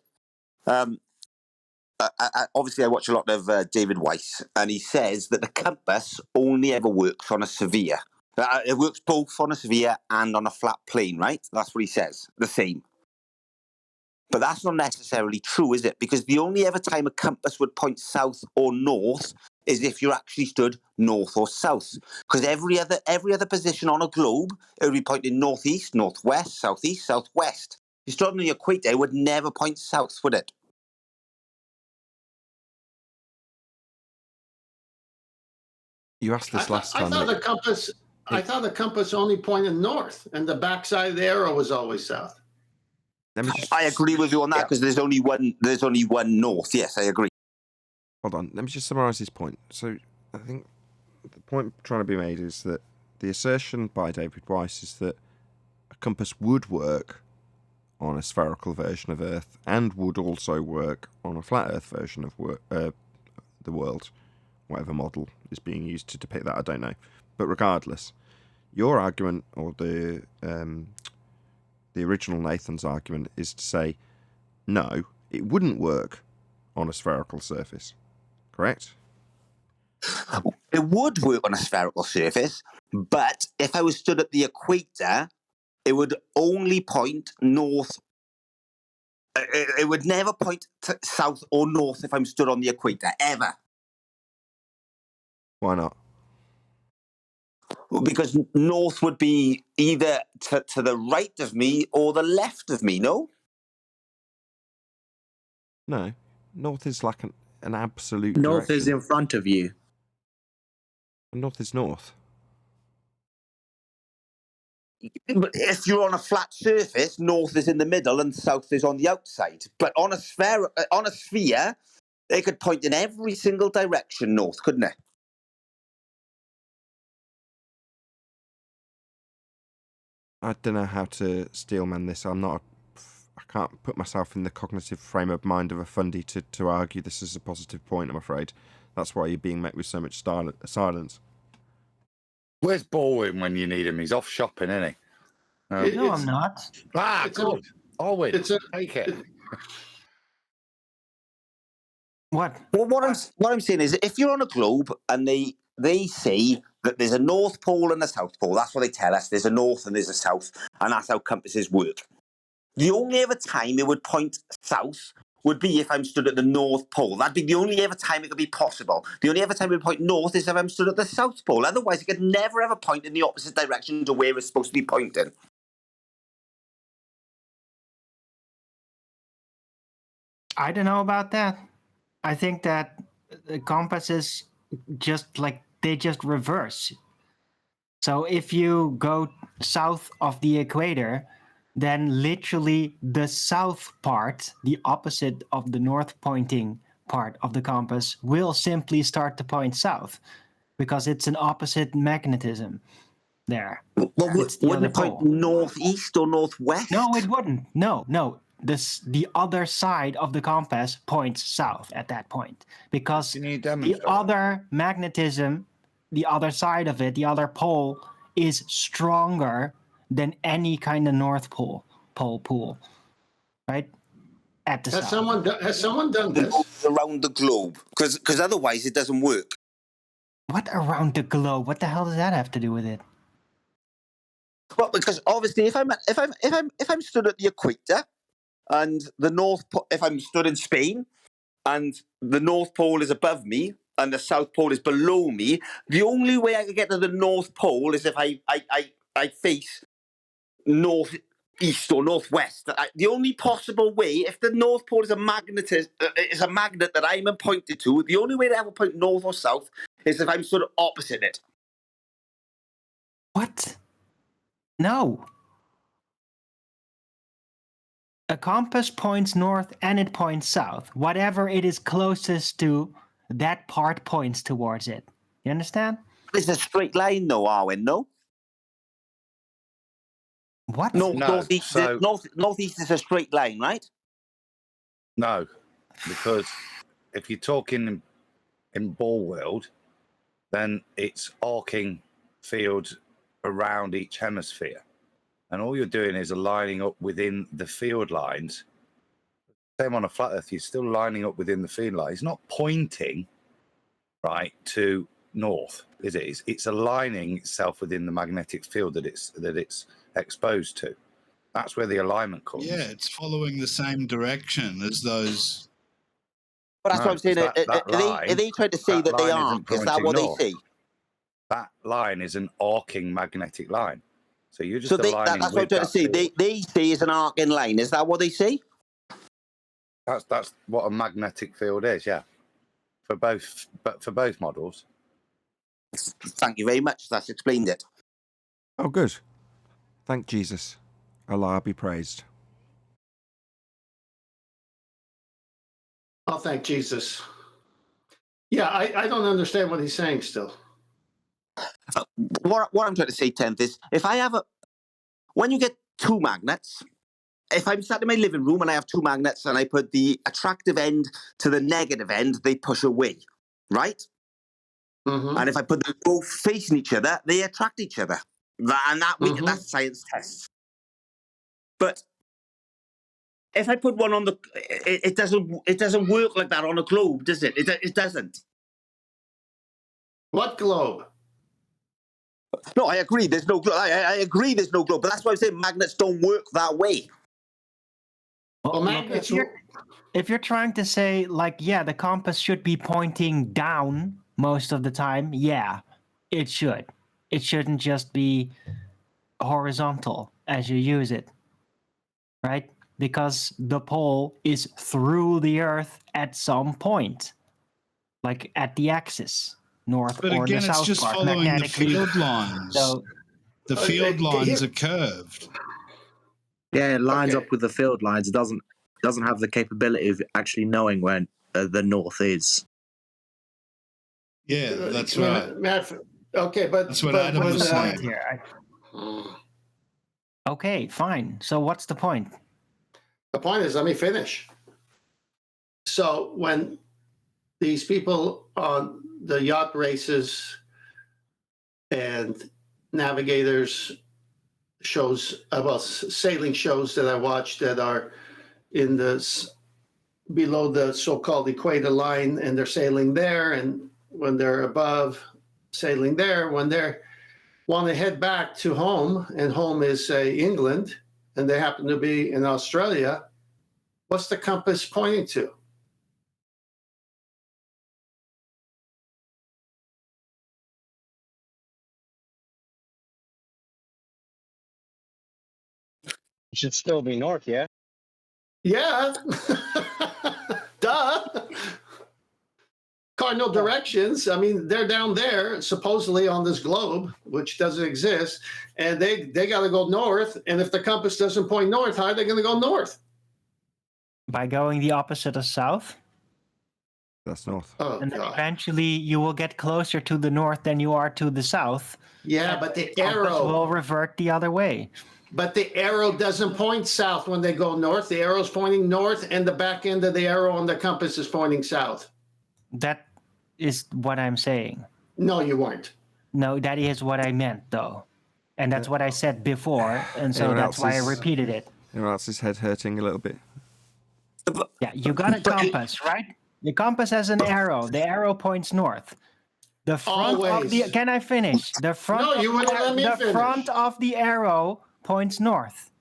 Obviously, I watch a lot of David Weiss, and he says that the compass only ever works on a severe. It works both on a severe and on a flat plane, right? That's what he says. The same. But that's not necessarily true, is it? Because the only ever time a compass would point south or north is if you're actually stood north or south. Because every other position on a globe, it would be pointing northeast, northwest, southeast, southwest. If you stood on the equator, it would never point south, would it? You asked this last time. I thought the compass only pointed north, and the backside of the arrow was always south. I agree with you on that because there's only one north. Yes, I agree. Hold on, let me just summarise this point. So I think the point trying to be made is that the assertion by David Weiss is that a compass would work on a spherical version of Earth and would also work on a flat Earth version of the world. Whatever model is being used to depict that, I don't know. But regardless, your argument, or the original Nathan's argument, is to say, no, it wouldn't work on a spherical surface. Correct? It would work on a spherical surface, but if I was stood at the equator, it would only point north. It would never point to south or north if I'm stood on the equator, ever. Why not? Well, because north would be either to the right of me or the left of me, no? No. North is like an absolute North direction. is in front of you. North is north. But if you're on a flat surface, north is in the middle and south is on the outside. But on a sphere, they could point in every single direction north, couldn't it? I don't know how to steelman this. I'm not can't put myself in the cognitive frame of mind of a fundy to argue this is a positive point, I'm afraid. That's why you're being met with so much silence. Where's Baldwin when you need him? He's off shopping, isn't he? No, I'm not. Good. Always take it. What? Well, what I'm saying is, if you're on a globe and they say that there's a North Pole and a South Pole, that's what they tell us. There's a North and there's a South, and that's how compasses work. The only other time it would point south would be if I'm stood at the North Pole. That'd be the only other time it could be possible. The only other time it would point north is if I'm stood at the South Pole. Otherwise, it could never ever point in the opposite direction to where it's supposed to be pointing. I don't know about that. I think that the compasses they just reverse. So if you go south of the equator, then literally the south part, the opposite of the north pointing part of the compass, will simply start to point south because it's an opposite magnetism there. Well, wouldn't it point northeast or northwest? No, it wouldn't. No. The other side of the compass points south at that point because the other magnetism, the other side of it, the other pole, is stronger than any kind of North Pole pool, right? At the Has south. someone done this around the globe? Because otherwise it doesn't work. What around the globe? What the hell does that have to do with it? Well, because obviously, if I'm stood at the equator, and if I'm stood in Spain, and the North Pole is above me, and the South Pole is below me, the only way I can get to the North Pole is if I face northeast or northwest. The only possible way, if the North Pole is a magnet that I'm pointed to, the only way to ever point north or south is if I'm sort of opposite it. What? No. A compass points north and it points south. Whatever it is closest to, that part points towards it. You understand? It's a straight line, though, Arwen, no? What? Northeast is a straight line, right? No, because if you're talking in ball world, then it's arcing field around each hemisphere. And all you're doing is aligning up within the field lines. Same on a flat earth, you're still lining up within the field lines. It's not pointing, right, to north, is it? It's aligning itself within the magnetic field that it's exposed to. That's where the alignment comes. Yeah, it's following the same direction as those. But that's what I'm saying. Are they trying to say that they aren't? Is that what they say? That line is an arcing magnetic line. So you're just that's what I'm trying to say. They say it's an arcing line. Is that what they say? That's what a magnetic field is, yeah. For both models. Thank you very much. That's explained it. Oh, good. Thank Jesus. Allah be praised. Oh, thank Jesus. Yeah, I don't understand what he's saying still. What I'm trying to say, Tenth, is when you get two magnets, if I'm sat in my living room and I have two magnets and I put the attractive end to the negative end, they push away, right? Mm-hmm. And if I put them both facing each other, they attract each other. And that's science tests. But if I put one on it doesn't work like that on a globe, does it? It doesn't. What globe? No, I agree. There's no globe. I agree. There's no globe, but that's why I'm saying magnets don't work that way. Well, magnets. If you're trying to say the compass should be pointing down most of the time, yeah, it should. It shouldn't just be horizontal as you use it, right? Because the pole is through the Earth at some point, like at the axis. North but or again, the it's south just part, following the field lines. So, the field lines are curved. Yeah, it lines up with the field lines. It doesn't have the capability of actually knowing where the north is. Yeah, that's right. Okay, but that's what Adam was saying. Okay, fine. So what's the point? The point is, let me finish. So when these people on the yacht races and navigators shows, sailing shows that I watch that are in below the so-called equator line, and they're sailing there, and when they're above, sailing there, when they want to head back to home, and home is, say, England, and they happen to be in Australia, what's the compass pointing to? It should still be north, yeah? Yeah. Duh. Cardinal directions. I mean, they're down there, supposedly on this globe, which doesn't exist, and they got to go north. And if the compass doesn't point north, how are they going to go north? By going the opposite of south. That's north. Oh, and then God. eventually you will get closer to the north than you are to the south. Yeah, but the compass arrow will revert the other way. But the arrow doesn't point south when they go north. The arrow's pointing north, and the back end of the arrow on the compass is pointing south. That is what I'm saying. No, you weren't. No, that is what I meant, though. And that's what I said before, and so Anyone that's why I else's- repeated it. Anyone else's head hurting a little bit? Yeah, you got a compass, right? The compass has an arrow. The arrow points north. The front of Always. the... Can I finish? The front, No, of, you wouldn't let me the finish. front of the arrow points north.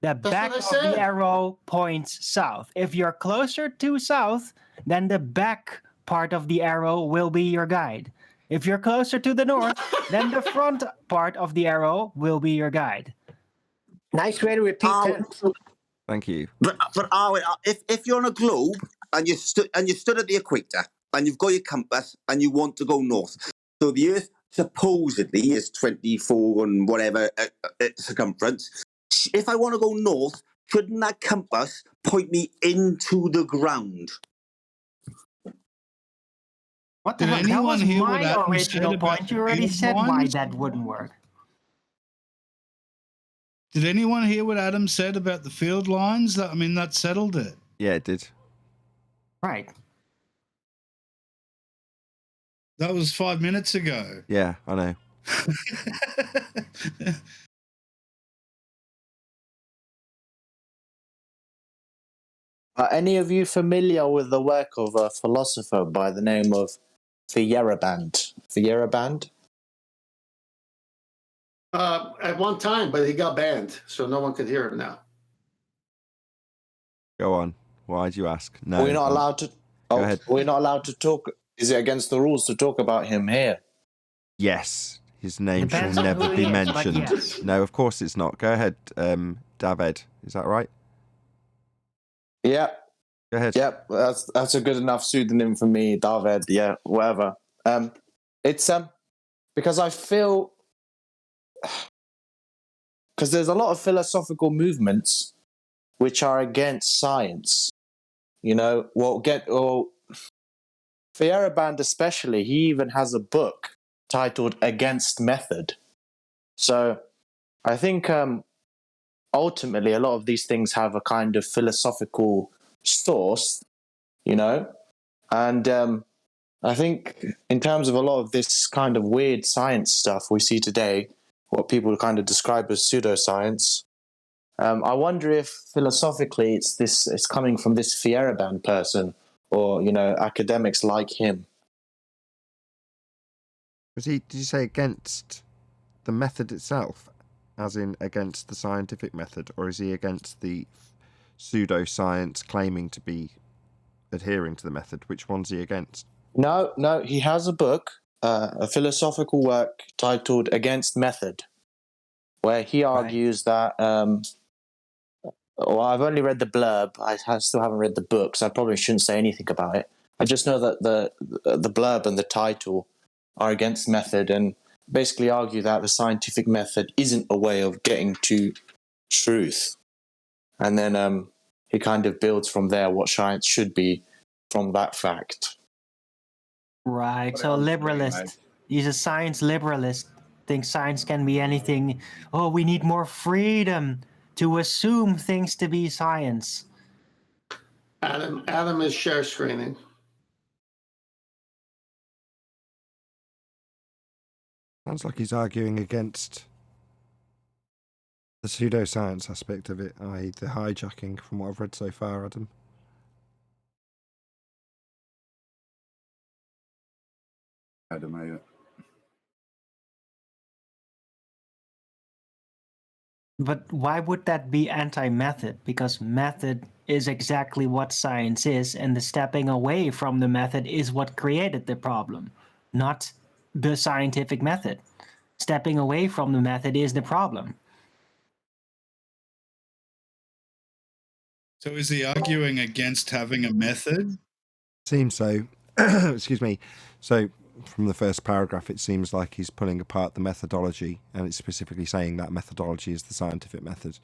The back what I of said. the arrow points south. If you're closer to south, then the back part of the arrow will be your guide. If you're closer to the north, then the front part of the arrow will be your guide. Nice way to repeat that. Thank you. But if you're on a globe and you stood at the equator and you've got your compass and you want to go north, so the Earth supposedly is 24 and whatever circumference. If I want to go north, shouldn't that compass point me into the ground? What the Did heck? That anyone was hear what my Adam original said about point. You already field said why lines? that wouldn't work. Did anyone hear what Adam said about the field lines? That settled it. Yeah, it did. Right. That was 5 minutes ago. Yeah, I know. Are any of you familiar with the work of a philosopher by the name of Feyerabend? Feyerabend? At one time, but he got banned, so no one could hear him now. Go on. Why'd you ask? No. We're not allowed to. Go ahead. We're not allowed to talk. Is it against the rules to talk about him here? Yes. His name shall Depends on never who be he is, but mentioned. yes. No, of course it's not. Go ahead, David. Is that right? Yeah. Go ahead. Yep, that's a good enough pseudonym for me, David. Yeah, whatever. It's because I feel because there's a lot of philosophical movements which are against science. Feyerabend especially, he even has a book titled "Against Method." So, I think ultimately a lot of these things have a kind of philosophical source, and I think in terms of a lot of this kind of weird science stuff we see today, what people kind of describe as pseudoscience, I wonder if philosophically it's coming from this Feyerabend person or academics like him. Did you say against the method itself, as in against the scientific method, or is he against the pseudoscience claiming to be adhering to the method? Which one's he against? No, he has a book, a philosophical work titled "Against Method," where he argues that. I've only read the blurb. I still haven't read the book, so I probably shouldn't say anything about it. I just know that the blurb and the title are against method, and basically argue that the scientific method isn't a way of getting to truth. And then he kind of builds from there what science should be from that fact. Right. So liberalist. He's a science liberalist. Thinks science can be anything. Oh, we need more freedom. to assume things to be science. Adam is share screening. Sounds like he's arguing against the pseudoscience aspect of it, i.e. the hijacking, from what I've read so far, Adam. Adam, But why would that be anti-method? Because method is exactly what science is, and the stepping away from the method is what created the problem, not the scientific method. Stepping away from the method is the problem. So is he arguing against having a method? Seems so. Excuse me. So from the first paragraph, it seems like he's pulling apart the methodology, and it's specifically saying that methodology is the scientific method,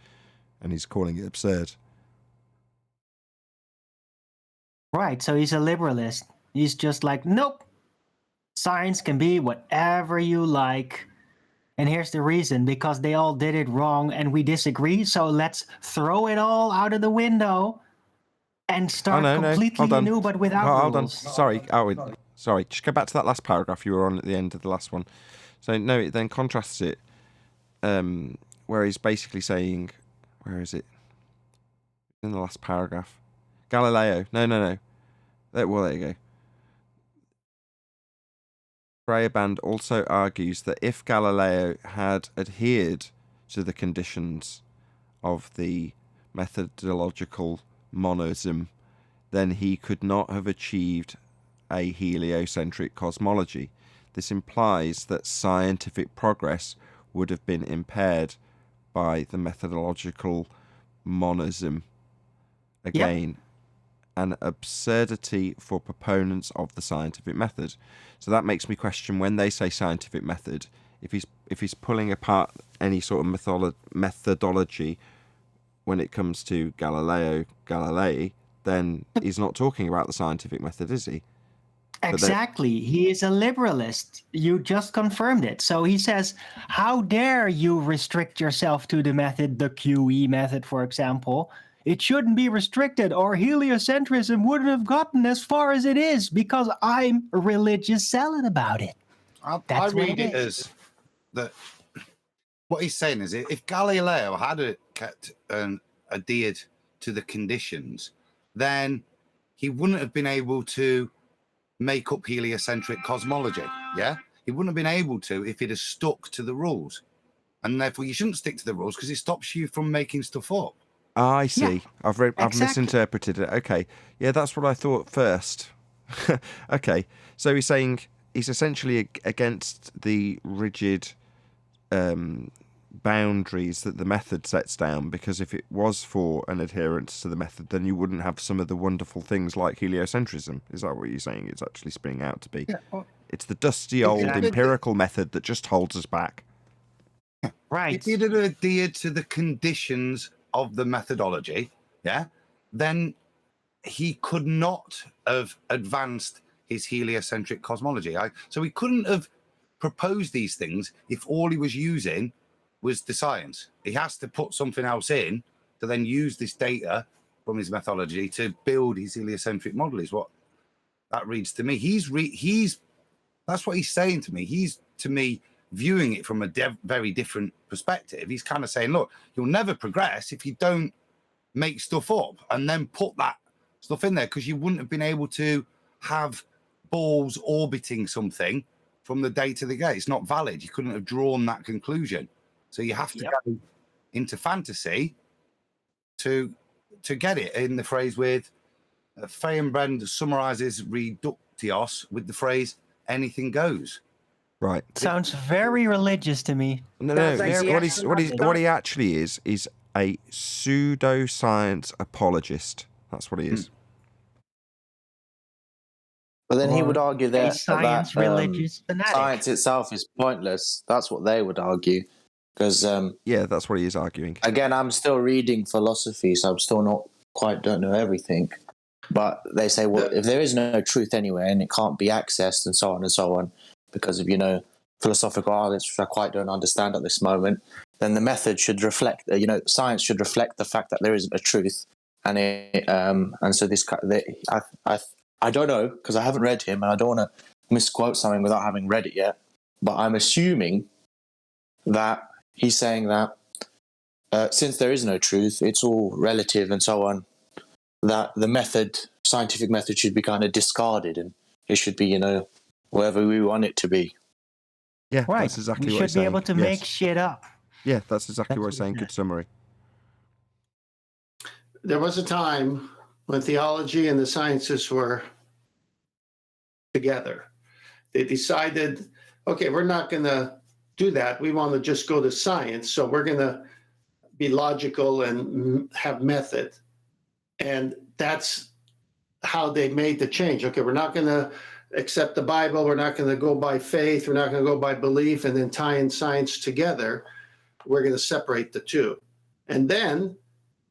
and he's calling it absurd. Right, so he's a liberalist. He's just like, nope, science can be whatever you like. And here's the reason, because they all did it wrong and we disagree, so let's throw it all out of the window and start completely anew, but without rules. Hold on. Sorry. Just go back to that last paragraph you were on at the end of the last one. So, no, it then contrasts it, where he's basically saying, where is it? In the last paragraph. Galileo. No. Well, there you go. Braband also argues that if Galileo had adhered to the conditions of the methodological monism, then he could not have achieved a heliocentric cosmology. This implies that scientific progress would have been impaired by the methodological monism. Again, an absurdity for proponents of the scientific method. So that makes me question, when they say scientific method, if he's pulling apart any sort of methodology when it comes to Galilei, then he's not talking about the scientific method, is he? Exactly. He is a liberalist. You just confirmed it. So he says, how dare you restrict yourself to the method, the QE method, for example? It shouldn't be restricted, or heliocentrism wouldn't have gotten as far as it is, because I'm a religious zealot about it. I read it as that. What he's saying is, if Galileo had kept adhered to the conditions, then he wouldn't have been able to make up heliocentric cosmology. Yeah, he wouldn't have been able to if he'd have stuck to the rules, and therefore you shouldn't stick to the rules because it stops you from making stuff up. I see. Yeah, I've misinterpreted it. Okay. Yeah, that's what I thought first. Okay. So he's saying he's essentially against the rigid boundaries that the method sets down, because if it was for an adherence to the method, then you wouldn't have some of the wonderful things like heliocentrism. Is that what you're saying it's actually spinning out to be? Yeah, well, it's the dusty old empirical method that just holds us back. Right. If he'd adhered to the conditions of the methodology, then he could not have advanced his heliocentric cosmology. So he couldn't have proposed these things if all he was using was the science. He has to put something else in to then use this data from his methodology to build his heliocentric model, is what that reads to me. That's what he's saying to me. He's, to me, viewing it from a very different perspective. He's kind of saying, look, you'll never progress if you don't make stuff up and then put that stuff in there, because you wouldn't have been able to have balls orbiting something from the data they get. It's not valid. You couldn't have drawn that conclusion. So you have to go into fantasy to get it. In the phrase with Feyerabend summarizes reductios with the phrase anything goes. Right. Sounds very religious to me. No. What he actually is a pseudoscience apologist. That's what he is. But then he would argue that religious fanatic. Science itself is pointless. That's what they would argue. Because that's what he is arguing. Again, I'm still reading philosophy, so I'm still don't know everything. But they say, well, if there is no truth anywhere and it can't be accessed and so on, because of, philosophical arguments, which I quite don't understand at this moment, then the method should reflect, science should reflect the fact that there isn't a truth. And so this, I don't know, because I haven't read him, and I don't want to misquote something without having read it yet. But I'm assuming that he's saying that since there is no truth, it's all relative and so on, that the scientific method should be kind of discarded, and it should be, wherever we want it to be. Yeah, Right. that's exactly we what he's should be saying. able to Yes. make shit up. Yeah, that's exactly what he's saying. Good summary. There was a time when theology and the sciences were together. They decided, okay, we're not going to do that. We want to just go to science. So we're going to be logical and have method. And that's how they made the change. Okay, we're not going to accept the Bible. We're not going to go by faith. We're not going to go by belief and then tie in science together. We're going to separate the two. And then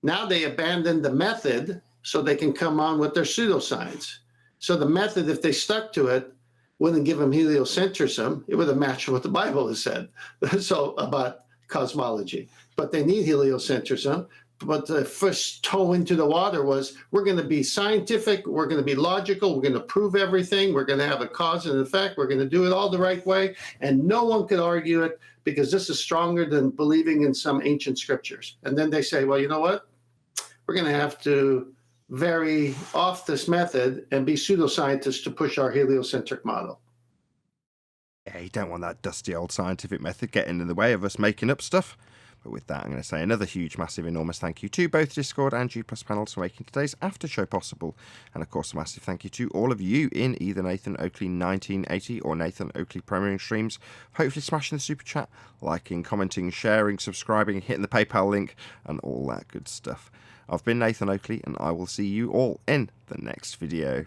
now they abandoned the method so they can come on with their pseudoscience. So the method, if they stuck to it, wouldn't give them heliocentrism. It would have matched what the Bible has said. So about cosmology. But they need heliocentrism. But the first toe into the water was, we're going to be scientific, we're going to be logical, we're going to prove everything, we're going to have a cause and effect, we're going to do it all the right way, and no one could argue it because this is stronger than believing in some ancient scriptures. And then they say, well, you know what? We're going to have to vary off this method and be pseudoscientists to push our heliocentric model. Yeah, you don't want that dusty old scientific method getting in the way of us making up stuff. But with that, I'm going to say another huge, massive, enormous thank you to both Discord and G+ panels for making today's after show possible. And of course, a massive thank you to all of you in either Nathan Oakley 1980 or Nathan Oakley premiering streams. Hopefully smashing the super chat, liking, commenting, sharing, subscribing, hitting the PayPal link, and all that good stuff. I've been Nathan Oakley, and I will see you all in the next video.